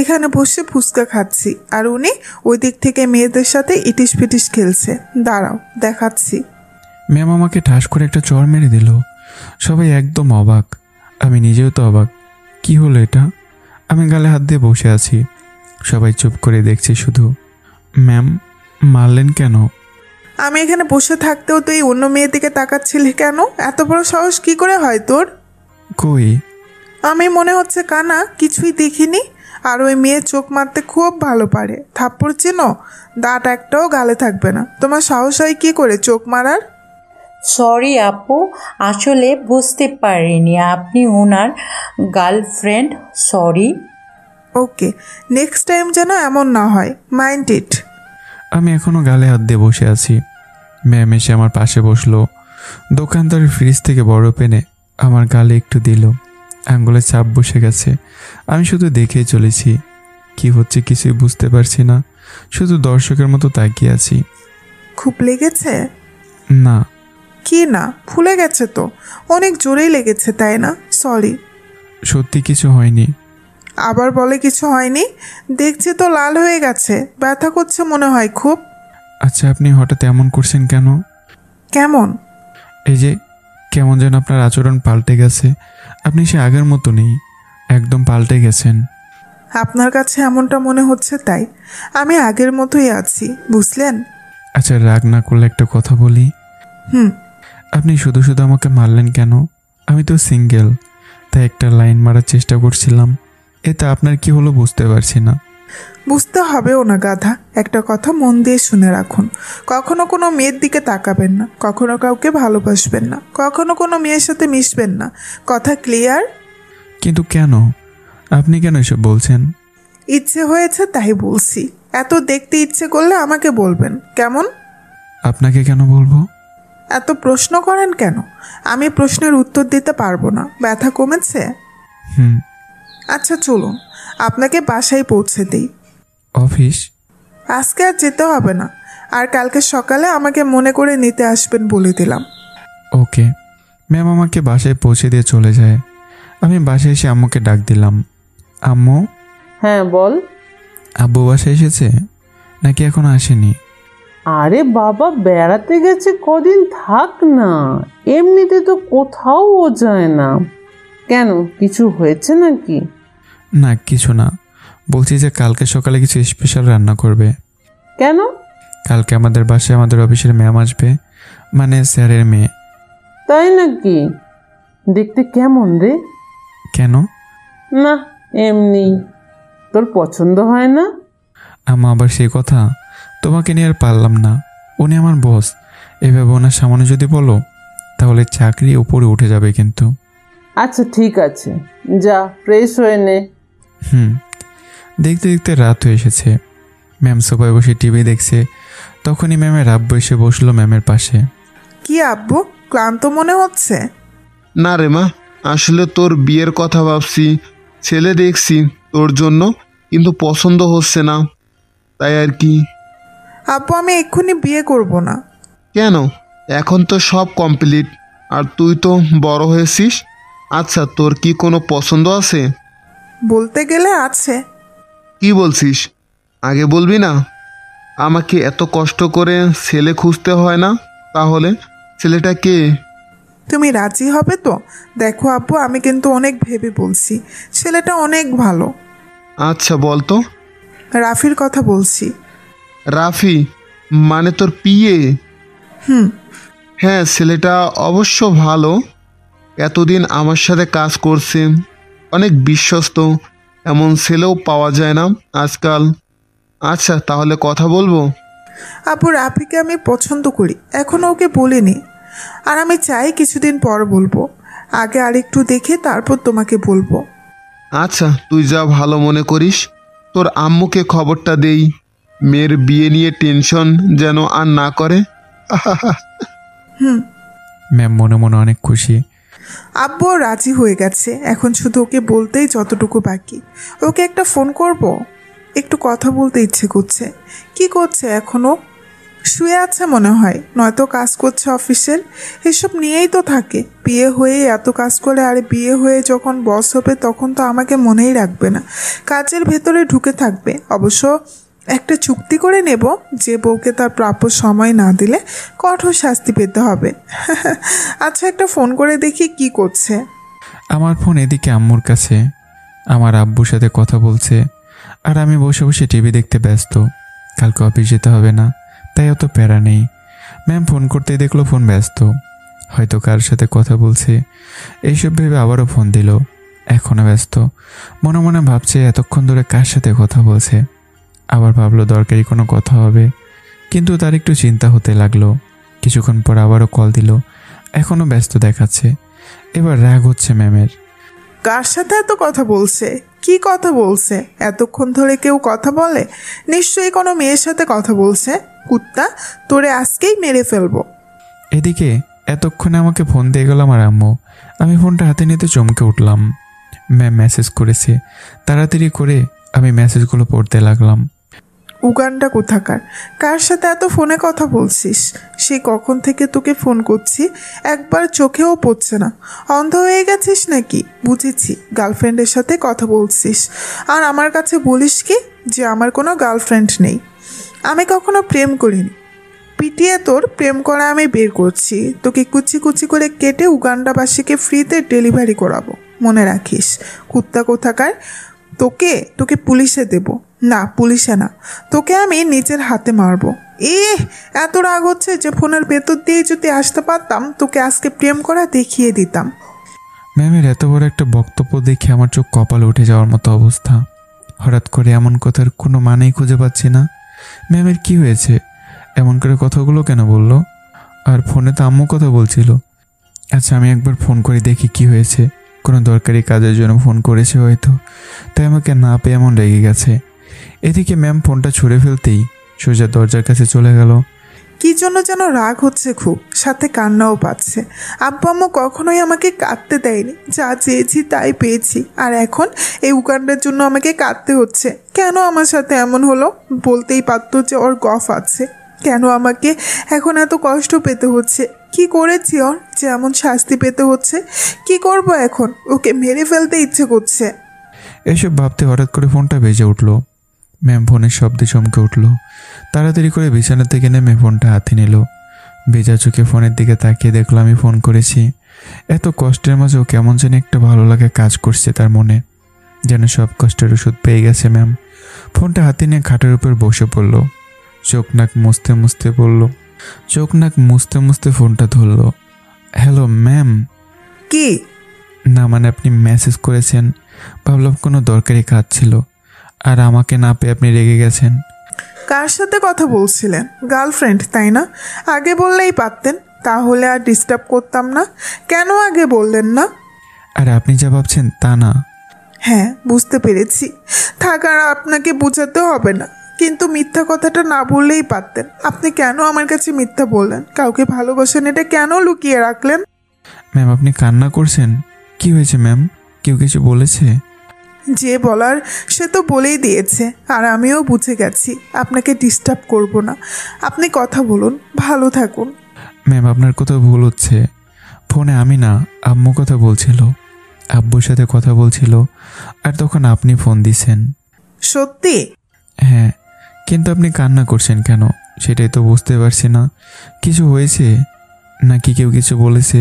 এখানে বসে ফুচকা খাচ্ছি আর উনি ওই দিক থেকে মেয়েদের সাথে ইটিস পিটিস খেলছে। দাঁড়াও দেখাচ্ছি। ম্যাম আমাকে ঠাস করে একটা চড় মেরে দিল। সবাই একদম অবাক, আমি নিজেও তো অবাক। কি হলো এটা? আমি গালে হাত দিয়ে বসে আছি, সবাই চুপ করে দেখছে শুধু। ম্যাম মারলেন কেন? আমি এখানে বসে থাকতেও তুই অন্য মেয়ের দিকে তাকাচ্ছিলি কেন? এত বড় সাহস কি করে হয় তোর? কই? আমি মনে হচ্ছে কানা, কিছুই দেখিনি। আর ওই মেয়ে চোখ মারতে খুব ভালো পারে। থাপ্পড় চেনো? দাঁত একটাও গালে থাকবে না। তোমার সাহস হয় কি করে চোখ মারার? সরি আপু, আসলে বুঝতে পারিনি আপনি ওনার গার্লফ্রেন্ড। সরি। ওকে, নেক্সট টাইম যেন এমন না হয়, মাইন্ড ইট। আমি এখনো গালে হাত দিয়ে বসে আছি। ম্যাম এসে আমার পাশে বসলো। দোকানদারের ফ্রিজ থেকে বরফ এনে আমার গালে একটু দিল। আঙ্গুলে চাপ বসে গেছে। আমি শুধু দেখেই চলেছি, কি হচ্ছে কিছুই বুঝতে পারছি না। শুধু দর্শকের মতো তাকিয়ে আছি। খুব লেগেছে? না। কি না? ফুলে গেছে তো। অনেক জোরেই লেগেছে, তাই না? সরি। সত্যি কিছু হয়নি। আবার বলে কিছু হয়নি? দেখছি তো লাল হয়ে গেছে, ব্যথা করছে মনে হয় খুব। আচ্ছা, আপনি হঠাৎ এমন করছেন কেন? কেমন? এই যে কেমন যেন আপনার আচরণ পাল্টে গেছে। আপনি সে আগের মতো নেই, একদম পাল্টে গেছেন। আপনার কাছে এমনটা মনে হচ্ছে তাই। আমি আগের মতোই আছি, বুঝলেন? আচ্ছা, রাগ না করলে একটা কথা বলি। আপনি শুধু শুধু আমাকে মারলেন কেন? আমি তো সিঙ্গেল, তাই একটা লাইন মারার চেষ্টা করছিলাম। এতে আপনার কি হলো বুঝতে পারছি না। বুঝতে হবেও না গাধা। একটা কথা মন দিয়ে শুনে রাখুন, কখনো কোনো মেয়ের দিকে তাকাবেন না, কখনো কাউকে ভালোবাসবেন না, কখনো কোনো মেয়ের সাথে মিশবেন না। কথা ক্লিয়ার? কিন্তু কেন? আপনি কেন এসব বলছেন? ইচ্ছে হয়েছে তাই বলছি। এত দেখতে ইচ্ছে করলে আমাকে বলবেন, কেমন? আপনাকে কেন বলবো? এত প্রশ্ন করেন কেন? আমি প্রশ্নের উত্তর দিতে পারবো না। ব্যথা কমেছে? আচ্ছা চলুন, আপনাকে বাসায় পৌঁছে দিই। অফিস? আজকে আর যেতে হবে না, আর কালকে সকালে আমাকে মনে করে নিতে আসবেন বলে দিলাম। ওকে। ম্যাম আমাকে বাসায় পৌঁছে দিয়ে চলে যায়। আমি বাসায় এসে আম্মুকে ডাক দিলাম। আম্মু। হ্যাঁ বল। আব্বু বাসায় এসেছে নাকি এখনো আসেনি? আরে বাবা, বেড়াতে গেছে কদিন, থাক না। এমনিতে তো কোথাও ও যায় না। কেন, কিছু হয়েছে নাকি? না, কিছু না। বলছি যে কালকে সকালে কিছু স্পেশাল রান্না করবে। কেন? কালকে আমাদের বাসায় আমাদের অফিসের ম্যাম আসবে, মানে স্যারের মেয়ে। তাই নাকি? দেখতে কেমন রে? কেন? না, এমনি। তোর পছন্দ হয় না? আম্মা আবার সেই কথা? তোমাকে নিয়ে আর পারলাম না। উনি আমার বস, এভাবে ওনার সামনে যদি বলো তাহলে চাকরি উপরে উঠে যাবে কিন্তু। আচ্ছা ঠিক আছে, যা ফ্রেশ হয়ে নে। দেখতে দেখতে রাত হয়ে এসেছে। ম্যাম সোফায় বসে টিভি দেখছে। তখনই ম্যামের আব্বু এসে বসলো ম্যামের পাশে। কি আব্বু, ক্লান্ত মনে হচ্ছে? না রে মা, আসলে তোর বিয়ের কথা ভাবছি। ছেলে দেখছি তোর জন্য, কিন্তু পছন্দ হচ্ছে না, তাই আর কি। আব্বু আমি এক্ষুনি বিয়ে করব না। কেন? এখন তো সব কমপ্লিট, আর তুই তো বড় হয়েছিস। আচ্ছা, তোর কি কোনো পছন্দ আছে? বলতে গেলে আছে। কি বলছিস? আগে বলবি না? আমাকে এত কষ্ট করে ছেলে খুঁজতে হয় না? তাহলে ছেলেটা কে? তুমি রাজি হবে তো? দেখো আব্বু, আমি কিন্তু অনেক ভেবে বলছি। ছেলেটা অনেক ভালো। আচ্ছা বল তো। রাফির কথা বলছি। রাফি? মানে তোর পিয়ে? হ্যাঁ, ছেলেটা অবশ্য ভালো। এতদিন আমার সাথে কাজ করছে, অনেক বিশ্বস্ত। এমন ছেলেও পাওয়া যায় না আজকাল। আচ্ছা তাহলে কথা বলবো। আব্বু রাফিকে আমি পছন্দ করি, এখনো ওকে বলিনি। আর আমি চাই কিছুদিন পর বলবো। আগে আরেকটু দেখে তারপর তোমাকে বলবো। আচ্ছা, তুই যা ভালো মনে করিস। তোর আম্মুকে খবরটা দেই, মেয়ের বিয়ে নিয়ে টেনশন যেন আর না করে। ম্যাম মনে মনে অনেক খুশি। আব্বু রাজি হয়ে গেছে, এখন শুধু ওকে বলতেই যতটুকু বাকি। ওকে একটা ফোন করব, একটু কথা বলতে ইচ্ছে করছে। কি করছে এখনো? শুয়ে আছে মনে হয়, নয়তো কাজ করছে অফিসের। এসব নিয়েই তো থাকে। বিয়ে হয়ে এত কাজ করে, আর বিয়ে হয়ে যখন বস হবে তখন তো আমাকে মনেই রাখবে না, কাজের ভেতরে ঢুকে থাকবে। অবশ্য একটা চুক্তি করে নেব যে বউকে তার প্রাপ্য সময় না দিলে কঠোর শাস্তি পেতে হবে। আচ্ছা, একটা ফোন করে দেখি কি করছে। আমার ফোন এদিকে আম্মুর কাছে, আমার আব্বুর সাথে কথা বলছে, আর আমি বসে বসে টিভি দেখতে ব্যস্ত। কালকে অফিস যেতে হবে না, তাই অত প্যারা নেই। ম্যাম ফোন করতেই দেখলো ফোন ব্যস্ত, হয়তো কার সাথে কথা বলছে। এইসব ভেবে আবারও ফোন দিল, এখনও ব্যস্ত। মনে মনে ভাবছে এতক্ষণ ধরে কার সাথে কথা বলছে। আবার ভাবলো দরকারি কোনো কথা হবে, কিন্তু তার একটু চিন্তা হতে লাগলো। কিছুক্ষণ পর আবারও কল দিল, এখনও ব্যস্ত দেখাচ্ছে। এবার রাগ হচ্ছে ম্যামের। কার সাথে এত কথা বলছে? কি কথা বলছে? এতক্ষণ ধরে কেউ কথা বলে? নিশ্চয়ই কোনো মেয়ের সাথে কথা বলছে। কুত্তা, তোরে আজকেই মেরে ফেলবো। এদিকে এতক্ষণে আমাকে ফোন দিয়ে গেল আমার আম্মু। আমি ফোনটা হাতে নিতে চমকে উঠলাম। ম্যাম মেসেজ করেছে। তাড়াতাড়ি করে আমি মেসেজগুলো পড়তে লাগলাম। উগান্ডা কোথাকার, কার সাথে এত ফোনে কথা বলছিস? সেই কখন থেকে তোকে ফোন করছি, একবার চোখেও পড়ছে না। অন্ধ হয়ে গেছিস নাকি? বুঝেছি, গার্লফ্রেন্ডের সাথে কথা বলছিস। আর আমার কাছে বলিস কি যে আমার কোনো গার্লফ্রেন্ড নেই। আমি কখনো প্রেম করিনি। পিটিয়ে তোর প্রেম করা আমি বের করছি। তোকে কুচি কুচি করে কেটে উগান্ডাবাসীকে ফ্রিতে ডেলিভারি করাবো, মনে রাখিস। কুত্তা কোথাকার, তোকে পুলিশে দেব। না, পুলিশে না, তোকে আমি নিজের হাতে মারবো। এত রাগ হচ্ছে যে ফোনের ভেতর দিয়ে যদি আসতে পারতাম তোকে আজকে প্রেম করা দেখিয়ে দিতাম। ম্যামের এত বড় একটা বক্তব্য দেখে আমার চোখ কপালে উঠে যাওয়ার মতো অবস্থা। হঠাৎ করে এমন কথার কোনো মানেই খুঁজে পাচ্ছি না। ম্যামের কি হয়েছে? এমন করে কথাগুলো কেন বললো? আর ফোনে তো আম্মু কথা বলছিল। আচ্ছা, আমি একবার ফোন করে দেখি কি হয়েছে। কোনো দরকারি কাজের জন্য ফোন করেছে হয়তো, তাই আমাকে না পেয়ে এমন রেগে গেছে। এদিকে ম্যাম ফোনটা ছুঁড়ে ফেলতেই সোজা দরজার কাছে চলে গেল। কি জন্য যেন রাগ হচ্ছে খুব, সাথে কান্নাও পাচ্ছে। আব্বু আম্মু কখনোই আমাকে কাঁদতে দেয়নি। যা চেয়েছি তাই পেয়েছি, আর এখন এই উগান্ডার জন্য আমাকে কাঁদতে হচ্ছে। কেন আমার সাথে এমন হলো? বলতেই পারতো যে ওর গফ আছে। কেন আমাকে এখন এত কষ্ট পেতে হচ্ছে? কি করেছি ওর যে এমন শাস্তি পেতে হচ্ছে? কি করব এখন? ওকে মেরে ফেলতে ইচ্ছে করছে। এসব ভাবতে হঠাৎ করে ফোনটা বেজে উঠল। ম্যাম ফোনের শব্দে চমকে উঠল। তাড়াতাড়ি করে বিছানা থেকে নেমে ফোনটা হাতে নিল। ভেজা চোখে ফোনের দিকে তাকিয়ে দেখলো আমি ফোন করেছি। এত কষ্টের মাঝেও কেমন যেন একটা ভালো লাগে কাজ করছে তার মনে, যেন সব কষ্টের ওষুধ পেয়ে গেছে ম্যাম। ফোনটা হাতে নিয়ে খাটের উপর বসে পড়ল। চোখ নাক মুছতে মুছতে ফোনটা ধরল। Hello ma'am. কি? না মানে আপনি মেসেজ করেছেন, ভাবলাম কোনো দরকারি কাজ ছিল, আর আমাকে না পেয়ে আপনি রেগে গেছেন। কার সাথে কথা বলছিলেন? গার্লফ্রেন্ড, তাই না? আগে বললেই পারতেন, তাহলে আর ডিস্টার্ব করতাম না। কেন আগে বললেন না? আর আপনি যা ভাবছেন তা না। হ্যাঁ, বুঝতে পেরেছি। থাক, আর আপনাকে বোঝাতে হবে না। কিন্তু মিথ্যা কথাটা না বললেই পারতেন। আপনি কেন আমার কাছে মিথ্যা বললেন? কাউকে ভালোবাসেন এটা কেন লুকিয়ে রাখলেন? ম্যাম আপনি কান্না করছেন, কি হয়েছে ম্যাম? কেউ কিছু বলেছে? যে বলার সে তো বলেই দিয়েছে, আর আমিও বুঝে গেছি। আপনাকে ডিস্টার্ব করব না। আপনি কথা বলুন, ভালো থাকুন। ম্যাম আপনার কোথাও ভুল হচ্ছে। ফোনে আমি না, আম্মু কথা বলছিল, আব্বুর সাথে কথা বলছিল, আর তখন আপনি ফোন দিছেন। সত্যি? হ্যাঁ, কিন্তু আপনি কান্না করছেন কেন সেটাই তো বুঝতে পারছি না। কিছু হয়েছে নাকি কেউ কিছু বলেছে,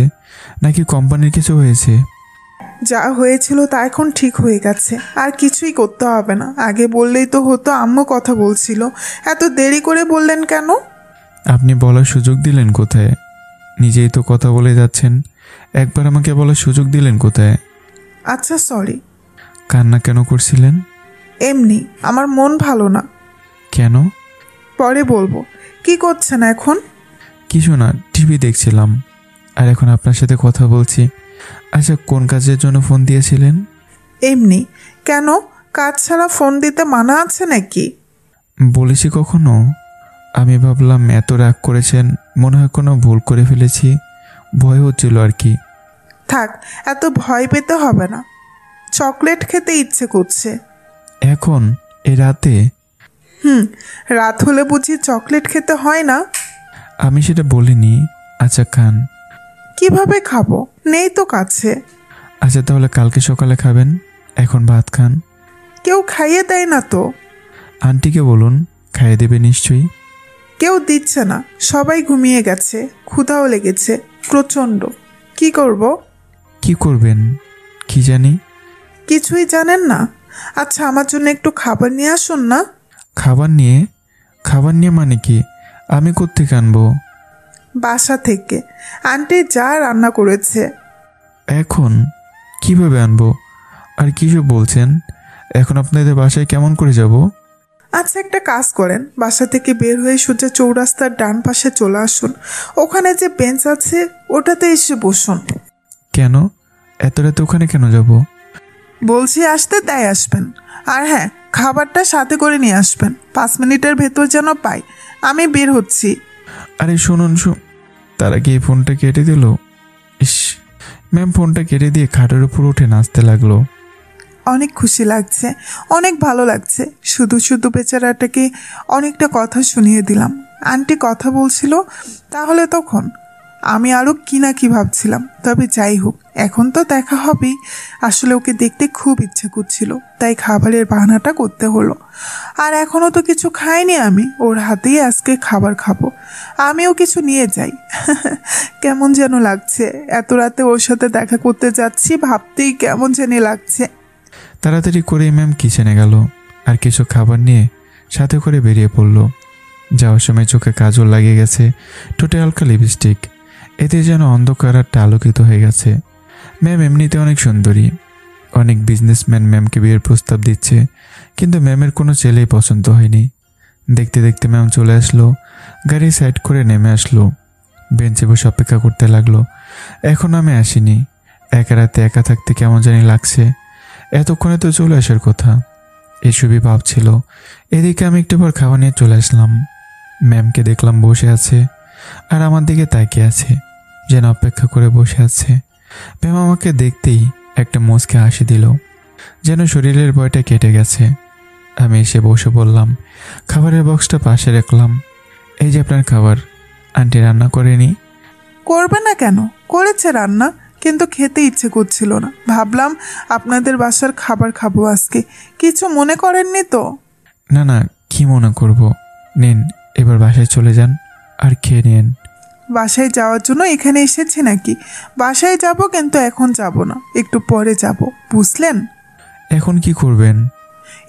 নাকি কোম্পানির কিছু হয়েছে? যা হয়েছিল তা এখন ঠিক হয়ে গেছে, আর কিছুই করতে হবে না। আগে বললেই তো হতো। আম্মু কথা বলছিল, এত দেরি করে বললেন কেন? আপনি বলার সুযোগ দিলেন কোথায়? নিজেই তো কথা বলে যাচ্ছেন, একবার আমাকে বলার সুযোগ দিলেন কোথায়? আচ্ছা সরি। কান্না কেন করছিলেন? এমনি, আমার মন ভালো না। কেন? পরে বলবো। কি করছেন এখন? কিছু না, টিভি দেখছিলাম, আর এখন আপনার সাথে কথা বলছি। আচ্ছা, কোন কাজের জন্য ফোন দিয়েছিলেন? এমনি। কেন? কাজ ছাড়া ফোন দিতে মানা আছে নাকি? বলেছি কখনো? আমি ভাবলাম এত রাগ করেছেন, মনে হয় কোনো ভুল করে ফেলেছি, ভয় হচ্ছিল আর কি। থাক, এত ভয় পেতে হবে না। চকলেট খেতে ইচ্ছে করছে। এখন এ রাতে? রাত হলে বুঝি চকলেট খেতে হয় না? আমি সেটা বলিনি। আচ্ছা খান। কিভাবে খাবো? নেই তো কাছে। আচ্ছা তাহলে কালকে সকালে খাবেন, এখন ভাত খান। কেউ খাইয়ে দেয় না তো। আন্টিকে বলুন, খাইয়ে দেবে নিশ্চয়ই। কেউ দিচ্ছে না, সবাই ঘুমিয়ে গেছে। ক্ষুধাও লেগেছে প্রচণ্ড। কি করব? কি করবেন? কি জানি। কিছুই জানেন না? আচ্ছা আমার জন্য একটু খাবার নিয়ে আসুন না। খাবার নিয়ে? খাবার নিয়ে মানে কি? আমি কোত্থেকে আনবো? বাসা থেকে আন্টি যা রান্না করেছে। এখন কিভাবে আনবো? আর কি সব বলছেন? এখন আপনাদের বাসায় কেমন করে যাব? আচ্ছা একটা কাজ করেন, বাসা থেকে বের হয়ে সোজা চৌরাস্তার ডান পাশে চলে আসুন। ওখানে যে বেঞ্চ আছে ওটাতে এসে বসুন। কেন এত রাতে ওখানে কেন যাব? বলছি আসতে, তাই আসবেন। আর হ্যাঁ, খাবারটা সাথে করে নিয়ে আসবেন। 5 মিনিটের ভেতর যেন পাই। আমি বের হচ্ছি। আরে শুনুন তার আগে এই ফোনটা কেটে দিল। ইস, ম্যাম ফোনটা কেটে দিয়ে খাটের উপর উঠে নাচতে লাগলো। অনেক খুশি লাগছে, অনেক ভালো লাগছে। শুধু শুধু বেচারাটাকে অনেকটা কথা শুনিয়ে দিলাম। আন্টি কথা বলছিল, তাহলে তখন আমি আরও কি না কি ভাবছিলাম। তবে যাই হোক, এখন তো দেখা হবেই। আসলে ওকে দেখতে খুব ইচ্ছে করছিল, তাই খাবারের বাহানাটা করতে হলো। আর এখনও তো কিছু খাইনি আমি। ওর হাতেই আজকে খাবার খাবো। আমিও কিছু নিয়ে যাই। কেমন যেন লাগছে, এত রাতে ওর সাথে দেখা করতে যাচ্ছি, ভাবতেই কেমন জানি লাগছে। তাড়াতাড়ি করে ম্যাম কিচেনে গেল আর কিছু খাবার নিয়ে সাথে করে বেরিয়ে পড়ল। যাওয়ার সময় চোখে কাজল লাগিয়ে গেছে, ঠোঁটে হালকা লিপস্টিক। এতে যেন অন্ধকার আর আলোকিত হয়ে গেছে। ম্যাম এমনিতে অনেক সুন্দরী। অনেক বিজনেসম্যান ম্যামকে বিয়ের প্রস্তাব দিচ্ছে, কিন্তু ম্যামের কোনো ছেলেই পছন্দ হয়নি। দেখতে দেখতে ম্যাম চলে আসলো, গাড়ি সাইড করে নেমে আসলো, বেঞ্চে বসে অপেক্ষা করতে লাগলো। এখন আমি আসিনি। একা রাতে একা থাকতে কেমন জানি লাগছে। এতক্ষণে তো চলে আসার কথা, এসবই ভাবছিল। এদিকে আমি একটু পর খাওয়া নিয়ে চলে আসলাম। ম্যামকে দেখলাম বসে আছে আর আমার দিকে তাকিয়ে আছে, যেন অপেক্ষা করে বসে আছে। ম্যাম আমাকে দেখতেই একটা মুচকে হাসি দিল, যেন শরীরের ভয়টা কেটে গেছে। আমি এসে বসে বললাম, খাবারের বক্সটা পাশে রাখলাম। এই যে আপনার খাবার। আন্টি রান্না করেনি? করবে না কেন, করেছে রান্না, কিন্তু খেতে ইচ্ছে করছিল না। ভাবলাম আপনাদের বাসার খাবার খাবো আজকে। কিছু মনে করেননি তো? না না, কি মনে করব। নিন, এবার বাসায় চলে যান আর খেয়ে নিন। বাসায় যাওয়ার জন্য এখানে এসেছি নাকি? বাসায় যাব, কিন্তু এখন যাব না, একটু পরে যাব, বুঝলেন? এখন কি করবেন?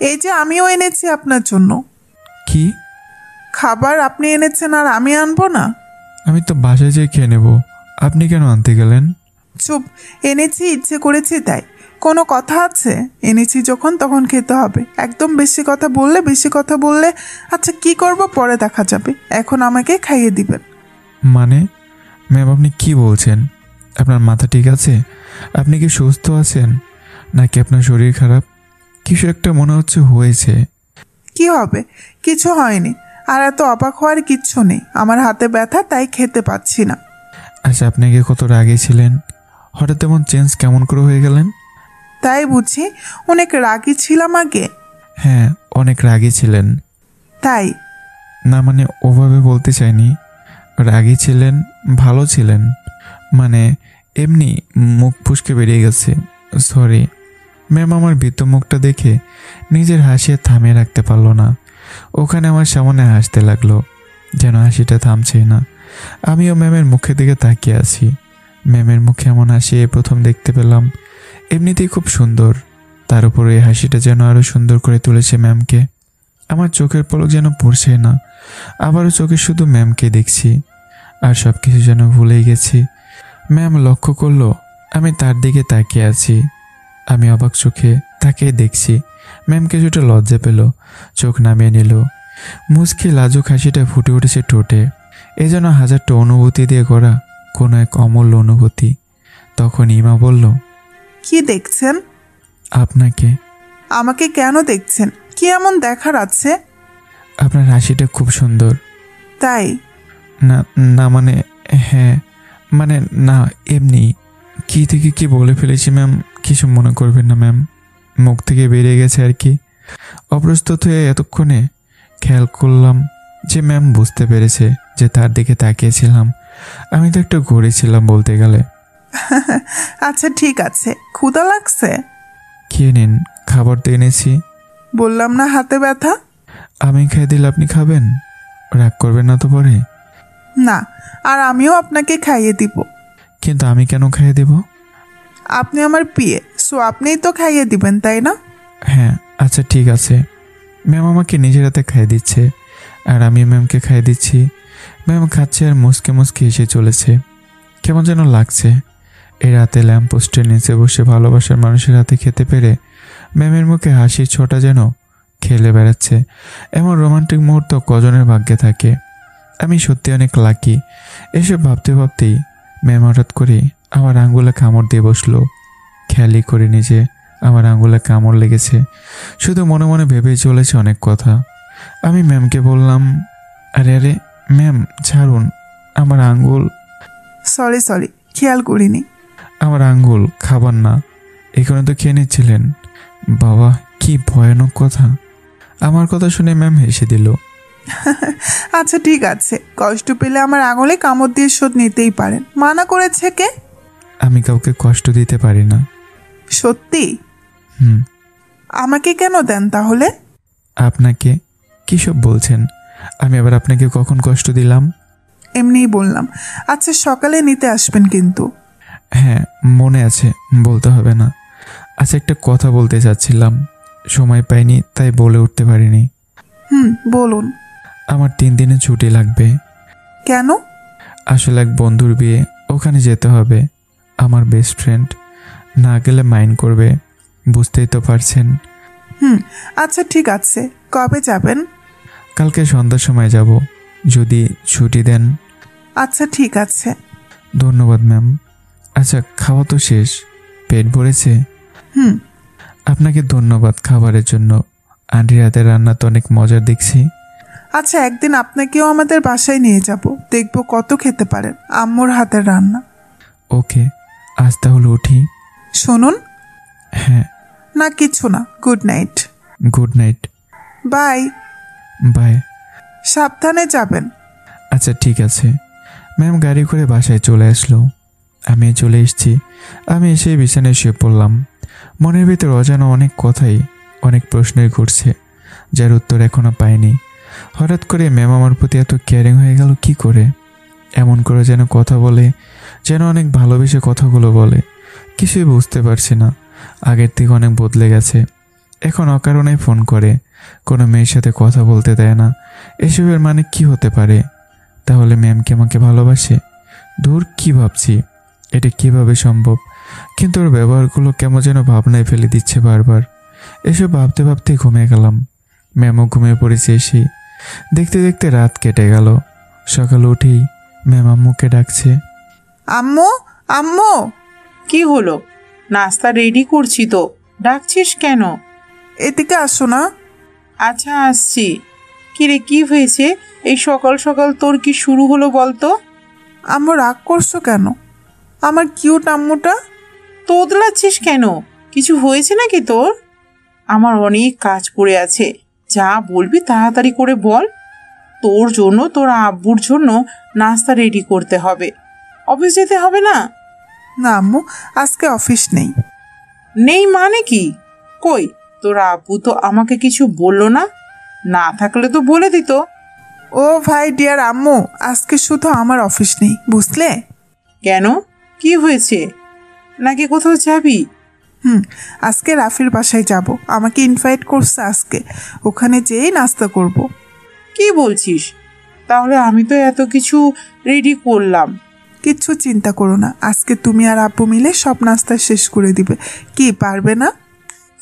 এই যে আমিও এনেছি আপনার জন্য। কি খাবার আপনি এনেছেন আর আমি আনবো না? আমি তো বাসায় যেয়ে খেয়ে নেব, আপনি কেন আনতে গেলেন? চুপ, এনেছি, ইচ্ছে করেছি তাই। কোনো কথা আছে? এনেছি যখন তখন খেতে হবে। একদম বেশি কথা বললে আচ্ছা কি করব পরে দেখা যাবে। এখন আমাকে খাইয়ে দিবেন। মানে ম্যাম আপনি কি বলছেন? আপনার মাথা ঠিক আছে? আপনি কি সুস্থ আছেন নাকি আপনার শরীর খারাপ? কিছু একটা মনে হচ্ছে হয়েছে। কি হবে? কিছু হয়নি। আর এত অবাক হওয়ার কিচ্ছু নেই। আমার হাতে ব্যথা, তাই খেতে পাচ্ছি না। আচ্ছা আপনি আগে কত রাগে ছিলেন, হঠাৎ এমন চেঞ্জ কেমন করে হয়ে গেলেন? তাই বুঝি? অনেক রাগী ছিলাম আগে? হ্যাঁ, অনেক রাগী ছিলেন। তাই না মানে ওভাবে বলতে চাইনি। রাগী ছিলেন, ভালো ছিলেন, মানে এমনি মুখ ফুসকে বেরিয়ে গেছে। Sorry ma'am. আমার ভীত মুখটা দেখে নিজের হাসি থামিয়ে রাখতে পারলো না। ওখানে আমার সামনে হাসতে লাগলো, যেন হাসিটা থামছেই না। আমিও ম্যামের মুখের দিকে তাকিয়ে আছি। ম্যামের মুখে এমন হাসি প্রথম দেখতে পেলাম। এমনিতেই খুব সুন্দর, তার উপরে এই হাসিটা যেন আরও সুন্দর করে তুলেছে ম্যামকে। আমার চোখের পলক যেন পড়ছে না, আবারও চোখে শুধু ম্যামকে দেখছি আর সব কিছু যেন ভুলেই গেছি। ম্যাম লক্ষ্য করলো আমি তার দিকে তাকিয়ে আছি। আমি অবাক চোখে তাকিয়ে দেখছি। ম্যাম কিছুটা লজ্জা পেল, চোখ নামিয়ে নিল। মুচকি লাজুক হাসিটা ফুটে উঠেছে ঠোঁটে। এ যেন হাজারটা অনুভূতি দিয়ে গড়া কোনো এক অমূল্য অনুভূতি। তখন ইমা বলল, কি দেখছেন? আপনাকে। আমাকে কেন দেখছেন? কি এমন দেখার আছে? আপনার হাসিটা খুব সুন্দর। তাই? না না মানে হ্যাঁ, মানে না এমনি। কি থেকে কি বলে ফেলেছি ম্যাম, কিছু মনে করবেন না ম্যাম। মুখ থেকে বেরিয়ে গেছে আর কি। অপ্রস্তুত হয়ে এতক্ষণে খেয়াল করলাম যে ম্যাম বুঝতে পেরেছে যে তার দিকে তাকিয়েছিলাম। আমি তো একটু ঘুরেছিলাম বলতে গেলে। আচ্ছা ঠিক আছে, ক্ষুধা লাগছে? খেয়ে নিন, খাবার তো এনেছি। বললাম না হাতে ব্যথা। আমি খেয়ে দিলে আপনি খাবেন? রাগ করবেন না তো পরে? না, আর আমিও আপনাকে খাইয়ে দিব। কিন্তু আমি কেন খাইয়ে দেব? আপনি আমার পিয়ে, সো আপনিই তো খাইয়ে দিবেন, তাই না? হ্যাঁ আচ্ছা ঠিক আছে। ম্যাম আমাকে নিজের হাতে খাইয়ে দিচ্ছে আর আমি ম্যামকে খাইয়ে দিচ্ছি। ম্যাম খাচ্ছে আর মুসকে মুসকে এসে চলেছে। কেমন যেন লাগছে এই রাতে ল্যাম্পপোস্টের নিচে বসে ভালোবাসার মানুষের হাতে খেতে পেরে। ম্যামের মুখে হাসির ছোটা যেন খেলে বেড়াচ্ছে। এমন রোমান্টিক মুহূর্ত কজনের ভাগ্যে থাকে। আমি সত্যি অনেক লাকি। এসব ভাবতে ভাবতেই ম্যাম হঠাৎ করে আমার আঙ্গুলে কামড় দিয়ে বসলো। খেয়ালই করিনি যে আমার আঙ্গুলে কামড় লেগেছে। শুধু মনে মনে ভেবেই চলেছে অনেক কথা। আমি ম্যামকে বললাম, আরে আরে ম্যাম ছাড়ুন আমার আঙ্গুল। সরি, খেয়াল করিনি। আমার আঙ্গুল খাবার না, এখানে তো খেয়ে নিচ্ছিলেন। বাবা কি ভয়ানক কথা। আমার কথা শুনে ম্যাম হেসে দিল। আচ্ছা ঠিক আছে, কষ্ট পেলে আমার আঙুলে কামড় দিয়ে শোধ নিতেই পারেন। মানা করেছে কে? আমি কাউকে কষ্ট দিতে পারি না। সত্যি? হুম। আমাকে কেন দেন তাহলে? আপনাকে? কী সব বলছেন? আমি আবার আপনাকে কখন কষ্ট দিলাম? এমনিই বললাম। আচ্ছা সকালে নিতে আসবেন কিন্তু। হ্যাঁ মনে আছে, বলতে হবে না। আচ্ছা একটা কথা বলতে চাচ্ছিলাম, সময় পাইনি তাই বলে উঠতে পারিনি। বলুন। আমার 3 দিনের ছুটি লাগবে। কেন? আসলে এক বন্ধুর বিয়ে, ওখানে যেতে হবে। আমার বেস্ট ফ্রেন্ড, না গেলে মাইন্ড করবে, বুঝতেই তো পারছেন। আচ্ছা ঠিক আছে, কবে যাবেন? কালকে সন্ধ্যার সময় যাব, যদি ছুটি দেন। আচ্ছা ঠিক আছে। ধন্যবাদ ম্যাম। আচ্ছা খাওয়া তো শেষ, পেট ভরেছে? আপনাকে ধন্যবাদ খাবারের জন্য। আন্টির হাতের রান্না তো অনেক মজার দেখছি। আচ্ছা একদিন আপনাকেও আমাদের বাসায় নিয়ে যাব, দেখব কত খেতে পারেন আম্মুর হাতের রান্না। ওকে, আজ তাহলে উঠি। শুনুন। হ্যাঁ। না কিছু না, good night. Good night. Bye. Bye. সাবধানে যাবেন। আচ্ছা ঠিক আছে। ম্যাম গাড়ি করে বাসায় চলে আসলো। আমি চলে এসেছি। আমি এসে বিছানায় শুয়ে পড়লাম। মনের ভিতর অজানা অনেক কথাই, অনেক প্রশ্নই ঘুরছে, যার উত্তর এখনো পাইনি। হঠাৎ করে ম্যাম আমার প্রতি এত কেয়ারিং হয়ে গেল কি করে? এমন করে যেন কথা বলে, যেন অনেক ভালোবেসে কথাগুলো বলে। কিছুই বুঝতে পারছি না। আগের থেকে অনেক বদলে গেছে। এখন অকারণে ফোন করে, কোনো মেয়ের সাথে কথা বলতে দেয় না। এসবের মানে কি হতে পারে? তাহলে ম্যাম কি আমাকে ভালোবাসে? দূর, কি ভাবছি, এটা কিভাবে সম্ভব? কিন্তু ওর ব্যবহারগুলো কেমন যেন ভাবনায় ফেলে দিচ্ছে বারবার। এসব ভাবতে ভাবতে ঘুমিয়ে গেলাম। ম্যামও ঘুমিয়ে পড়েছে এসে। দেখতে দেখতে রাত কেটে গেল। সকালে উঠেই ম্যাম আম্মুকে ডাকছে। আম্মু, আম্মু। কি হলো? নাস্তা রেডি করছি তো, ডাকছিস কেন? এদিকে আসো না। আচ্ছা আসছি। কিরে কি হয়েছে? এই সকাল সকাল তোর কি শুরু হলো বলতো? আম্মু রাগ করছো কেন? আমার কিউট আম্মুটা। তোদলাচ্ছিস কেন? কিছু হয়েছে নাকি তোর? আমার অনেক কাজ পড়ে আছে, যা বলবি তাড়াতাড়ি করে বল। তোর জন্য, তোর আব্বুর জন্য নাস্তা রেডি করতে হবে। অফিস যেতে হবে না? না আম্মু, আজকে অফিস নেই। নেই মানে কি? কই তোর আব্বু তো আমাকে কিছু বললো না। না থাকলে তো বলে দিত। ও ভাই ডিয়ার আম্মু, আজকে শুধু আমার অফিস নেই, বুঝলে? কেন, কি হয়েছে? নাকি কোথাও যাবি? আজকে রাফির বাসায় যাব। আমাকে ইনভাইট করছে আজকে, ওখানে যেয়েই নাস্তা করব। কি বলছিস? তাহলে আমি তো এত কিছু রেডি করলাম। কিচ্ছু চিন্তা করো না, আজকে তুমি আর আব্বু মিলে সব নাস্তা শেষ করে দিবে। কি পারবে না?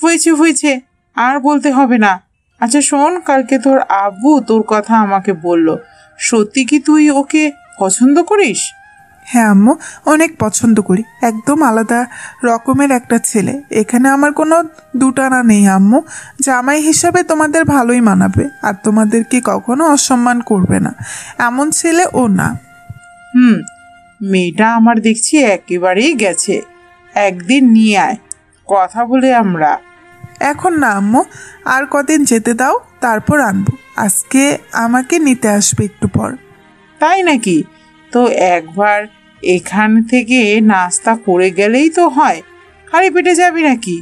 হয়েছে, আর বলতে হবে না। আচ্ছা শোন, কালকে তোর আব্বু তোর কথা আমাকে বলল। সত্যি কি তুই ওকে পছন্দ করিস? হ্যাঁ আম্মু, অনেক পছন্দ করি। একদম আলাদা রকমের একটা ছেলে। এখানে আমার কোনো দুটানা নেই আম্মু। জামাই হিসাবে তোমাদের ভালোই মানাবে, আর তোমাদেরকে কখনো অসম্মান করবে না, এমন ছেলে ও না। মেয়েটা আমার দেখছি একেবারেই গেছে। একদিন নিয়ে আয়, কথা বলে আমরা। এখন না আম্মু, আর কদিন যেতে দাও, তারপর আনবো। আজকে আমাকে নিতে আসবে একটু পর। তাই নাকি? তো একবার এখান থেকে নাস্তা করে গেলেই তো হয়, খালি পেটে যাবি নাকি?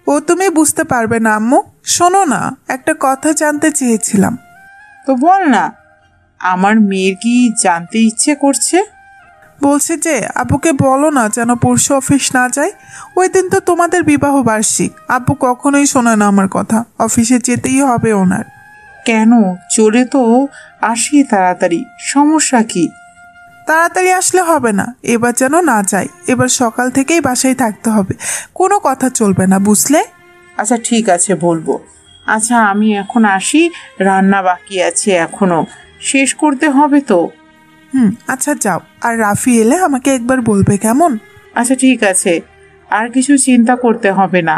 ও তুমি বুঝতে পারবে না আম্মু। শোনো না, একটা কথা জানতে চেয়েছিলাম। তো বল না, আমার মেয়ের কি জানতে ইচ্ছে করছে? বলছে যে আব্বুকে বলো না যেন পরশু অফিস না যায়। ওই দিন তো তোমাদের বিবাহ বার্ষিক। আব্বু কখনোই শোনে না আমার কথা, অফিসে যেতেই হবে ওনার। কেন? চলে তো আসি তাড়াতাড়ি, সমস্যা কি? তাড়াতাড়ি আসলে হবে না, এবার যেন না যায়। এবার সকাল থেকেই বাসায় থাকতে হবে, কোনো কথা চলবে না, বুঝলে? আচ্ছা ঠিক আছে, বলবো। আচ্ছা আমি এখন আসি, রান্না বাকি আছে এখনো, শেষ করতে হবে তো। আচ্ছা যাও, আর রাফি এলে আমাকে একবার বলবে, কেমন? আচ্ছা ঠিক আছে, আর কিছু চিন্তা করতে হবে না।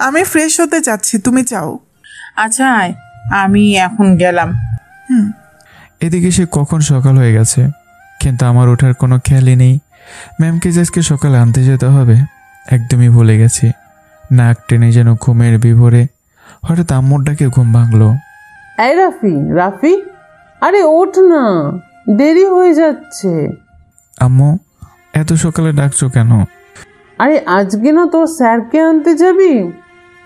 আমি ফ্রেশ হতে যাচ্ছি, তুমি যাও। আচ্ছা আমি এখন গেলাম। এদিকে সে কখন সকাল হয়ে গেছে, কিন্তু আমার ওঠার কোনো খেয়ালই নেই। ম্যামকে যে আজকে সকালে আনতে যেতে হবে একদমই ভুলে গেছি। নাক টেনে যেন ঘুমের বিভোরে হঠাৎ আম্মুর ডাকে ঘুম ভাঙলো। এই রাফি, রাফি, আরে ওঠ না, দেরি হয়ে যাচ্ছে। আম্মু, এত সকালে ডাকছো কেন? আরে আজকে না তোর স্যারকে আনতে যাবি?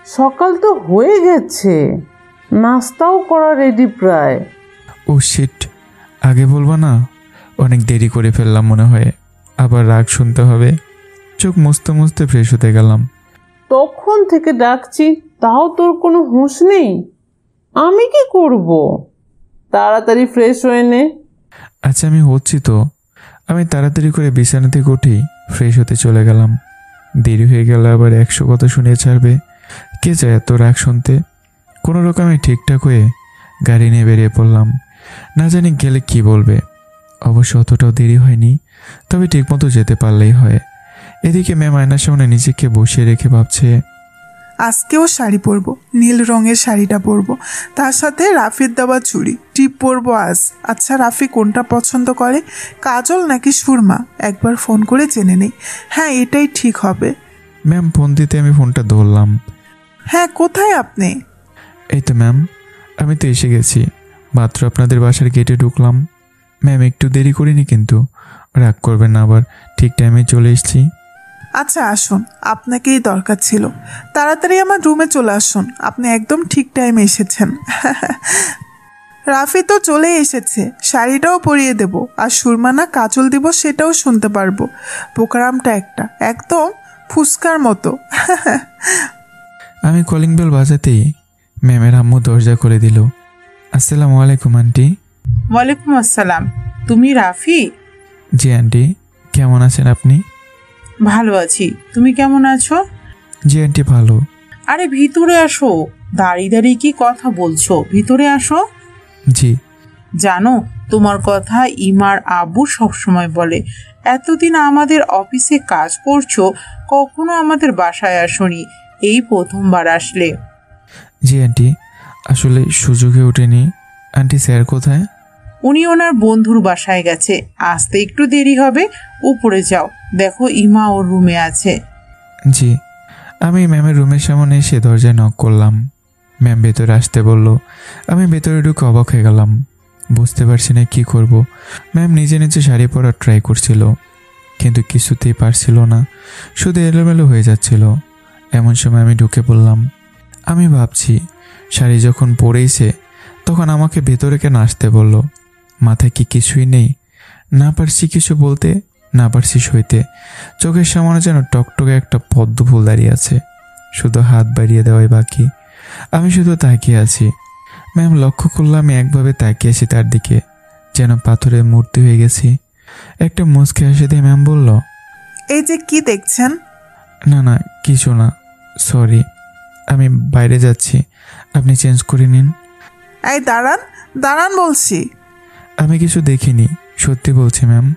সকাল তো হয়ে গেছে, নাস্তাও করা রেডি প্রায়। ও শিট, আগে বলবো না? অনেক দেরি করে ফেললাম মনে হয়, আবার রাগ শুনতে হবে। চোখ মুছতে মুছতে ফ্রেশ হতে গেলাম। তখন থেকে ডাকছি, তাও তোর কোনো হুঁশ নেই। আমি কি করব? তাড়াতাড়ি ফ্রেশ হয়ে নে। আচ্ছা আমি হচ্ছি তো। আমি তাড়াতাড়ি করে বিছানা থেকে উঠি, ফ্রেশ হতে চলে গেলাম। দেরি হয়ে গেলে আবার 100 কথা শুনিয়ে ছাড়বে। কে চায় এত রাগ শুনতে? কোনো রকমে ঠিকঠাক হয়ে গাড়ি নিয়ে বেরিয়ে পড়লাম। না জানি গেলে কি বলবে। অবশ্য অতটাও দেরি হয়নি, তবে ঠিকমতো যেতে পারলেই হয়। এদিকে ম্যাম আয়নার সামনে নিজেকে বসিয়ে রেখে ভাবছে, আজকেও শাড়ি পরবো, নীল রঙের শাড়িটা পরবো, তার সাথে রাফির দেওয়া চুড়ি টিপ পরবো আজ। আচ্ছা রাফি কোনটা পছন্দ করে, কাজল নাকি সুরমা? একবার ফোন করে জেনে নেই। হ্যাঁ এটাই ঠিক হবে। ম্যাম ফোন দিতে আমি ফোনটা ধরলাম। হ্যাঁ কোথায় আপনি? এই তো ম্যাম, আমি তো এসে গেছি, মাত্র আপনাদের বাসার গেটে ঢুকলাম। ম্যাম একটু দেরি করিনি কিন্তু, রাগ করবেন না, আবার ঠিক টাইমে চলে এসেছি। আচ্ছা আসুন, আপনাকেই দরকার ছিল। তাড়াতাড়ি আমার রুমে চলে আসুন, আপনি একদম ঠিক টাইমে এসেছেন। রাফি তো চলে এসেছে, শাড়িটাও পরিয়ে দেব, আর সুরমা না কাজল দিব সেটাও শুনতে পারবো। পোকারামটা একটা, একদম ফুসকার মতো। আমি কলিং বেল বাজাতেই ম্যামের আম্মু দরজা খুলে দিল। আসসালামু আলাইকুম আন্টি। ওয়ালাইকুম আসসালাম। তুমি রাফি? জি আন্টি, কেমন আছেন আপনি? ভালো আছি, তুমি কেমন আছো? জি আন্টি ভালো। আরে ভিতরে আসো, দাঁড়িয়ে দাঁড়িয়ে কি কথা বলছো, ভিতরে আসো। জি। জানো তোমার কথা ইমার আব্বু সবসময় বলে, এতদিন আমাদের অফিসে কাজ করছো, কখনো আমাদের বাসায় আসোনি, এই প্রথমবার আসলে। জি আন্টি, আসলে সুযোগে ওঠেনি। আন্টি স্যার কোথায়? উনি ওনার বন্ধুর বাসায় গেছে, আসতে একটু দেরি হবে। উপরে যাও, দেখো ইমা ওর রুমে আছে। জি। আমি ম্যামের রুমের সামনে এসে দরজায় নক করলাম। ম্যাম ভেতরে আসতে বলল। আমি ভেতরে ঢুকে অবাক হয়ে গেলাম, বুঝতে পারছি না কি করব। ম্যাম নিজে নিজে শাড়ি পরার ট্রাই করছিল, কিন্তু কিছুতেই পারছিল না, শুধু এলোমেলো হয়ে যাচ্ছিল। এমন সময় আমি ঢুকে পড়লাম। আমি ভাবছি, শাড়ি যখন পরেইছে তখন আমাকে ভেতরে কেন আসতে বলল? মাথায় কি কিছুই নেই? না পারছি কিছু বলতে, না পারছি সইতে। চোখের সামনে যেন টকটকে একটা পদ্ম ফুল দাঁড়িয়ে আছে, শুধু হাত বাড়িয়ে দেওয়াই বাকি। আমি শুধু তাকিয়ে আছি। ম্যাম লক্ষ্য করলাম আমি একভাবে তাকিয়ে আছি তার দিকে, যেন পাথরের মূর্তি হয়ে গেছি। একটা মুচকি হাসি দিয়ে ম্যাম বলল, এই যে কি দেখছেন? না না কিছু না, সরি, আমি বাইরে যাচ্ছি, আপনি চেঞ্জ করে নিন। এই দাঁড়ান, দাঁড়ান বলছি। আমি কিছু দেখিনি, সত্যি বলছি ম্যাম।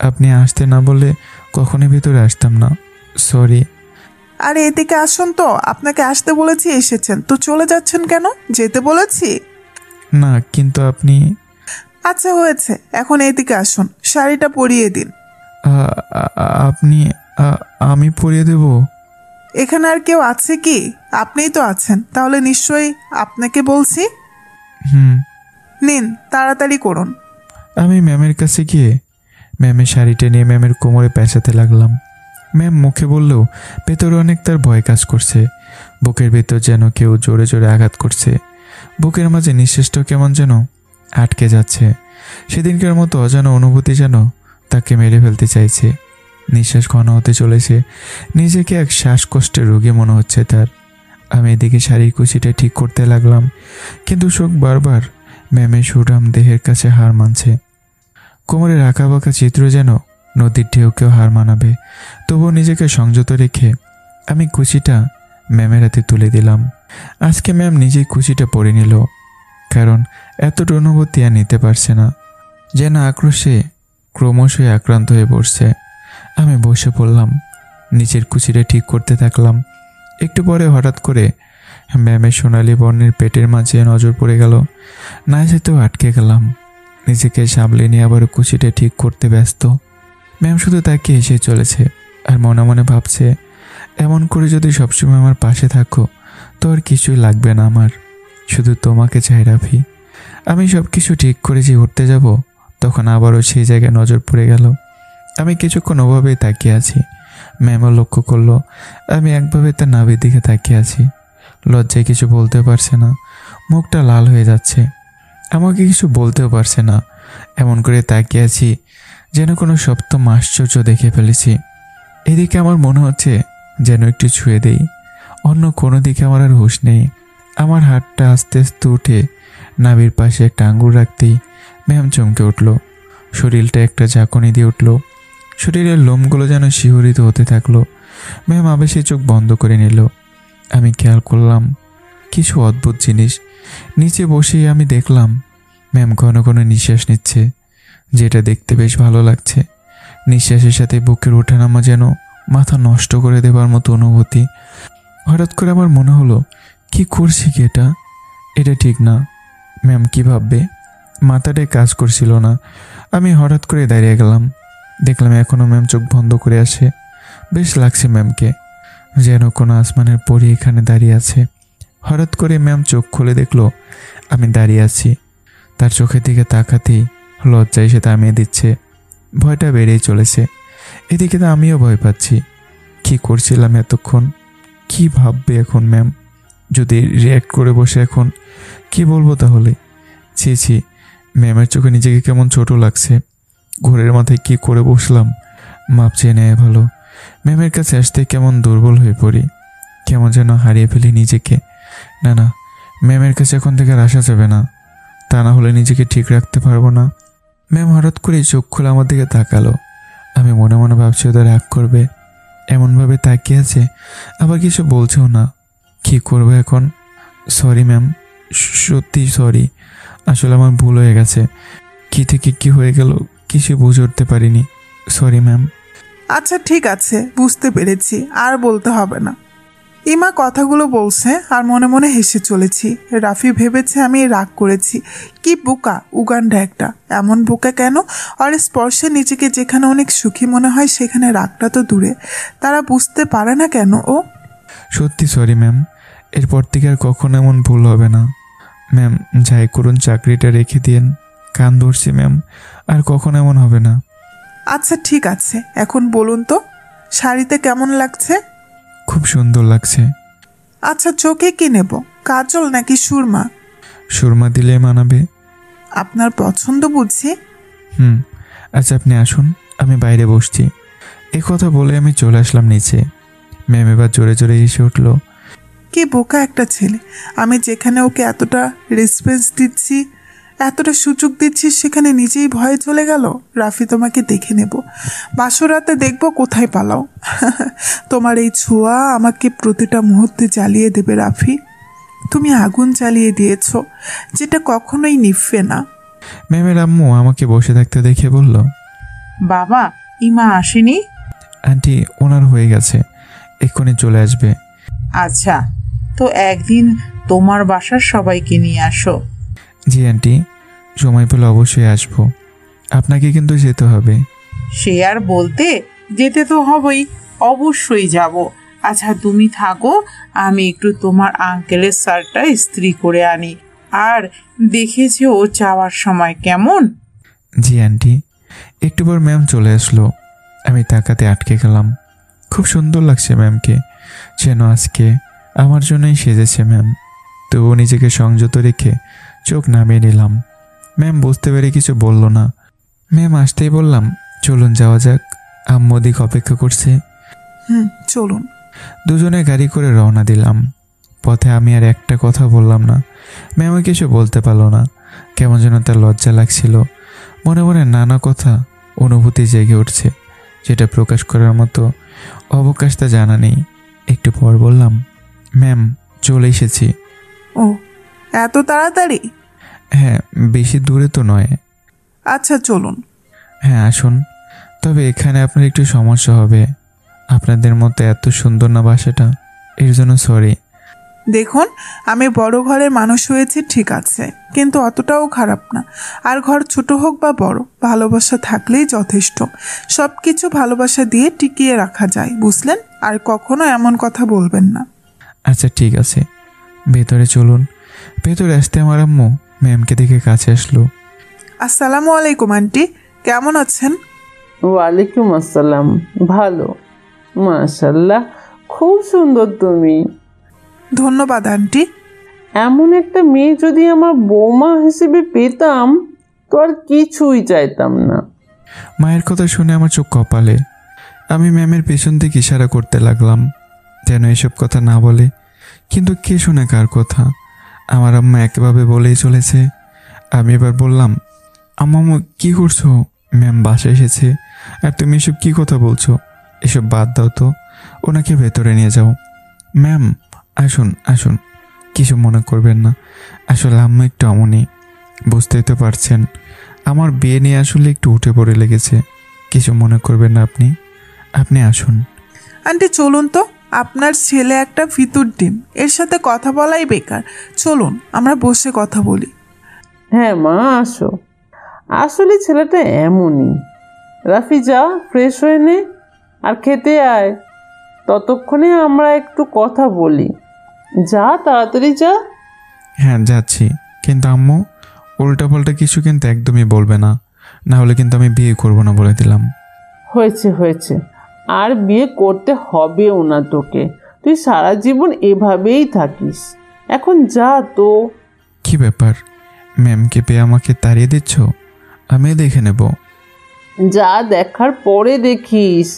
আপনি আসতে না বললে কখনোই ভিতরে আসতাম না, সরি। আরে এদিকে আসুন তো, আপনাকে আসতে বলেছি এসেছেন, তো চলে যাচ্ছেন কেন? যেতে বলেছি না, কিন্তু আপনি। আচ্ছা হয়েছে, এখন এদিকে আসুন, শাড়িটা পরিয়ে দিন। আপনি আমি পরিয়ে দেব? এখানে আর কেউ আছে কি? আপনিই তো আছেন, তাহলে নিশ্চয়ই আপনাকে বলছি। নিন, তাড়াতাড়ি করুন। আমি ম্যামের কাছে গিয়ে ম্যামের শাড়িটা নিয়ে ম্যামের কোমরে পেঁচাতে লাগলাম। ম্যাম মুখে বললেও ভেতরে অনেক তার ভয় কাজ করছে। বুকের ভেতর যেন কেউ জোরে জোরে আঘাত করছে। বুকের মাঝে নিঃশ্বাসটাও কেমন যেন আটকে যাচ্ছে। সেদিনকার মতো অজানা অনুভূতি যেন তাকে মেরে ফেলতে চাইছে। নিঃশ্বাস ঘন হতে চলেছে। নিজেকে এক শ্বাসকষ্টের রোগী মনে হচ্ছে তার। আমি এদিকে শাড়ির কুচিটা ঠিক করতে লাগলাম, কিন্তু চোখ বারবার ম্যামের সুরাম দেহের কাছে হার মানছে। কোমরের আঁকা বাঁকা চিত্র যেন নদীর ঢেউকেও হার মানাবে। তবুও নিজেকে সংযত রেখে আমি কুচিটা ম্যামের হাতে তুলে দিলাম। আজকে ম্যাম নিজেই কুচিটা পরে নিল, কারণ এতটা অনুভূতি আর নিতে পারছে না। যেন আক্রোশে ক্রমশই আক্রান্ত হয়ে পড়ছে। আমি বসে পড়লাম, নিচের কুচিটা ঠিক করতে থাকলাম। একটু পরে হঠাৎ করে ম্যামের সোনালি বর্ণের পেটের মাঝে নজর পড়ে গেল। না যেতেও আটকে গেলাম। নিজেকে সামলে নিয়ে আবার কুচিটা ঠিক করতে ব্যস্ত। ম্যাম শুধু তাকে এসে চলেছে আর মনে মনে ভাবছে, এমন করে যদি সবসময় আমার পাশে থাকো তো আর কিছুই লাগবে না আমার, শুধু তোমাকে চাই রাফি। আমি সব কিছু ঠিক করে যে উঠতে যাব, তখন আবারও সেই জায়গায় নজর পড়ে গেল। আমি কিছুক্ষণ ওভাবেই তাকিয়ে আছি। ম্যামও লক্ষ্য করলো আমি একভাবে তার নাভির দিকে তাকিয়ে আছি। লজ্জায় কিছু বলতে পারছে না, মুখটা লাল হয়ে যাচ্ছে। আমাকে কিছু বলতেও পারছে না। এমন করে তাকিয়ে আছি যেন কোনো সপ্তম আশ্চর্য দেখে ফেলেছি। এদিকে আমার মনে হচ্ছে যেন একটু ছুঁয়ে দেই। অন্য কোনো দিকে আমার আর হুঁশ নেই। আমার হাতটা আস্তে আস্তে উঠে নাভির পাশে একটা আঙ্গুর রাখতেই ম্যাম চমকে উঠল। শরীরটা একটা ঝাঁকুনি দিয়ে উঠল। শরীরের লোমগুলো যেন শিহরিত হতে থাকলো। ম্যাম আবেশে চোখ বন্ধ করে নিল। আমি খেয়াল করলাম কিছু অদ্ভুত জিনিস। নিচে বসেই আমি দেখলাম ম্যাম ঘন ঘন নিঃশ্বাস নিচ্ছে, যেটা দেখতে বেশ ভালো লাগছে। নিঃশ্বাসের সাথে বুকের ওঠানামা যেন মাথা নষ্ট করে দেবার মতো অনুভূতি। হঠাৎ করে আমার মনে হলো, কি করছি কি এটা ঠিক না। ম্যাম কি ভাববে? মাথাটায় কাজ করছিল না। আমি হঠাৎ করে দাঁড়িয়ে গেলাম। দেখলাম এখনও ম্যাম চোখ বন্ধ করে আসে। বেশ লাগছে ম্যামকে, যেন কোনো আসমানের পরী এখানে দাঁড়িয়ে আছে। হঠাৎ করে ম্যাম চোখ খুলে দেখলো আমি দাঁড়িয়ে আছি। তার চোখের দিকে তাকাতেই লজ্জায় সে থামিয়ে দিচ্ছে। ভয়টা বেড়েই চলেছে। এদিকে তো আমিও ভয় পাচ্ছি। কি করছিলাম এতক্ষণ? কি ভাববে এখন ম্যাম? যদি রিয়্যাক্ট করে বসে এখন কি বলবো তাহলে? ছি, ম্যামের চোখে নিজেকে কেমন ছোট লাগছে। ঘোরের মাথায় কি করে বসলাম, মাপ চেয়ে নেয় ভালো। ম্যামের কাছে আসতে কেমন দুর্বল হয়ে পড়ি, কেমন যেন হারিয়ে ফেলি নিজেকে। না, ম্যামের কাছে এখন থেকে আর আসা যাবে না, তা না হলে নিজেকে ঠিক রাখতে পারবো না। ম্যাম হঠাৎ করে চোখ খুলে আমার দিকে তাকালো। আমি মনে মনে ভাবছি ওদের রাগ করবে, এমনভাবে তাকিয়ে আছে, আবার কিছু বলছেও না। কি করবো এখন? সরি ম্যাম, সত্যি সরি। আসলে আমার ভুল হয়ে গেছে। কি থেকে কি হয়ে গেল কিছু বুঝে উঠতে পারিনি। Sorry ma'am. আচ্ছা ঠিক আছে, বুঝতে পেরেছি, আর বলতে হবে না। ইমা কথাগুলো বলছে আর মনে মনে হেসে চলেছি। রাফি ভেবেছে আমি রাগ করেছি। কি বোকা উগান্ডা একটা। এমন বোকা কেন? আর স্পর্শে নিজেকে যেখানে অনেক সুখী মনে হয় সেখানে রাগটা তো দূরে। তারা বুঝতে পারে না কেন ও? সত্যি সরি ম্যাম, এরপর থেকে আর কখনো এমন ভুল হবে না। ম্যাম যাই করুন চাকরিটা রেখে দিন, কান ধরছি ম্যাম, আর কখনো এমন হবে না। আচ্ছা ঠিক আছে, এখন বলুন তো শাড়িতে কেমন লাগছে? খুব সুন্দর লাগছে। আচ্ছা চোখে কি নেব, কাজল নাকি সুরমা? সুরমা দিলে মানাবে। আপনার পছন্দ বুঝছি। আচ্ছা আপনি আসুন, আমি বাইরে বসছি। এই কথা বলে আমি চলে আসলাম নিচে। ম্যাম এবার জোরে জোরে এসে উঠলো। কি বোকা একটা ছেলে। আমি যেখানে ওকে এতটা রেসপেক্ট দিচ্ছি, এতটা সুযোগ দিচ্ছি, সেখানে নিজেই ভয়ে চলে গেল। রাফি তোমাকে দেখে নেব, বাসরাতে দেখবো কোথায় পালাও। তোমার এই ছোঁয়া আমাকে প্রতিটা মুহূর্তে জ্বালিয়ে দেবে রাফি। তুমি আগুন জ্বালিয়ে দিয়েছ, যেটা কখনোই নিভবে না। ম্যামের আম্মু আমাকে বসে থাকতে দেখে বলল, বাবা ইমা আসেনি? আন্টি ওনার হয়ে গেছে, এক্ষুনি চলে আসবে। আচ্ছা, তো একদিন তোমার বাসার সবাইকে নিয়ে আসো। জি আন্টি, সময় পেলে অবশ্যই আসবো। আপনাকে কিন্তু যেতে হবে। সে আর বলতে, যেতে তো হবেই, অবশ্যই যাব। আচ্ছা তুমি থাকো, আমি একটু তোমার আঙ্কেলের শার্টটা ইস্ত্রি করে আনি। আর দেখেছে ও যাওয়ার সময় কেমন? জি আন্টি। একটু পর ম্যাম চলে আসলো। আমি তাকাতে আটকে গেলাম। খুব সুন্দর লাগছে ম্যামকে, যেন আজকে আমার জন্যই সেজেছে ম্যাম। তবুও নিজেকে সংযত রেখে চোখ নামিয়ে নিলাম। ম্যাম বুঝতে পেরে কিছু বলল না। ম্যাম আসতেই বললাম, চলুন যাওয়া যাক, আম্মু ওদিকে অপেক্ষা করছে। চলুন। দুজনে গাড়ি করে রওনা দিলাম। পথে আমি আর একটা কথা বললাম না। ম্যামও কিছু বলতে পারলো না। কেমন যেন তার লজ্জা লাগছিল। মনে মনে নানা কথা অনুভূতি জেগে উঠছে, যেটা প্রকাশ করার মতো অবকাশ তা জানা নেই। একটু পর বললাম, ম্যাম চলে এসেছি। ও এত তাড়াতাড়ি? হ্যাঁ, বেশি দূরে তো নয়। আচ্ছা চলুন। হ্যাঁ আসুন, তবে এখানে আপনার একটু সমস্যা হবে। আপনাদের মতো এত সুন্দর না বাসাটা, এর জন্য সরি। দেখুন, আমি বড় ঘরের মানুষ হয়েছি ঠিক আছে, কিন্তু অতটাও খারাপ না। আর ঘর ছোট হোক বা বড়, ভালোবাসা থাকলেই যথেষ্ট। সব কিছু ভালোবাসা দিয়ে টিকিয়ে রাখা যায়, বুঝলেন? আর কখনো এমন কথা বলবেন না। আচ্ছা ঠিক আছে, ভেতরে চলুন। ভেতরে আসতে আমার আম্মু ম্যামকে দেখে কাছে আসলো। আসসালামু আলাইকুম আন্টি, কেমন আছেন? ওয়ালাইকুম আসসালাম, ভালো, মাশাল্লাহ, খুব সুন্দর তুমি। ধন্যবাদ আন্টি। এমন একটা মেয়ে যদি আমার বৌমা হিসেবে পেতাম তো আর কিছুই চাইতাম না। মায়ের কথা শুনে আমার চোখ কপালে। আমি ম্যামের পেছন থেকে ইশারা করতে লাগলাম যেন এসব কথা না বলে, কিন্তু কে শুনে কার কথা? আমার আম্মা একভাবে বলেই চলেছে। আমি এবার বললাম, আম্মু কি করছো? ম্যাম বাসা এসেছে, আর তুমি এসব কি কথা বলছো? এসব বাদ দাও তো, ওনাকে ভেতরে নিয়ে যাও। ম্যাম আসুন আসুন, কিছু মনে করবেন না। আসলে আম্মা একটু অমনি, বুঝতেই তো পারছেন। আমার বিয়ে নিয়ে আসলে একটু উঠে পড়ে লেগেছে। কিছু মনে করবেন না আপনি, আপনি আসুন। আন্টি চলুন তো, আপনার ছেলে একটা ভিতুর ডিম, এর সাথে কথা বলাই বেকার। চলুন আমরা বসে কথা বলি। হ্যাঁ মা, আসো। আসলে ছেলেটা এমনই। রাফি যা, ফ্রেশ হয়ে নে আর খেতে আয়। ততক্ষণে আমরা একটু কথা বলি। যা, তাড়াতাড়ি যা। হ্যাঁ যাচ্ছি, কিন্তু আম্মু উল্টাপাল্টা কিছু কিন্তু একদমই বলবে না, না হলে কিন্তু আমি বিয়ে করব না বলে দিলাম। হয়েছে হয়েছে, আর বিয়ে করতে হবেও না তোকে। তুই সারা জীবন এভাবেই থাকিস। এখন যা তো। কি ব্যাপার, ম্যামকে পেয়ে আমাকে তাড়িয়ে দিচ্ছ? আমি দেখে নেব। যা দেখার পরে দেখিস।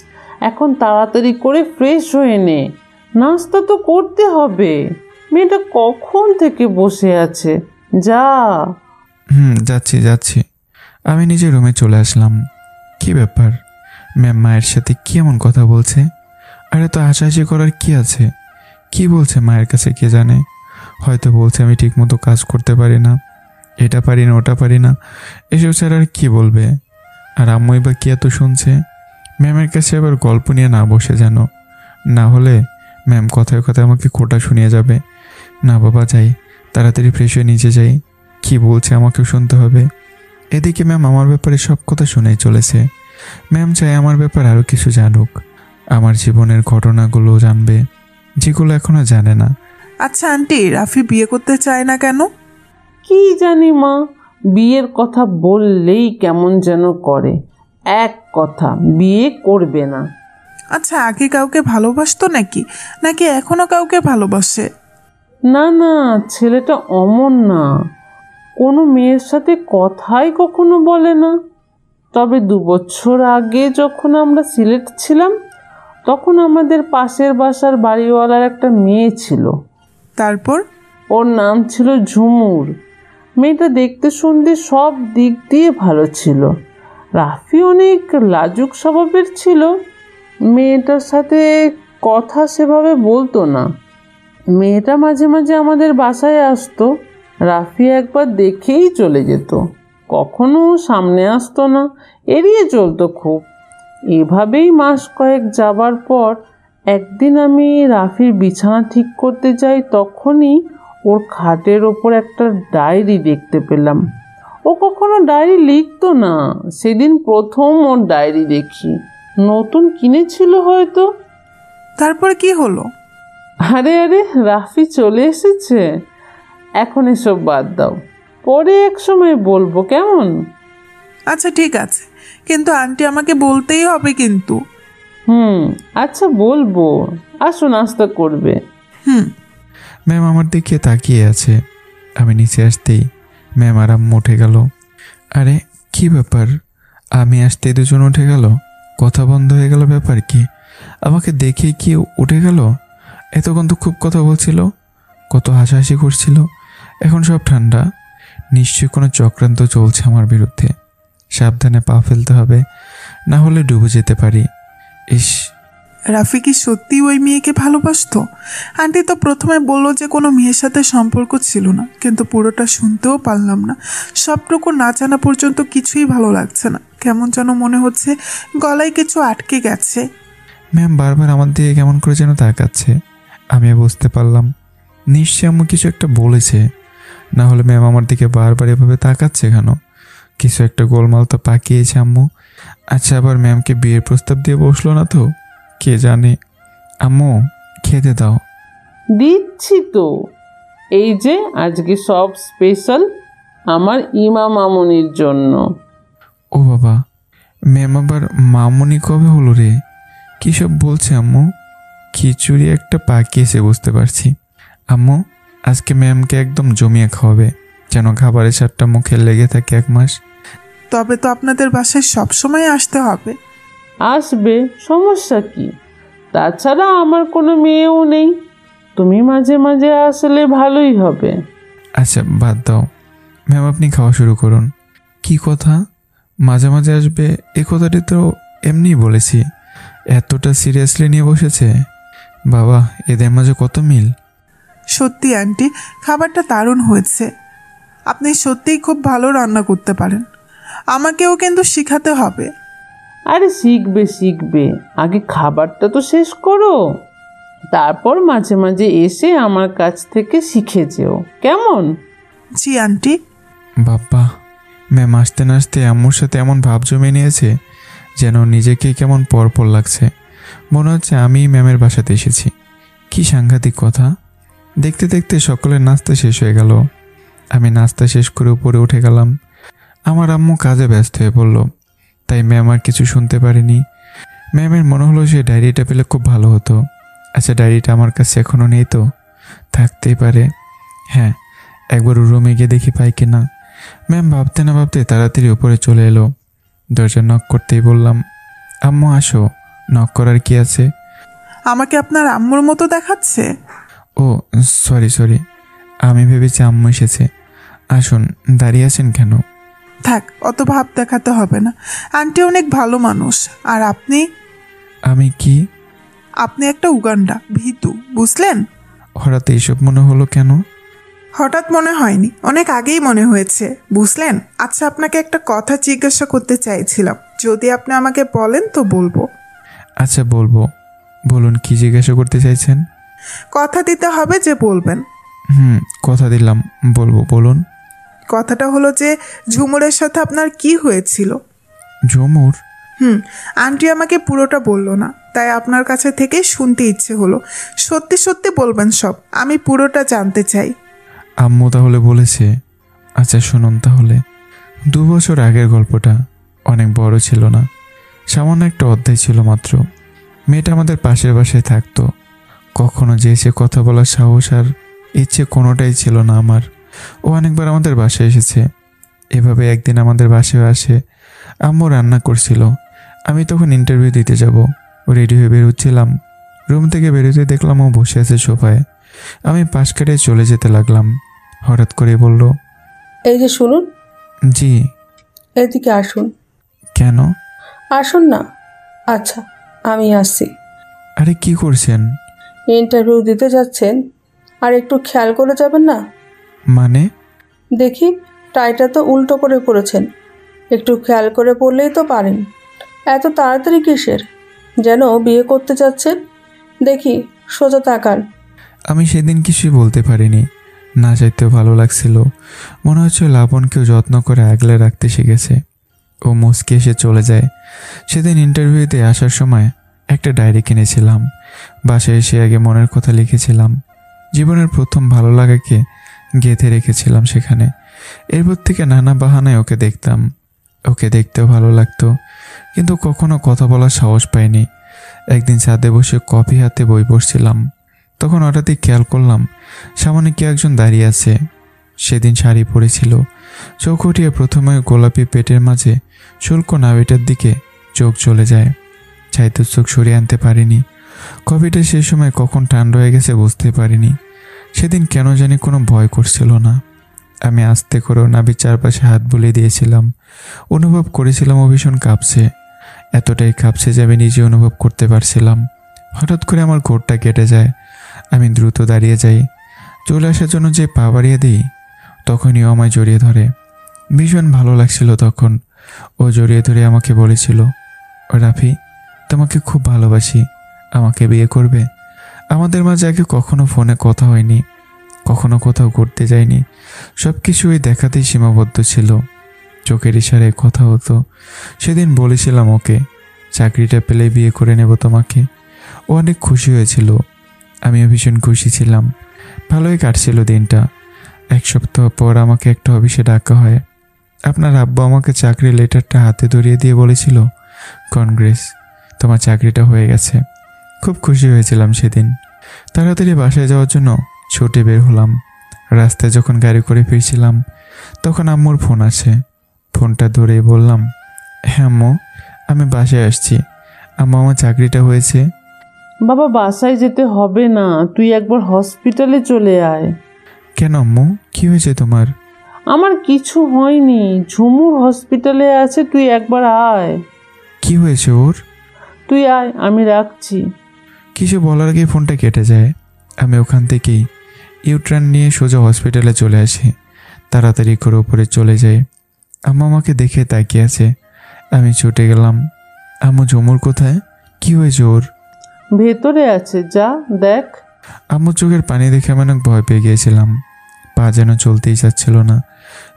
এখন তাড়াতাড়ি করে ফ্রেশ হয়ে নে, নাস্তা তো করতে হবে। মেয়েটা কখন থেকে বসে আছে, যা। যাচ্ছি যাচ্ছি। আমি নিজের রুমে চলে আসলাম। কি ব্যাপার, ম্যাম মায়ের সাথে কি এমন কথা বলছে? আর এত হাসাহাসি করার কি আছে? কি বলছে মায়ের কাছে কে জানে? হয়তো বলছে আমি ঠিকমতো কাজ করতে পারি না, এটা পারি না, ওটা পারি না। এসব ছাড়া আর কি বলবে? আর আম্মুই বা কি এত শুনছে? ম্যামের কাছে আবার গল্প নিয়ে না বসে যেন, না হলে ম্যাম কথায় কথায় আমাকে খোটা শুনিয়ে যাবে। না বাবা, যাই তাড়াতাড়ি ফ্রেশ হয়ে নিচে যাই। কি বলছে আমাকেও শুনতে হবে। এদিকে ম্যাম আমার ব্যাপারে সব কথা শুনেই চলেছে। ম্যাম চাই আমার ব্যাপারে আরও কিছু জানুক, আমার জীবনের ঘটনাগুলো জানবে, যেগুলো এখনো জানে না। আচ্ছা আন্টি, রাফি বিয়ে করতে চায় না কেন? কি জানি মা, বিয়ের কথা বললেই কেমন যেন করে। এক কথা, বিয়ে করবে না। আচ্ছা, আগে কাউকে ভালোবাসতো নাকি, নাকি এখনো কাউকে ভালোবাসে? না না, ছেলেটা অমন না। কোনো মেয়ের সাথে কথাই কখনো বলে না। তবে 2 বছর আগে যখন আমরা সিলেট ছিলাম, তখন আমাদের পাশের বাসার বাড়িওয়ালার একটা মেয়ে ছিল। তারপর? ওর নাম ছিল ঝুমুর। মেয়েটা দেখতে শুনতে সব দিক দিয়ে ভালো ছিল। রাফি অনেক লাজুক স্বভাবের ছিল। মেয়েটার সাথে কথা সেভাবে বলতো না। মেয়েটা মাঝে মাঝে আমাদের বাসায় আসতো। রাফি একবার দেখেই চলে যেত, কখনো সামনে আসতো না, এড়িয়ে চলতো খুব। এভাবেই মাস কয়েক যাবার পর একদিন আমি রাফির বিছানা ঠিক করতে যাই, তখনই ওর খাটের ওপর একটা ডায়েরি দেখতে পেলাম। ও কখনো ডায়েরি লিখতো না, সেদিন প্রথম ওর ডায়েরি দেখি। নতুন কিনেছিল হয়তো। তারপরে কি হলো? আরে আরে, রাফি চলে এসেছে। এখন এসব বাদ দাও, পরে এক সময় বলবো, কেমন? আচ্ছা ঠিক আছে, কিন্তু আন্টি আমাকে বলতেই হবে কিন্তু। আচ্ছা বলবো। আসো, নাস্তা করবে। ম্যাম আমার দিকে তাকিয়ে আছে। আমি নিচে আসতেই ম্যাম আর আম্মু উঠে গেল। আরে কি ব্যাপার, আমি আসতেই দুজন উঠে গেল? কথা বন্ধ হয়ে গেল, ব্যাপার কি? আমাকে দেখে কি উঠে গেল? এতক্ষণ তো খুব কথা বলছিল, কত হাসাহাসি করছিল, এখন সব ঠান্ডা। নিশ্চয়ই কোনো চক্রান্ত চলছে আমার বিরুদ্ধে। সাবধানে পা ফেলতে হবে, না হলে ডুবে যেতে পারি। ইস, রাফি কি সত্যি ওই মেয়েকে ভালোবাসতো? আন্টি তো প্রথমে বললো যে কোনো মেয়ের সাথে সম্পর্ক ছিল না, কিন্তু পুরোটা শুনতেও পারলাম না। সবটুকু না জানা পর্যন্ত কিছুই ভালো লাগছে না, কেমন যেন মনে হচ্ছে গলায় কিছু আটকে গেছে। ম্যাম বারবার আমার দিকে কেমন করে যেন তাকাচ্ছে। আমি বুঝতে পারলাম নিশ্চয়ই আম্মু কিছু একটা বলেছে, না হলে ম্যাম আমার দিকে বারবার এভাবে তাকাচ্ছে কেন? কিছু একটা গোলমাল তো পাকিয়েছে আম্মু। আচ্ছা, আবার ম্যামকে বিয়ের প্রস্তাব দিয়ে বসলো না তো? কে জানে। আম্মু খেতে দাও। দিচ্ছি তো। এই যে আজকে সব স্পেশাল আমার ইমা মামুনির জন্য। ও বাবা, ম্যাম আবার মামুনি কবে হলো রে? কী সব বলছে আম্মু? খিচুড়ি একটা পাকিয়েছে বুঝতে পারছি। আম্মু আজকে ম্যামকে একদম জমিয়ে খাওয়াবে, যেন খাবারের স্বাদটা মুখে লেগে থাকে 1 মাস। তবে তো আপনাদের বাসায় সবসময় আসতে হবে। আসবে, সমস্যা কি? তাছাড়া আমার কোনো মেয়েও নেই, তুমি মাঝে মাঝে আসলে ভালোই হবে। আচ্ছা বাদ দাও ম্যাম, আপনি খাওয়া শুরু করুন। কি কথা, মাঝে মাঝে আসবে? এ কথাটি তো এমনিই বলেছি, এতটা সিরিয়াসলি নিয়ে বসেছে। বাবা, এদের মাঝে কত মিল। সত্যি আন্টি, খাবারটা দারুণ হয়েছে। আপনি সত্যিই খুব ভালো রান্না করতে পারেন, আমাকেও কিন্তু শেখাতে হবে। আরে শিখবে শিখবে, আগে খাবারটা তো শেষ করো, তারপর মাঝে মাঝে এসে আমার কাছ থেকে শিখে যেও, কেমন? জি আন্টি। বাবা, ম্যাম আসতে না আসতে আম্মুর সাথে এমন ভাব জমে নিয়েছে যেন নিজেকে কেমন পরপর লাগছে। মনে হচ্ছে আমি ম্যামের বাসাতে এসেছি। কি সাংঘাতিক কথা। দেখতে দেখতে সকলের নাস্তা শেষ হয়ে গেল। আমি নাস্তা শেষ করে উপরে উঠে গেলাম। আমার আম্মু কাজে ব্যস্ত হয়ে পড়ল, তাই ম্যাম আর কিছু শুনতে পারিনি। ম্যামের মনে হলো সে ডায়েরিটা পেলে খুব ভালো হতো। আচ্ছা, ডায়েরিটা আমার কাছে এখনও নেই তো? থাকতেই পারে। হ্যাঁ, একবার রুমে গিয়ে দেখি পাই কিনা। ম্যাম ভাবতে না ভাবতে তাড়াতাড়ি উপরে চলে এলো। দরজা নক করতেই বললাম, আম্মু আসো। নক করার কি আছে? আমাকে আপনার আম্মুর মতো দেখাচ্ছে। ও সরি, আমি ভেবেছি আম্মু এসেছে। আসুন, দাঁড়িয়ে আছেন কেন? থাক, অত ভাব দেখাতে হবে না। আন্টি অনেক ভালো মানুষ। আর আপনি? আমি কি? আপনি একটা উগান্ডা ভীতু, বুঝলেন? হঠাৎ এইসব মনে হলো কেন? হঠাৎ মনে হয়নি, অনেক আগেই মনে হয়েছে, বুঝলেন? আচ্ছা, আপনাকে একটা কথা জিজ্ঞাসা করতে চাইছিলাম, যদি আপনি আমাকে বলেন তো বলবো। আচ্ছা বলবো, বলুন কি জিজ্ঞাসা করতে চাইছেন? কথা দিতে হবে যে বলবেন। কথা দিলাম, বলবো, বলুন। কথাটা হলো যে ঝুমুরের সাথে আপনার কি হয়েছিল? ঝুমুর? আন্টি আমাকে পুরোটা বললো না, তাই আপনার কাছে থেকে শুনতে ইচ্ছে হলো। সত্যি সত্যি বলবেন সব, আমি পুরোটা জানতে চাই। আম্মু তাহলে বলেছে? আচ্ছা শুনুন তাহলে। 2 বছর আগের গল্পটা, অনেক বড় ছিল না, সামান্য একটা অধ্যায় ছিল মাত্র। মেয়েটা আমাদের পাশের বাসায় থাকতো। কখনো যে এসে কথা বলার সাহস আর ইচ্ছে কোনোটাই ছিল না আমার। ও অনেকবার আমাদের বাসায় এসেছে। এভাবে একদিন আমাদের বাসায় আসে। আম্মু রান্না করছিল। আমি তখন ইন্টারভিউ দিতে যাব, রেডি হয়ে বেরোচ্ছিলাম। রুম থেকে বেরোতে দেখলাম ও বসে আছে সোফায়। আমি পাশ কাটিয়ে চলে যেতে লাগলাম। হঠাৎ করে বলল, এই যে শুনুন। জি। এদিকে আসুন। কেন? আসুন না। আচ্ছা, আমি আসছি। আরে কি করছেন? ইন্টারভিউ দিতে যাচ্ছেন, আর একটু খেয়াল করে যাবেন না? মানে? দেখি, টাইটা তো উল্টো করে পড়েছেন, একটু খেয়াল করে পড়লেই তো পারেন। এত তাড়াতাড়ি কিসের? যেন বিয়ে করতে যাচ্ছেন। দেখি, সোজা তাকান। আমি সেদিন কিছুই বলতে পারিনি। না চাইতেও ভালো লাগছিল। মনে হচ্ছে লাবণকেও যত্ন করে আগলে রাখতে শিখেছে। ও মুচকে এসে চলে যায়। সেদিন ইন্টারভিউতে আসার সময় একটা ডায়েরি কিনেছিলাম। বাসায় এসে আগে মনের কথা লিখেছিলাম। জীবনের প্রথম ভালো লাগাকে গেঁথে রেখেছিলাম সেখানে। এরপর থেকে নানা বাহানায় ওকে দেখতাম। ওকে দেখতেও ভালো লাগতো, কিন্তু কখনো কথা বলার সাহস পাইনি। একদিন ছাদে বসে কফি হাতে বই পড়ছিলাম, তখন হঠাৎই খেয়াল করলাম সামনে কি একজন দাঁড়িয়ে আছে। সেদিন শাড়ি পরেছিল। চোখ উঠিয়ে প্রথমে গোলাপি পেটের মাঝে শুল্ক নাভিটার দিকে চোখ চলে যায়। চাইতে চোখ সরিয়ে আনতে পারিনি। কফিটা সেই সময় কখন ঠান্ডা হয়ে গেছে বুঝতে পারিনি। সেদিন কেন জানি কোনো ভয় করছিল না। আমি আস্তে করেও নাভির চারপাশে হাত বুলিয়ে দিয়েছিলাম। অনুভব করেছিলাম ও ভীষণ কাঁপছে। এতটাই কাঁপছে যে আমি নিজে অনুভব করতে পারছিলাম। হঠাৎ করে আমার ঘোরটা কেটে যায়। আমি দ্রুত দাঁড়িয়ে যাই। চলে আসার জন্য যে পা বাড়িয়ে দিই, তখনই ও আমায় জড়িয়ে ধরে। ভীষণ ভালো লাগছিল তখন। ও জড়িয়ে ধরে আমাকে বলেছিল, রাফি, তোমাকে খুব ভালোবাসি, আমাকে বিয়ে করবে? আমাদের মাঝে আগে কখনো ফোনে কথা হয়নি, কখনো কোথাও ঘুরতে যায়নি। সব কিছু ওই দেখাতেই সীমাবদ্ধ ছিল। চোখের ইশারায় কথা হতো। সেদিন বলেছিলাম ওকে, চাকরিটা পেলে বিয়ে করে নেব তোমাকে। ও অনেক খুশি হয়েছিল, আমিও ভীষণ খুশি ছিলাম। ভালোই কাটছিল দিনটা। 1 সপ্তাহ পর আমাকে একটা অফিসে ডাকা হয়। আপনার আব্বু আমাকে চাকরির লেটারটা হাতে ধরিয়ে দিয়ে বলেছিল, কনগ্রেস, তোমার চাকরিটা হয়ে গেছে। খুব খুশি হয়েছিলাম সেদিন। তাড়াতাড়ি বাসায় যাওয়ার জন্য ছুটে বের হলাম। রাস্তায় যখন গাড়ি করে ফিরছিলাম, তখন আম্মুর ফোন আসে। ফোনটা ধরেই বললাম, হ্যাঁ আম্মু, আমি বাসায় আসছি। আম্মু, আমার চাকরিটা হয়েছে। বাবা, বাসায় যেতে হবে না, তুই একবার হসপিটালে চলে আয়। কেন আম্মু, কি হয়েছে তোমার? আমার কিছু হয়নি, ঝুমুর হসপিটালে আছে, তুই একবার আয়। কি হয়েছে ওর? তুই আয়, আমি রাখছি। কিছু বলার আগে ফোনটা কেটে যায়। আমি ওখান থেকেই ইউটার্ন নিয়ে সোজা হসপিটালে চলে আসি। তাড়াতাড়ি করে উপরে চলে যাই। আম্মু আমাকে দেখে তাকিয়ে আছে। আমি ছুটে গেলাম, আম্মু, ঝুমুর কোথায়? কি হয়েছে ওর? ভেতরে আছে, যা দেখ। আম্মুর চোখের পানি দেখে আমি অনেক ভয় পেয়ে গিয়েছিলাম। পা যেন চলতেই চাচ্ছিল না।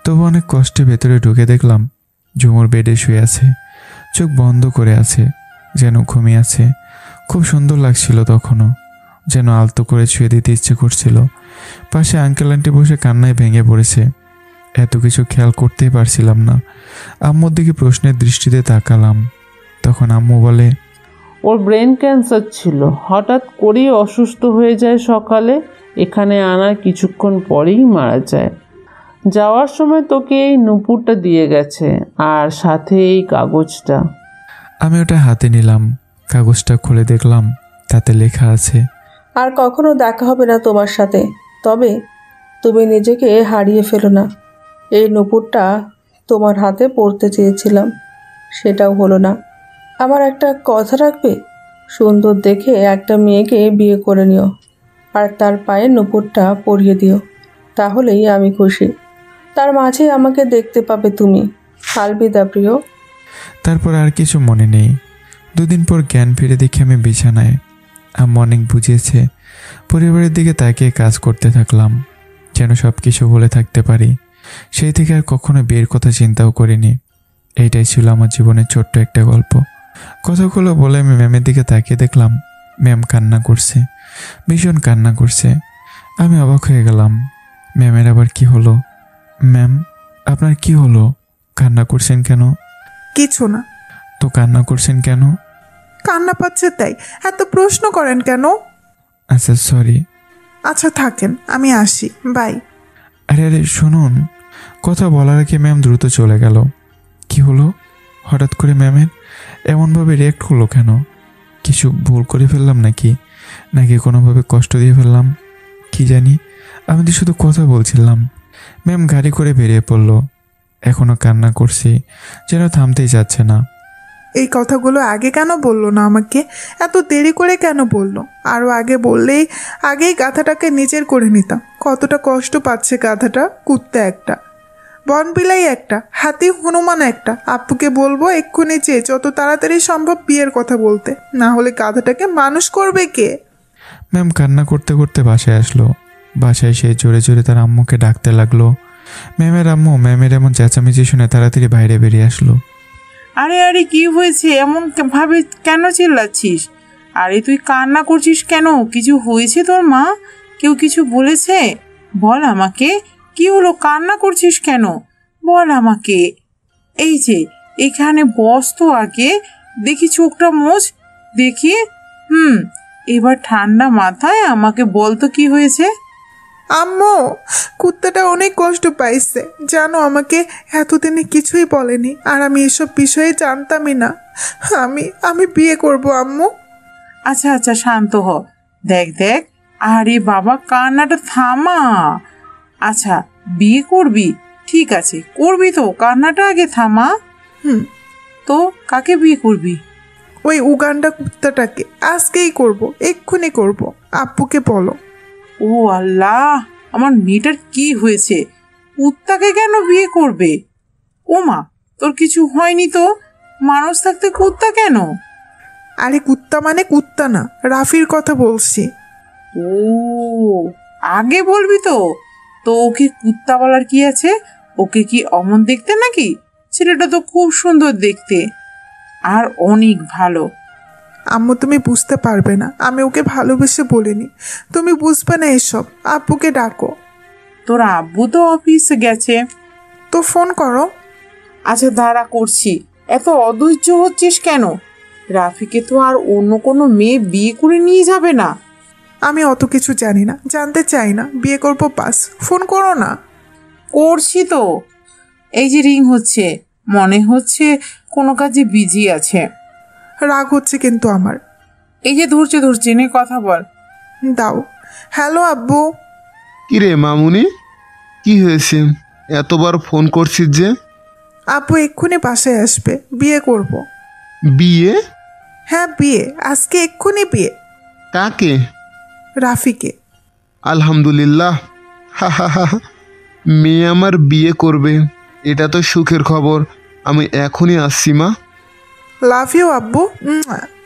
তবু অনেক কষ্টে ভেতরে ঢুকে দেখলাম ঝুমুর বেডে শুয়ে আছে, চোখ বন্ধ করে আছে, যেন ঘুমিয়ে আছে। খুব সুন্দর লাগছিল তখনও, যেন আলতো করে ছুঁয়ে দিতে ইচ্ছে করছিল। পাশে আঙ্কেল আন্টি বসে কান্নায় ভেঙে পড়েছে। এত কিছু খেয়াল করতেই পারছিলাম না। আম্মুর দিকে প্রশ্নের দৃষ্টিতে তাকালাম। তখন আম্মু বলে, ওর ব্রেন ক্যান্সার ছিল, হঠাৎ করেই অসুস্থ হয়ে যায়। সকালে এখানে আনার কিছুক্ষণ পরেই মারা যায়। যাওয়ার সময় তোকে এই নুপুরটা দিয়ে গেছে, আর সাথে এই কাগজটা। আমি ওটা হাতে নিলাম। কাগজটা খুলে দেখলাম তাতে লেখা আছে, আর কখনো দেখা হবে না তোমার সাথে, তবে তুমি নিজেকে হারিয়ে ফেলো না। এই নুপুরটা তোমার হাতে পড়তে চেয়েছিলাম, সেটাও হলো না। আমার একটা কথা রাখবে? সুন্দর দেখে একটা মেয়েকে বিয়ে করে নিও, আর তার পায়ে নুপুরটা পরিয়ে দিও, তাহলেই আমি খুশি। তার মাঝে আমাকে দেখতে পাবে তুমি। আলবিদা প্রিয়। তারপর আর কিছু মনে নেই। 2 দিন পর জ্ঞান ফিরে দেখি আমি বিছানায়। আম্মু অনেক বুঝিয়েছে। পরিবারের দিকে তাকিয়ে কাজ করতে থাকলাম, যেন সব কিছু বলে থাকতে পারি। সেই থেকে আর কখনো বিয়ের কথা চিন্তাও করিনি। এইটাই ছিল আমার জীবনের ছোট্ট একটা গল্প। কথাগুলো বলে আমি ম্যামের দিকে তাকিয়ে দেখলাম ম্যাম কান্না করছে, ভীষণ কান্না করছে। আমি অবাক হয়ে গেলাম। ম্যামের আবার কি হলো? ম্যাম, আপনার কি হলো? কান্না করছেন কেন? কিছু না। তো কান্না করছেন কেন? কান্না পাচ্ছে তাই। এত প্রশ্ন করেন কেন? আচ্ছা, সরি। আচ্ছা থাকেন, আমি আসি, বাই। আরে আরে শুনুন। কথা বলার আগে ম্যাম দ্রুত চলে গেল। কি হলো হঠাৎ করে ম্যামের? এমনভাবে রিয়াক্ট হলো কেন? কিছু ভুল করে ফেললাম নাকি নাকি কোনোভাবে কষ্ট দিয়ে ফেললাম? কি জানি, আমি তো শুধু কথা বলছিলাম। ম্যাম গাড়ি করে বেরিয়ে পড়লো। এখনও কান্না করছি, যেন থামতেই যাচ্ছে না। এই কথাগুলো আগে কেন বললো না আমাকে? এত দেরি করে কেন বললো? আরও আগে বললেই আগেই গাধাটাকে নিজের করে নিতাম। কতটা কষ্ট পাচ্ছে গাধাটা, কুত্তা একটা, বনবিলাই একটা, হাতি হনুমান একটা। আব্বুকে বলবো এক্ষুনি যে যত তাড়াতাড়ি সম্ভব বিয়ের কথা বলতে, না হলে গাধাটাকে মানুষ করবে কে? ম্যাম কান্না করতে করতে বাসায় আসলো। বাসায় সে জোরে জোরে তার আম্মুকে ডাকতে লাগলো। ম্যামের আম্মু ম্যামের এমন চেঁচামেচি শুনে তাড়াতাড়ি বাইরে বেরিয়ে আসলো। আরে আরে, কি হয়েছে? এমন ভাবে কেন চিল্লাচ্ছিস? আরে তুই কান্না করছিস কেন? কিছু হয়েছে তোর মা? কেউ কিছু বলেছে? বল আমাকে, কি হলো? কান্না করছিস কেন? বল আমাকে। এই যে এখানে বস তো আগে, দেখি চোখটা মোছ দেখি। এবার ঠান্ডা মাথায় আমাকে বল তো কি হয়েছে। আম্মু, কুত্তাটা অনেক কষ্ট পাইছে জানো, আমাকে এতদিনে কিছুই বলেনি, আর আমি এসব বিষয়ে জানতামই না। আমি বিয়ে করব আম্মু। আচ্ছা আচ্ছা, শান্ত হ। দেখ দেখ, আরে বাবা কান্নাটা থামা। আচ্ছা বিয়ে করবি? ঠিক আছে করবি তো, কান্নাটা আগে থামা। তো কাকে বিয়ে করবি? ওই উগান্ডা কুত্তাটাকে। আজকেই করব, এক্ষুনি করব। আব্বুকে বলো। ও আল্লাহ, আমার মেয়েটার কি হয়েছে? কুত্তাকে কেন বিয়ে করবে? ও মা, তোর কিছু হয়নি তো? মানুষ থাকতে কুত্তা কেন? আরে কুত্তা মানে কুত্তা না, রাফির কথা বলছি। ও, আগে বলবি তো। তো ওকে কুত্তা বলার কি আছে? ওকে কি অমন দেখতে নাকি? ছেলেটা তো খুব সুন্দর দেখতে আর অনেক ভালো। আম্মু তুমি বুঝতে পারবে না, আমি ওকে ভালোবেসে বলিনি, তুমি বুঝবে না এসব। আব্বুকে ডাকো। তোর আব্বু তো অফিসে গেছে। তো ফোন করো। আচ্ছা দাঁড়া, করছি। এত অধৈর্য হচ্ছিস কেন? রাফিকে তো আর অন্য কোনো মেয়ে বিয়ে করে নিয়ে যাবে না। আমি অত কিছু জানি না, জানতে চাই না, বিয়ে করবো পাস। ফোন করো না। করছি তো। এই যে রিং হচ্ছে, মনে হচ্ছে কোনো কাজে বিজি আছে। রাগ হচ্ছে কিন্তু আমার। এই যে ধরছে নে কথা বল। দাও। হ্যালো আব্বু। কিরে মামুনি, কি হয়েছে? এতবার ফোন করছিস যে? আব্বু এক্ষুনি বাসায় আসবে, বিয়ে করব। বিয়ে? হ্যাঁ বিয়ে, আজকে এক্ষুনি বিয়ে। কাকে? রাফিকে। আলহামদুলিল্লাহ, হা হা হা। মেয়ে আমার বিয়ে করবে, এটা তো সুখের খবর। আমি এখনই আসছি মা। লাভ ইউ আব্বু।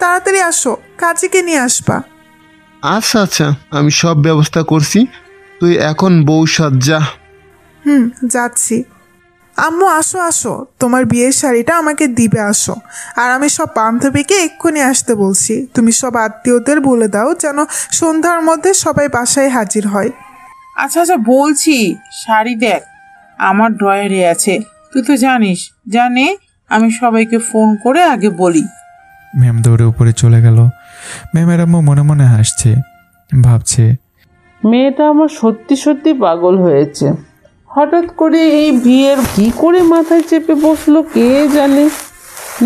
তাড়াতাড়ি আসো, কাজীকে নিয়ে আসবা। আচ্ছা আচ্ছা, আমি সব ব্যবস্থা করছি, তুই এখন বউ সাজ যা। যাচ্ছি। আম্মু আসো আসো, তোমার বিয়ের শাড়িটা আমাকে দিবে, আসো। আর আমি সব বান্ধবীকে এক্ষুনি আসতে বলছি, তুমি সব আত্মীয়দের বলে দাও যেন সন্ধ্যার মধ্যে সবাই বাসায় হাজির হয়। আচ্ছা আচ্ছা বলছি, শাড়ি দেখ আমার ড্রয়ারে আছে, তুই তো জানিস। জানে আমি সবাইকে ফোন করে আগে বলি। ম্যাম দৌড়ে উপরে চলে গেল। ম্যামের আম্মু মনে মনে হাসছে, ভাবছে মেয়েটা আমার সত্যি সত্যি পাগল হয়েছে। হঠাৎ করে এই বিয়ের কি করে মাথায় চেপে বসলো কে জানে।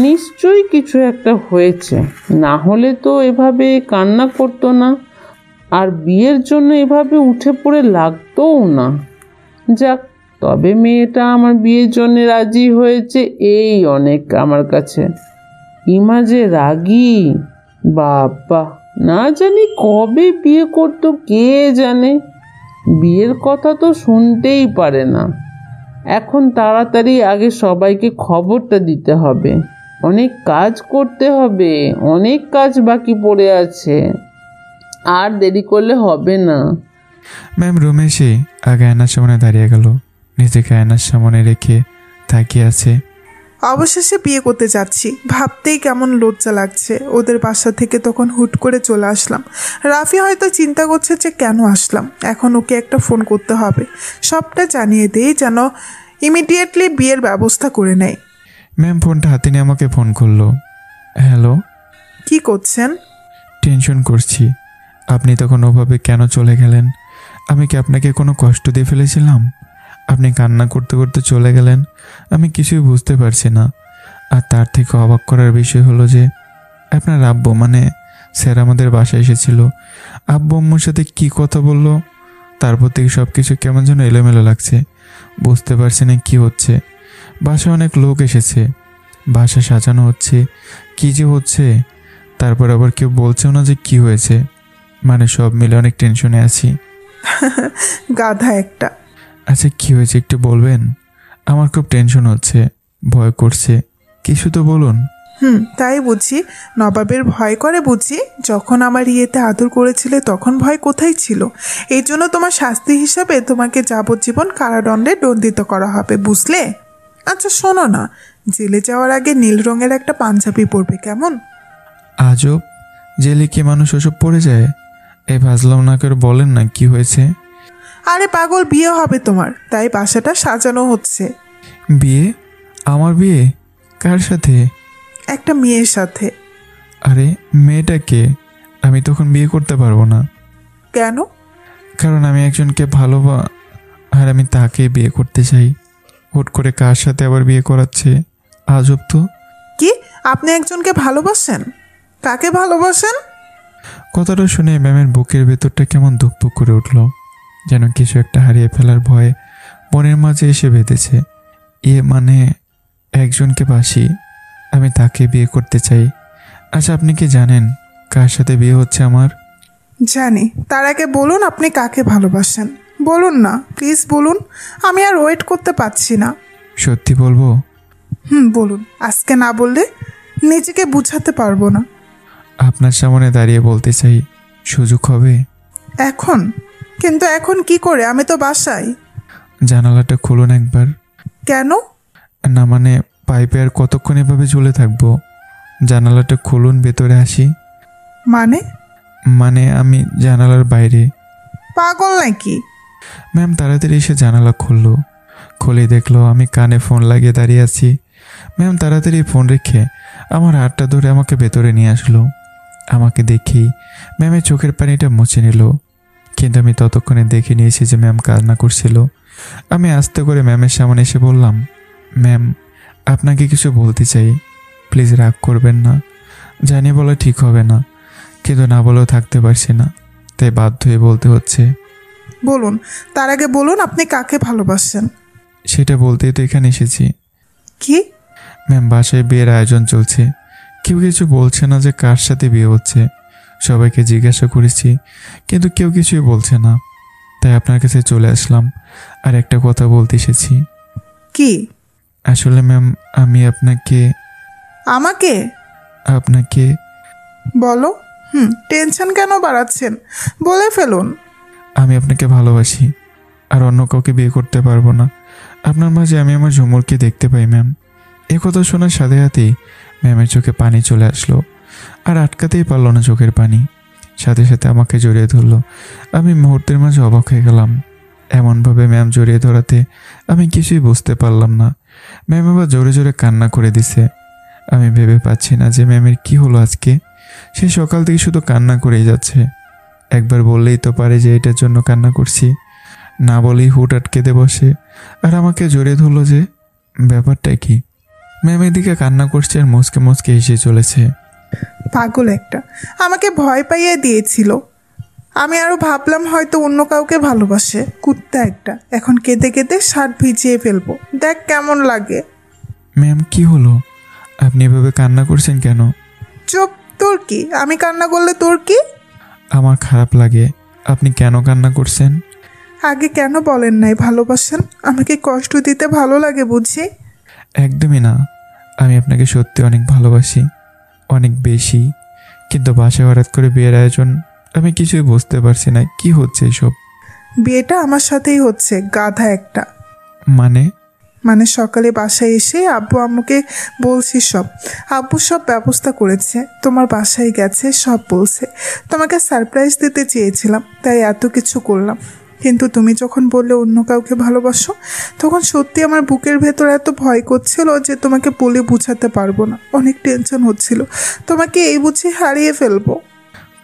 নিশ্চয়ই কিছু একটা হয়েছে, না হলে তো এভাবে কান্না করতো না, আর বিয়ের জন্য এভাবে উঠে পড়ে লাগতোও না। যাক, তবে মেয়েটা আমার বিয়ের জন্য রাজি হয়েছে, এই অনেক আমার কাছে। ইমা যে রাগী, বাবা, না জানি কবে বিয়ে করতো কে জানে। বিয়ের কথা তো শুনতেই পারে না। এখন তাড়াতাড়ি আগে সবাইকে খবরটা দিতে হবে, অনেক কাজ করতে হবে, অনেক কাজ বাকি পড়ে আছে, আর দেরি করলে হবে না। ম্যাম রুমে এসে আগে আয়নার সামনে দাঁড়িয়ে গেল, নিজেকে আয়নার সামনে রেখে তাকিয়ে আছে। অবশেষে বিয়ে করতে যাচ্ছি, ভাবতেই কেমন লজ্জা লাগছে। ওদের বাসা থেকে তখন হুট করে চলে আসলাম। রাফি হয়তো চিন্তা করছে যে কেন আসলাম, এখন ওকে একটা ফোন করতে হবে, সবটা জানিয়ে দেই যেন ইমিডিয়েটলি বিয়ের ব্যবস্থা করে নেয়। ম্যাম ফোনটা হাতে নিয়ে আমাকে ফোন করলো। হ্যালো। কি করছেন? টেনশন করছি, আপনি তখন ওভাবে কেন চলে গেলেন? আমি কি আপনাকে কোনো কষ্ট দিয়ে ফেলেছিলাম? আপনি কান্না করতে করতে চলে গেলেন, আমি কিছুই বুঝতে পারছি না। আর তার থেকে অবাক করার বিষয় হলো যে আপনার আব্বু মানে স্যার আমাদের বাসায় এসেছিল। আব্বু আম্মুর সাথে কি কথা বললো, তারপর থেকে সব কিছু কেমন যেন এলোমেলো লাগছে, বুঝতে পারছি না কি হচ্ছে। বাসায় অনেক লোক এসেছে, বাসা সাজানো হচ্ছে, কি যে হচ্ছে। তারপর আবার কেউ বলছেও না যে কি হয়েছে, মানে সব মিলে অনেক টেনশনে আছি। গাধা একটা। আচ্ছা কি হয়েছে একটু বলবেন? আমার খুব টেনশন হচ্ছে, ভয় করছে, কিছু তো বলুন। তাই বুঝি? নবাবের ভয় করে বুঝি? যখন আমার ইয়েতে আদর করেছিলে তখন ভয় কোথায় ছিল? এই জন্য তোমার শাস্তি হিসাবে তোমাকে যাবজ্জীবন কারাদণ্ডে দণ্ডিত করা হবে, বুঝলে? আচ্ছা শোনো না, জেলে যাওয়ার আগে নীল রঙের একটা পাঞ্জাবি পরবে, কেমন? আজব, জেলে কি মানুষ ওসব পড়ে যায়? এই ভাজলাম না করে বলেন না কি হয়েছে। আরে পাগল, বিয়ে হবে তোমার, তাই বাসাটা সাজানো হচ্ছে। বিয়ে? আমার বিয়ে? কার সাথে? একটা মেয়ের সাথে। আরে মেয়েটাকে? আমি তখন বিয়ে করতে পারবো না। কেন? কারণ আমি একজনকে আর আমি তাকে বিয়ে করতে চাই। হুট করে কার সাথে আবার বিয়ে করাচ্ছে, আজব তো। কি, আপনি একজনকে ভালোবাসেন? কাকে ভালোবাসেন? কথাটা শুনে ম্যামের বুকের ভেতরটা কেমন ধুকপুক করে উঠল, যেন কিছু একটা হারিয়ে ফেলার ভয়ে মনের মাঝে এসে বেঁধেছে। মানে একজনকে বাসি, আমি তাকে বিয়ে করতে চাই। আচ্ছা, আপনি কি জানেন কার সাথে বিয়ে হচ্ছে আমার? জানি। তার আগে বলুন আপনি কাকে ভালোবাসেন। বলুন না প্লিজ, বলুন। আমি আর ওয়েট করতে পারছি না। সত্যি বলবো? বলুন। আজকে না বললে নিজেকে বুঝাতে পারবো না। আপনার সামনে দাঁড়িয়ে বলতে চাই, সুযোগ হবে? এখন? কিন্তু এখন কি করে? আমি তো বাসায়। জানালাটা খুলুন একবার। কেন? না মানে পাইপে আর কতক্ষণ এভাবে ঝুলে থাকবো? জানালাটা খুলুন, ভেতরে আসি। মানে আমি জানালার বাইরে। পাগল নাকি? ম্যাম তাড়াতাড়ি এসে জানালা খুললো। খুলে দেখলো আমি কানে ফোন লাগিয়ে দাঁড়িয়ে আছি। ম্যাম তাড়াতাড়ি ফোন রেখে আমার হাতটা ধরে আমাকে ভেতরে নিয়ে আসলো। আমাকে দেখেই ম্যামের চোখের পানিটা মুছে নিল, কিন্তু আমি ততক্ষণে দেখে নিয়েছি যে ম্যাম কান্না করছিল। আমি আস্তে করে ম্যামের সামনে এসে বললাম, ম্যাম আপনাকে কিছু বলতে চাই, প্লিজ রাগ করবেন না। জানি বলা ঠিক হবে না, কিন্তু না বলেও থাকতে পারছি না, তাই বাধ্য হয়ে বলতে হচ্ছে। বলুন। তার আগে বলুন আপনি কাকে ভালোবাসেন। সেটা বলতেই তো এখানে এসেছি। কি? ম্যাম বাসায় বিয়ের আয়োজন চলছে, কেউ কিছু বলছে না যে কার সাথে বিয়ে হচ্ছে। সবাইকে জিজ্ঞাসা করেছি, কিন্তু কেউ কিছুই বলছে না, তাই আপনার কাছে চলে আসলাম আর একটা কথা বলতে এসেছি। কি? আসলে ম্যাম আমি আমাকে? বলো। টেনশন কেন বাড়াচ্ছেন? বলে ফেলুন। আমি আপনাকে ভালোবাসি, আর অন্য কাউকে বিয়ে করতে পারবো না। আপনার মাঝে আমি আমার ঝুমুরকে দেখতে পাই ম্যাম। এ কথা শোনার সাথে সাথেই ম্যামের চোখে পানি চলে আসলো, আর আটকাতেই পারলো না চোখের পানি। সাথে সাথে আমাকে জড়িয়ে ধরলো। আমি মুহূর্তের মাঝে অবাক হয়ে গেলাম। এমনভাবে ম্যাম জড়িয়ে ধরাতে আমি কিছুই বুঝতে পারলাম না। ম্যাম আবার জোরে জোরে কান্না করে দিছে। আমি ভেবে পাচ্ছি না যে ম্যামের কি হলো আজকে। সে সকাল থেকে শুধু কান্না করেই যাচ্ছে। একবার বললেই তো পারে যে এটার জন্য কান্না করছি, না বলেই হুট আটকেতে বসে আর আমাকে জড়িয়ে ধরলো। যে ব্যাপারটা কি? ম্যাম এদিকে কান্না করছে আর মুচকে মুচকে এসে চলেছে। পাগল একটা, আমাকে ভয় পাইয়ে দিয়েছিল। আমি আরো ভাবলাম হয়তো অন্য কাউকে ভালোবাসে। কুত্তা একটা, এখন কেঁদে কেঁদে শার্ট ভিজিয়ে ফেলবো। দেখ কেমন লাগে। ম্যাম কি হলো? আপনি এভাবে কান্না করছেন কেন? চুপ। তোর কি? আমি কান্না করলে তোর কি? আমার খারাপ লাগে। আপনি কেন কান্না করছেন? আগে কেন বলেন নাই ভালোবাসেন? আমাকে কষ্ট দিতে ভালো লাগে বুঝি? একদমই না, আমি আপনাকে সত্যি অনেক ভালোবাসি, অনেক বেশি। কিন্তু বাসায় হঠাৎ করে বিয়ের আয়োজন, আমি কিছুই বুঝতে পারছি না কি হচ্ছে এসব। বিয়েটা আমার সাথেই হচ্ছে, গাধা একটা। মানে সকালে বাসায় এসে আব্বু আম্মুকে বলছি সব। আব্বু সব ব্যবস্থা করেছে, তোমার বাসায় গেছে, সব বলছে। তোমাকে সারপ্রাইজ দিতে চেয়েছিলাম, তাই এত কিছু করলাম। কিন্তু তুমি যখন বললে অন্য কাউকে ভালোবাসো, তখন সত্যি আমার বুকের ভেতর এত ভয় করছিল যে তোমাকে বলে বুঝাতে পারবো না। অনেক টেনশন হচ্ছিল, তোমাকে এই বুঝে হারিয়ে ফেলবো।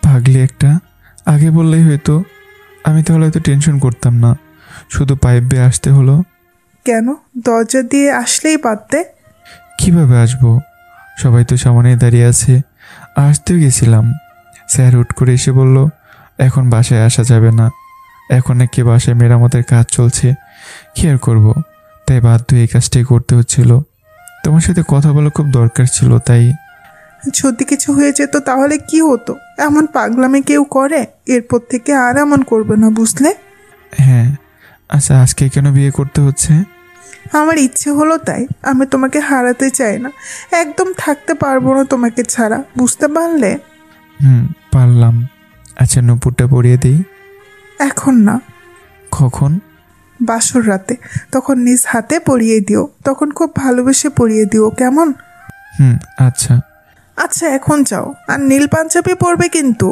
পাগলি একটা, আগে বললেই হয়তো, আমি তাহলে এত টেনশন করতাম না। শুধু পাইপ বেয়ে আসতে হলো। কেন? দরজা দিয়ে আসলেই পারতে। কিভাবে আসবো? সবাই তো সামনেই দাঁড়িয়ে আছে। আসতেও গেছিলাম, স্যার হুট করে এসে বলল এখন বাসায় আসা যাবে না, এখন নাকি বাসায় মেরামতের কাজ চলছে। কি আর করবো, তাই বাধ্য এই কাজটাই করতে হচ্ছিল। তোমার সাথে কথা বলা খুব দরকার ছিল, তাই। যদি কিছু হয়ে যেত তাহলে কি হতো? এমন পাগলামি কেউ করে? এরপর থেকে আর এমন করবে না, বুঝলে? হ্যাঁ। আচ্ছা আজকে কেন বিয়ে করতে হচ্ছে? আমার ইচ্ছে হলো তাই। আমি তোমাকে হারাতে চাই না, একদম থাকতে পারবো না তোমাকে ছাড়া, বুঝতে পারলে? পারলাম। আচ্ছা নুপুরটা পরিয়ে দিই। এখন না। কখন? বাসর রাতে, তখন নিজ হাতে পরিয়ে দিও। তখন খুব ভালোবেসে পরিয়ে দিও, কেমন? আচ্ছা। আচ্ছা এখন যাও, আর নীল পাঞ্জাবি পরবে কিন্তু।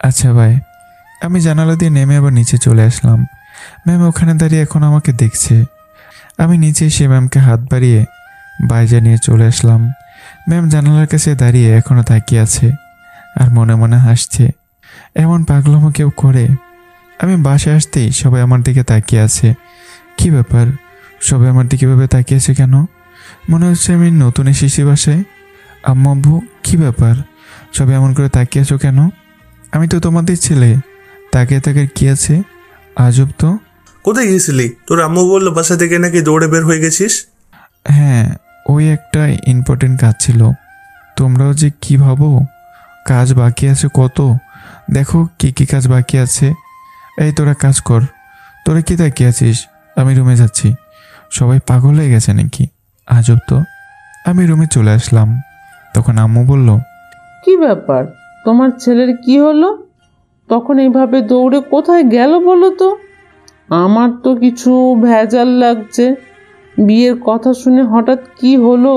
আচ্ছা ভাই। আমি জানালা দিয়ে নেমে আবার নিচে চলে আসলাম। ম্যাম ওখানে দাঁড়িয়ে এখন আমাকে দেখছে। আমি নিচে এসে ম্যামকে হাত বাড়িয়ে বাইরে নিয়ে চলে আসলাম। ম্যাম জানালার কাছে দাঁড়িয়ে এখনও তাকিয়ে আছে আর মনে মনে হাসছে। এমন পাগলামো কেউ করে? আমি বাসায় আসতেই সবাই আমার দিকে তাকিয়ে আছে। কি ব্যাপার, সবাই আমার দিকে ভাবে তাকিয়েছে কেন? মনে হচ্ছে আমি নতুন এসেছি বাসায়। আম্মু আব্বু, কী ব্যাপার, সবাই এমন করে তাকিয়ে আছো কেন? আমি তো তোমাদের ছেলে, তাকিয়ে তাকিয়ে কি আছে? আজব তো। কোথায় গিয়েছিলি? তোর আম্মু বললো বাসা থেকে নাকি দৌড়ে বের হয়ে গেছিস। হ্যাঁ, ওই একটা ইম্পর্টেন্ট কাজ ছিল। তোমরাও যে কি ভাবো, কাজ বাকি আছে কত। দেখো কি কি কাজ বাকি আছে। এই তোরা কাজ কর। তোরা কি তাকিয়ে আছিস? আমি রুমে যাচ্ছি। সবাই পাগল হয়ে গেছে নাকি? আজব তো। আমি রুমে চলে আসলাম। তখন আম্মু বলল, কি ব্যাপার, তোমার ছেলের কি হলো? তখন এইভাবে দৌড়ে কোথায় গেল বলো তো? আমার তো কিছু ভেজাল লাগছে। বিয়ের কথা শুনে হঠাৎ কি হলো?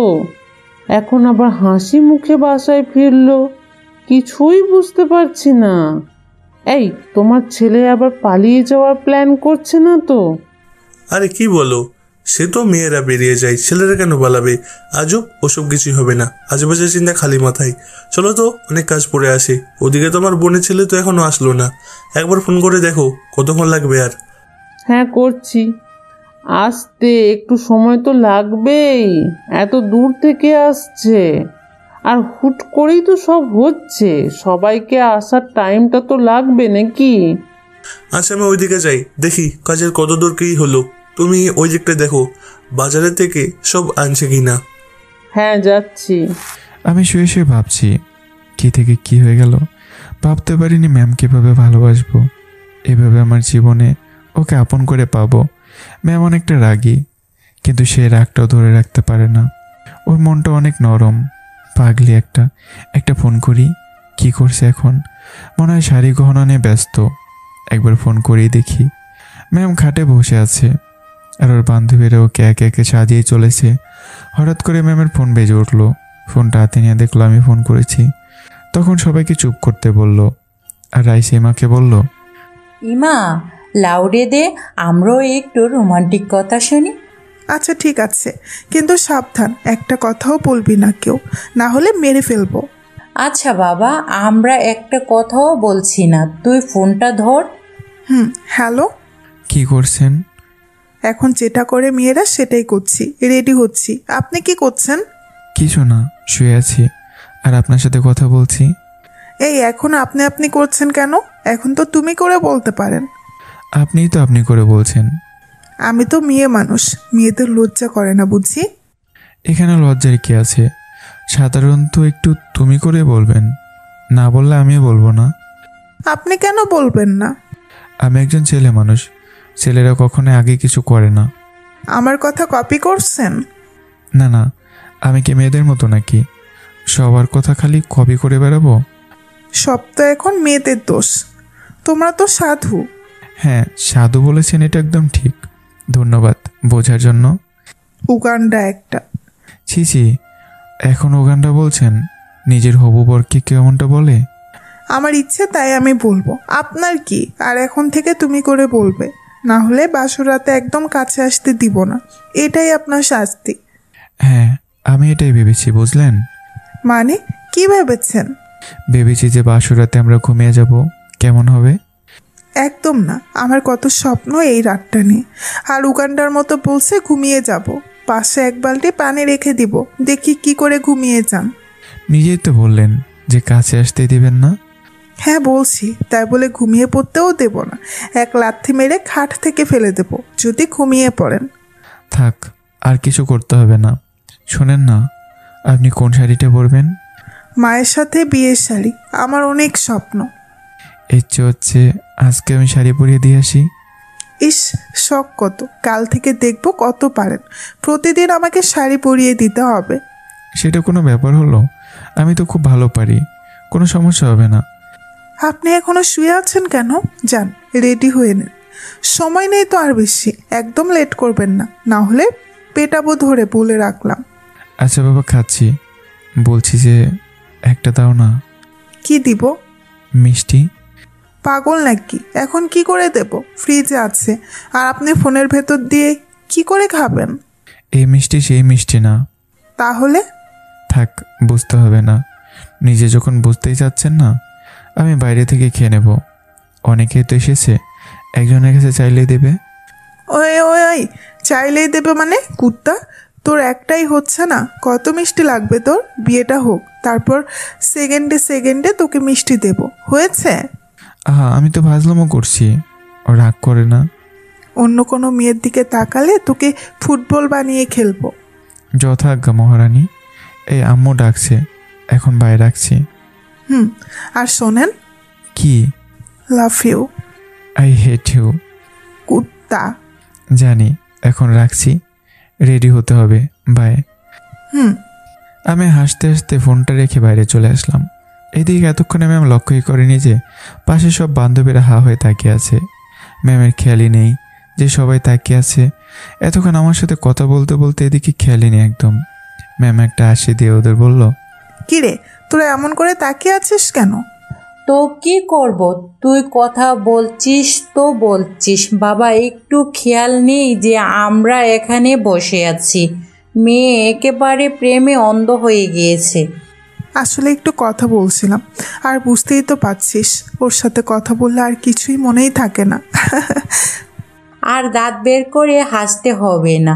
এখন আবার হাসি মুখে বাসায় ফিরলো, কিছুই বুঝতে পারছি না। এই, তোমার ছেলে আবার পালিয়ে যাওয়ার প্ল্যান করছে না তো? আরে কি বলো, সে তো মেয়েরা বেরিয়ে যায়, ছেলেরা কেন পালাবে? আজব, ওসব কিছুই হবে না। আশেপাশে চিন্তা খালি মাথায়। চলো তো, অনেক কাজ পড়ে আসে। ওদিকে তোমার বোনের ছেলে তো এখনো আসলো না। একবার ফোন করে দেখো কতক্ষণ লাগবে আর। হ্যাঁ করছি। আসতে একটু সময় তো লাগবেই, এত দূর থেকে আসছে। আর হুট করেই তো সব হচ্ছে, সবাইকে আসার টাইমটা তো লাগবে নাকি? আচ্ছা আমি ওইদিকে যাই, দেখি কাজের কত দূর কি হলো। তুমি ওই দিকটা দেখো বাজারের থেকে সব আনছে কিনা। হ্যাঁ যাচ্ছি। আমি শুয়ে শুয়ে ভাবছি কি থেকে কি হয়ে গেল। ভাবতে পারিনি ম্যাম কীভাবে ভালোবাসবো, এভাবে আমার জীবনে ওকে আপন করে পাবো। ম্যাম অনেকটা রাগী, কিন্তু সে রাগটাও ধরে রাখতে পারে না। ওর মনটা অনেক নরম, পাগলি একটা ফোন করি। কি করছে এখন? মনে হয় শাড়ি গহনা নিয়ে ব্যস্ত। একবার ফোন করেই দেখি। ম্যাম খাটে বসে আছে আর ওর বান্ধবীরা ওকে একে একে সাজিয়ে চলেছে। হঠাৎ করে ম্যামের ফোন বেজে উঠলো। ফোনটা হাতে নিয়ে দেখলো আমি ফোন করেছি। তখন সবাইকে চুপ করতে বলল আর রাইসিমাকে বলল, ইমা, লাউডে দে, আমরাও একটু রোমান্টিক কথা শুনি। আচ্ছা ঠিক আছে, কিন্তু সাবধান, একটা কথাও বলবি না কেউ, না হলে মেরে ফেলবো। আচ্ছা বাবা, আমরা একটা কথাও বলছি না, তুই ফোনটা ধর। হ্যালো। কি করছেন? এখন যেটা করে মেয়েরা সেটাই করছি, রেডি হচ্ছি। আপনি কি করছেন? কিছু না, শুয়ে আছি আর আপনার সাথে কথা বলছি। এই এখন আপনি আপনি করছেন কেন? এখন তো তুমি করে বলতে পারেন। আপনিই তো আপনি করে বলছেন। আমি তো মেয়ে মানুষ, মেয়েদের লজ্জা করে না বুঝি। এখানে লজ্জার কি আছে? সাধারণত একটু তুমি করে বলবেন, না বললে আমিও বলবো না। আপনি কেন বলবেন না? আমি একজন ছেলে মানুষ, ছেলেরা কখনো আগে কিছু করে না। আমার কথা কপি করছেন? না না, আমি কি মেয়েদের মতো নাকি সবার কথা খালি কপি করে বেড়াবো? সব তো এখন মেয়েদের দোষ। তোমরা তো সাধু। হ্যাঁ, সাধু বলেছেন, এটা একদম ঠিক। ধন্যবাদ বোঝার জন্য। উগান্ডা একটা। ছি ছি, এখন উগান্ডা বলছেন? নিজের হবু বরকে কেমনটা বলে? আমার ইচ্ছে তাই আমি বলবো, আপনার কি? আর এখন থেকে তুমি করে বলবে, না হলে বাসরাতে একদম কাছে আসতে দিব না। এটাই আপনার শাস্তি। হ্যাঁ, আমি এটাই ভেবেছি, বুঝলেন? মানে কি ভেবেছেন? ভেবেছি যে বাসরাতে আমরা ঘুমিয়ে যাব, কেমন হবে? একদম না, আমার কত স্বপ্ন এই রাতটা নিয়ে। আর উগান্ডার মতো বলছে ঘুমিয়ে যাব, পাশে এক বালতি পানি রেখে দিব, দেখি কি করে ঘুমিয়ে যান। নিজেই তো বললেন যে কাছে আসতে দিবেন না। হ্যাঁ বলছি, তাই বলে ঘুমিয়ে পড়তেও দেব না। এক লাথি মেরে খাট থেকে ফেলে দেব যদি ঘুমিয়ে পড়েন। থাক, আর কিছু করতে হবে না। শোনেন না, আপনি কোন শাড়িটা পরবেন? মায়ের সাথে বিয়ের শাড়ি, আমার অনেক স্বপ্ন। ইচ্ছে হচ্ছে আজকে আমি শাড়ি পরিয়ে দিয়ে আসি। ইস, শখ কত! কাল থেকে দেখব কত পারেন। প্রতিদিন আমাকে শাড়ি পরিয়ে দিতে হবে। সেটা কোনো ব্যাপার হলো? আমি তো খুব ভালো পারি, কোনো সমস্যা হবে না। আপনি এখনো শুয়ে আছেন কেন? যান, রেডি হয়ে নেন। সময় নেই তো আর বেশি, একদম লেট করবেন না, না হলে পেটাবো ধরে বলে রাখলাম। আচ্ছা বাবা, খাচ্ছি। বলছি যে একটা দাও না। কি দিব? মিষ্টি। পাগল নাকি? এখন কি করে দেব? ফ্রিজে আছে। আর আপনি ফোনের ভেতর দিয়ে কি করে খাবেন? এই মিষ্টি সেই মিষ্টি না। তাহলে? থাক, বুঝতে হবে না। নিজে যখন বুঝতেই চাচ্ছেন না, আমি বাইরে থেকে খেয়ে নেব। অনেকেই তো এসেছে, একজনের কাছে চাইলেই দেবে। ওই ওই ওই, চাইলেই দেবে মানে? কুত্তা, তোর একটাই হচ্ছে না? কত মিষ্টি লাগবে তোর? বিয়েটা হোক, তারপর সেকেন্ডে সেকেন্ডে তোকে মিষ্টি দেব। হয়েছে? আহা, আমি তো ভাজলামও করছি। ও রাগ করে না। অন্য কোনো মেয়ের দিকে তাকালে তোকে ফুটবল বানিয়ে খেলবো। যথাজ্ঞা মহারানী। এই আম্মু ডাকছে, এখন বাইরে রাখছি। আর শোনেন। কি? Love you. I hate you. কুত্তা। জানি, এখন রাখছি, রেডি হতে হবে। বাই। আমি হাসতে হাসতে ফোনটা রেখে বাইরে চলে আসলাম। এদিকে এতক্ষণে ম্যাম লক্ষ্যই করেনি যে পাশে সব বান্ধবীরা হা হয়ে তাকিয়ে আছে। ম্যামের খেয়ালই নেই যে সবাই তাকিয়ে আছে। এতক্ষণ আমার সাথে কথা বলতে বলতে এদিকে খেয়ালই নেই একদম। ম্যাম একটা হাসি দিয়ে ওদের বলল, কিরে তোরা এমন করে তাকিয়ে আছিস কেন? তো কি করব, তুই কথা বলছিস তো বলছিস। বাবা একটু খেয়াল নেই যে আমরা এখানে বসে আছি। মেয়ে একেবারে প্রেমে অন্ধ হয়ে গিয়েছে। আসলে একটু কথা বলছিলাম, আর বুঝতেই তো পারছিস ওর সাথে কথা বললে আর কিছুই মনেই থাকে না। আর দাঁত বের করে হাসতে হবে না।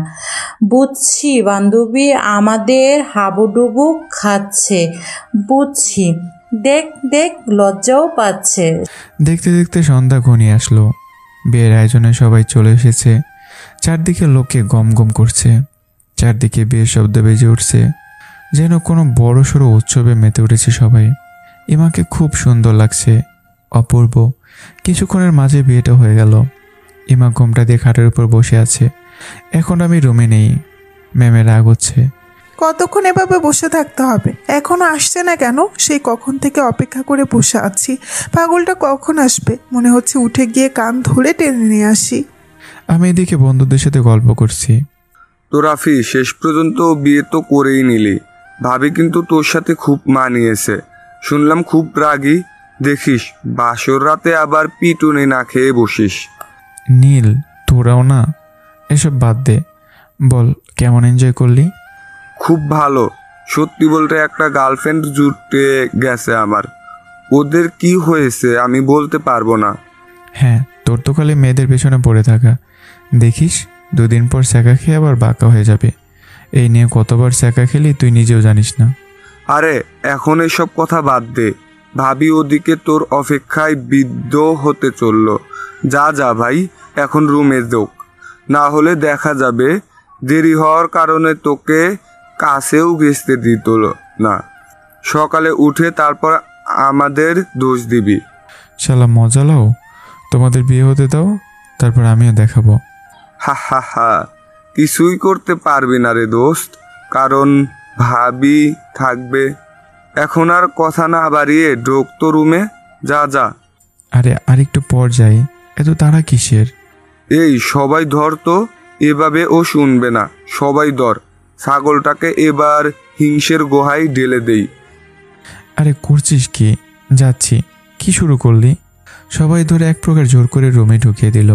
বুঝছি বান্ধবী আমাদের হাবুডুবু খাচ্ছে, বুঝছি। দেখ দেখ, লজ্জাও পাচ্ছে। দেখতে দেখতে সন্ধ্যা ঘনিয়ে আসলো। বিয়ের আয়োজনে সবাই চলে এসেছে। চারদিকে লোকে গম গম করছে, চারদিকে বিয়ের শব্দ বেজে উঠছে, যেন কোনো বড় সড়ো উৎসবে মেতে উঠেছে সবাই। ইমাকে খুব সুন্দর লাগছে, অপূর্ব। কিছুক্ষণের মাঝে বিয়েটা হয়ে গেল। ইমা ঘোমটা দিয়ে খাটের উপর বসে আছে। এখন আমি রুমে নেই। ম্যামের রাগ হচ্ছে। কতক্ষণ এভাবে বসে থাকতে হবে? এখনো আসছে না কেন? সেই কখন থেকে অপেক্ষা করে বসে আছি। পাগলটা কখন আসবে? মনে হচ্ছে উঠে গিয়ে কান ধরে টেনে নিয়ে আসি। আমি এদিকে বন্ধুদের সাথে গল্প করছি। তো রাফি, শেষ পর্যন্ত বিয়ে তো করেই নিলি। ভাবি কিন্তু তোর সাথে খুব মানিয়েছে। শুনলাম খুব রাগী। দেখিস বাসর রাতে আবার পিটুনি না খেয়ে বসিস। নীল, তোরাও না, এসব বাদ দে। বল, কেমন এনজয় করলি? খুব ভালো। সত্যি বলতে একটা গার্লফ্রেন্ড জুটে গেছে আমার। ওদের কি হয়েছে আমি বলতে পারবো না। হ্যাঁ, তোর তো খালি মেয়েদের পেছনে পড়ে থাকা। দেখিস 2 দিন পর স্যাকা খেয়ে আবার বাঁকা হয়ে যাবে। এই নিয়ে কতবার স্যাকা খেলি তুই নিজেও জানিস না। আরে এখন এসব কথা বাদ দে। ভাবি ওদিকে তোর অপেক্ষায় বিদ্ধ হতে চলল। যা যা ভাই, এখন রুমে ঢোক, না হলে দেখা যাবে দেরি হওয়ার কারণে তোকে কাছেও ঘেঁচতে দিত না। সকালে উঠে তারপর আমাদের দোষ দিবি। শালা মজা লাও। তোমাদের বিয়ে হতে দাও, তারপর আমিও দেখাবো। হা হা হা, কিছুই করতে পারবি না রে দোস্ত, কারণ ভাবি থাকবে। এখন আর কথা না বাড়িয়ে ঢোক তো রুমে। যা যা। আরে আরেকটু পর যাই, এত তাড়া কিসের? এই সবাই ধর তো, এভাবে ও শুনবে না। সবাই ধর, ছাগলটাকে এবার হিংসের গুহায় ঢেলে দেই। আরে করছিস কি? যাচ্ছি। কি শুরু করলি? সবাই ধরে এক প্রকার জোর করে রুমে ঢুকিয়ে দিল।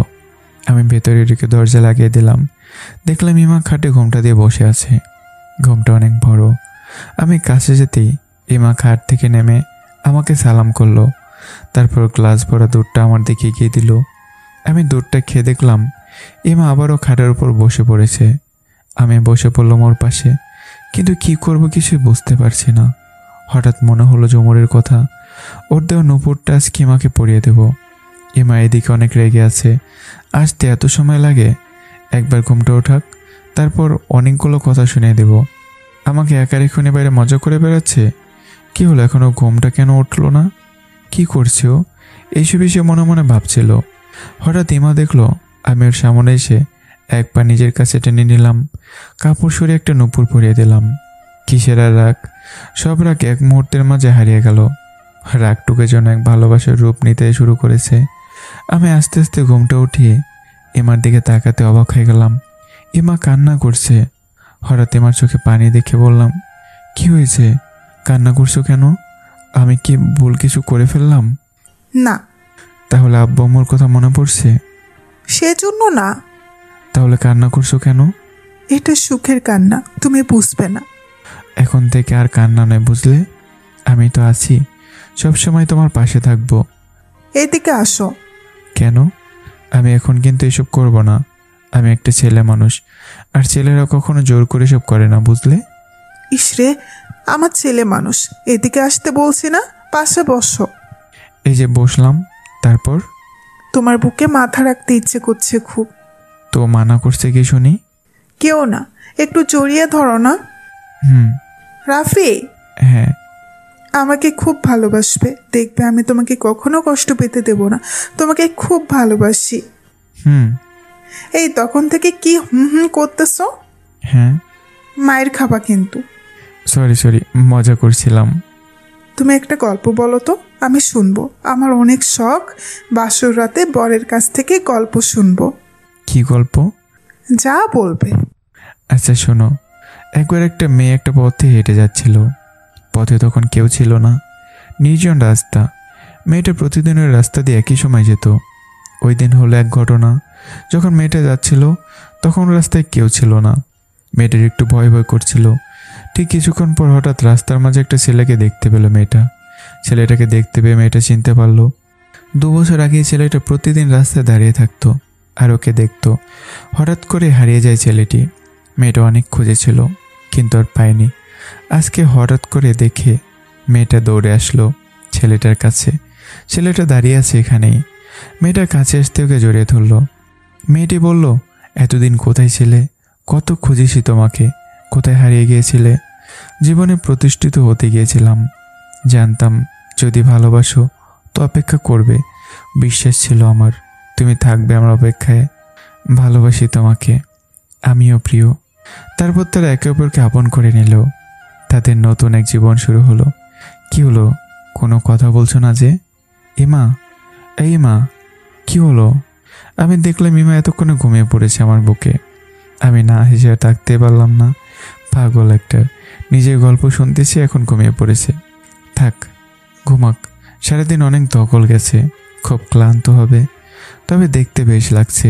আমি ভেতরে ঢুকে দরজা লাগিয়ে দিলাম। দেখলাম ইমা খাটে ঘোমটা দিয়ে বসে আছে। ঘোমটা অনেক বড়। আমি কাছে যেতেই ইমা খাট থেকে নেমে আমাকে সালাম করলো। তারপর গ্লাস ভরা দুধটা আমার দিকে এগিয়ে দিল। আমি দুধটা খেয়ে দেখলাম ইমা আবারও খাটের উপর বসে পড়েছে। আমি বসে পড়লাম ওর পাশে, কিন্তু কি করব কিছুই বুঝতে পারছি না। হঠাৎ মনে হলো জমুরের কথা। ওর দেওয়া নুপুরটা আজকে ইমাকে পরিয়ে দেব। ইমা এদিকে অনেক রেগে আছে। আসতে এত সময় লাগে? একবার ঘুমটা ওঠাক, তারপর অনেকগুলো কথা শুনিয়ে দেব। আমাকে একা রেখে বাইরে মজা করে বেড়াচ্ছে। কি হলো, এখনও ঘুমটা কেন উঠলো না? কি করছে ও? এইসব বিষয়ে মনে মনে ভাবছিল। হঠাৎ ইমা দেখলো আমি ওর সামনে এসে এক পা নিজের কাছে টেনে নিলাম। কাপড় সরিয়ে একটা নুপুর পরিয়ে দিলাম। কিসের আর রাগ? সব রাগ এক মুহূর্তের মাঝে হারিয়ে গেল। রাগটুকে যেন এক ভালোবাসার রূপ নিতে শুরু করেছে। আমি আস্তে আস্তে ঘুমটা উঠিয়ে ইমার দিকে তাকাতে অবাক হয়ে গেলাম। ইমা কান্না করছে। হঠাৎ ইমার চোখে পানি দেখে বললাম, কি হয়েছে? কান্না করছো কেন? আমি কি ভুল কিছু করে ফেললাম? না, তাহলে আব্বু আম্মুর কথা মনে পড়ছে? সেজন্য না। তাহলে কান্না করছো কেন? এটা সুখের কান্না, তুমি বুঝবে না। এখন থেকে আর কান্না নয়, বুঝলে? আমি তো আছি, সবসময় তোমার পাশে থাকবো। এদিকে আসো। কেন? আমি এখন কিন্তু এসব করব না। আমি একটা ছেলে মানুষ, আর ছেলেরা কখনো জোর করে এসব করে না, বুঝলে? ইসরে, আমার ছেলে মানুষ, এদিকে আসতে বলছি না, পাশে বসো। এই যে বসলাম। তারপর? তোমার বুকে মাথা রাখতে ইচ্ছে করছে খুব। তো মানা করছে কি শুনি? কেউ না, একটু জড়িয়ে ধরো না। রাফি। হ্যাঁ। আমাকে খুব ভালোবাসবে, দেখবে আমি তোমাকে কখনো কষ্ট পেতে দেব না, তোমাকে খুব ভালোবাসি। এই তখন থেকে কি করতেছ? হ্যাঁ। মায়ের খাবা কিন্তু। সরি, মজা করছিলাম। তুমি একটা গল্প বলো তো, আমি শুনবো। আমার অনেক শখ বাসর রাতে বরের কাছ থেকে গল্প শুনবো। কি গল্প? যা বলবে। আচ্ছা শোনো। একবার একটা মেয়ে একটা পথে হেঁটে যাচ্ছিল। পথে তখন কেউ ছিল না, নির্জন রাস্তা। মেয়েটা প্রতিদিনের রাস্তা দিয়ে একই সময় যেত। ওই দিন হলো এক ঘটনা। যখন মেয়েটা যাচ্ছিল তখন রাস্তায় কেউ ছিল না। মেয়েটার একটু ভয় করছিল। ঠিক কিছুক্ষণ পর হঠাৎ রাস্তার মাঝে একটা ছেলেকে দেখতে পেল মেয়েটা। ছেলেটাকে দেখতে পেয়ে মেয়েটা চিনতে পারলো। 2 বছর আগে ছেলেটা প্রতিদিন রাস্তায় দাঁড়িয়ে থাকতো আর ওকে দেখতো। হঠাৎ করে হারিয়ে যায় ছেলেটি। মেয়েটা অনেক খুঁজেছিল কিন্তু আর পায়নি। আজকে হঠাৎ করে দেখে মেয়েটা দৌড়ে আসলো ছেলেটার কাছে। ছেলেটা দাঁড়িয়ে আছে এখানেই। মেয়েটার কাছে আসতে ওকে জড়িয়ে ধরল। মেয়েটি বলল, এতদিন কোথায় ছিলে? কত খুঁজেছি তোমাকে, কোথায় হারিয়ে গিয়েছিলে? জীবনে প্রতিষ্ঠিত হতে গিয়েছিলাম, জানতাম যদি ভালোবাসো তো অপেক্ষা করবে। বিশ্বাস ছিল আমার তুমি থাকবে আমার অপেক্ষায়। ভালোবাসি তোমাকে, আমিও প্রিয়। তারপর তারা একে অপরকে আপন করে নিল। তাদের নতুন এক জীবন শুরু হলো। কি হলো? কোনো কথা বলছো না যে? ইমা, এই মা, কি হলো? আমি দেখলাম ইমা এতক্ষণে ঘুমিয়ে পড়েছে আমার বুকে। আমি না হেসে থাকতে পারলাম না। পাগল একটা, নিজের গল্প শুনতেছি, এখন ঘুমিয়ে পড়েছে। থাক, ঘুমাক। সারাদিন অনেক ধকল গেছে, খুব ক্লান্ত হবে। তবে দেখতে বেশ লাগছে।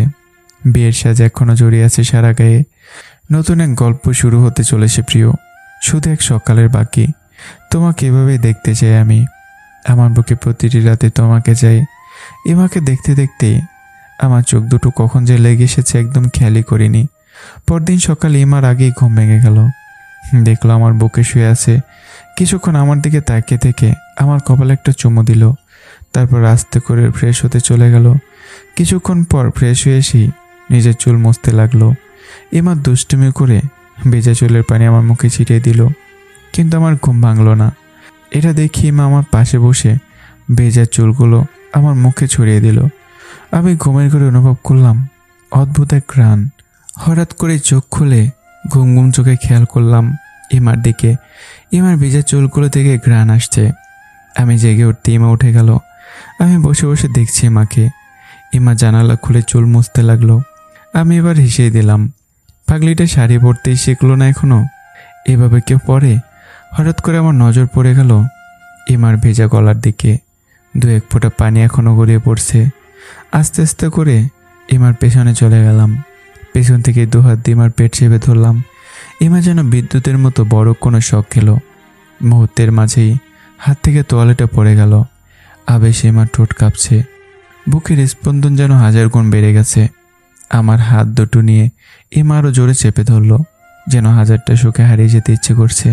বিয়ের সাজ এখনও জড়িয়ে আছে সারা গায়ে। নতুন এক গল্প শুরু হতে চলেছে প্রিয়। শুধু এক সকালের বাকি। তোমাকে এভাবেই দেখতে চাই আমি। আমার বুকে প্রতিটি রাতে তোমাকে চাই। ইমাকে দেখতে দেখতেই আমার চোখ দুটো কখন যে লেগে এসেছে একদম খেয়ালই করিনি। পরদিন সকালে ইমার আগেই ঘুম ভেঙে গেল। দেখলো আমার বুকে শুয়ে আছে। কিছুক্ষণ আমার দিকে তাকিয়ে থেকে আমার কপালে একটা চুমু দিল। তারপর আস্তে করে ফ্রেশ হতে চলে গেল। কিছুক্ষণ পর ফ্রেশ হয়ে এসেই নিজের চুল মুছতে লাগলো। ইমা দুষ্টুমি করে ভেজা চুলের পানি আমার মুখে ছিটিয়ে দিল, কিন্তু আমার ঘুম ভাঙলো না। এটা দেখি ইমা আমার পাশে বসে ভেজা চুলগুলো আমার মুখে ছড়িয়ে দিল। আমি ঘুমের ঘরে অনুভব করলাম অদ্ভুত এক ঘ্রাণ। হঠাৎ করে চোখ খুলে ঘুম ঘুম চোখে খেয়াল করলাম ইমার দিকে। ইমার ভেজা চুলগুলো থেকে ঘ্রাণ আসছে। আমি জেগে উঠতে ইমা উঠে গেল। আমি বসে বসে দেখছি ইমাকে। ইমা জানালা খুলে চুল মুছতে লাগলো। আমি এবার হেসে দিলাম। পাগলিটা শাড়ি পরতেই শিখলো না এখনো? এভাবে কেউ পরে? হঠাৎ করে আমার নজর পড়ে গেল ইমার ভেজা গলার দিকে। 2-1 ফোঁটা পানি এখনো গড়িয়ে পড়ছে। আস্তে আস্তে করে ইমার পেছনে চলে গেলাম। পেছন থেকে 2 হাত দিয়ে ইমার পেট চেপে ধরলাম। ইমা যেন বিদ্যুতের মতো বড় কোনো শখ খেলো। মুহূর্তের মাঝেই হাত থেকে তোয়ালেটা পড়ে গেল। আবেশে ইমার ঠোঁট কাঁপছে। বুকের স্পন্দন যেন 1000 গুণ বেড়ে গেছে। আমার হাত দুটো নিয়ে ইমা আরও জোরে চেপে ধরলো, যেন 1000টা সুখে হারিয়ে যেতে ইচ্ছে করছে।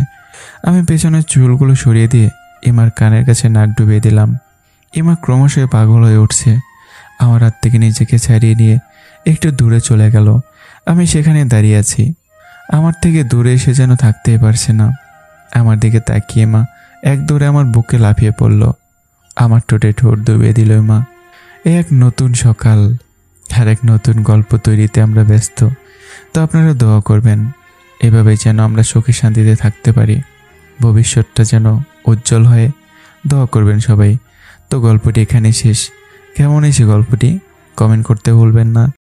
আমি পেছনের চুলগুলো সরিয়ে দিয়ে ইমার কানের কাছে নাক ডুবিয়ে দিলাম। ইমা ক্রমশই পাগল হয়ে উঠছে। আমার হাত থেকে নিজেকে ছাড়িয়ে নিয়ে একটু দূরে চলে গেল। আমি সেখানে দাঁড়িয়ে আছি। আমার থেকে দূরে এসে যেন থাকতেই পারছে না। আমার দিকে তাকিয়ে মা এক দৌড়ে আমার বুকে লাফিয়ে পড়ল। আমার ঠোঁটে ঠোঁট ডুবিয়ে দিল মা। এক নতুন সকাল আর এক নতুন গল্প তৈরিতে আমরা ব্যস্ত। তো আপনারা দোয়া করবেন এভাবে যেন আমরা সুখে শান্তিতে থাকতে পারি, ভবিষ্যৎটা যেন উজ্জ্বল হয়। দোয়া করবেন সবাই। তো গল্পটি এখানে শেষ। কেমন হয়েছে গল্পটি কমেন্ট করতে ভুলবেন না।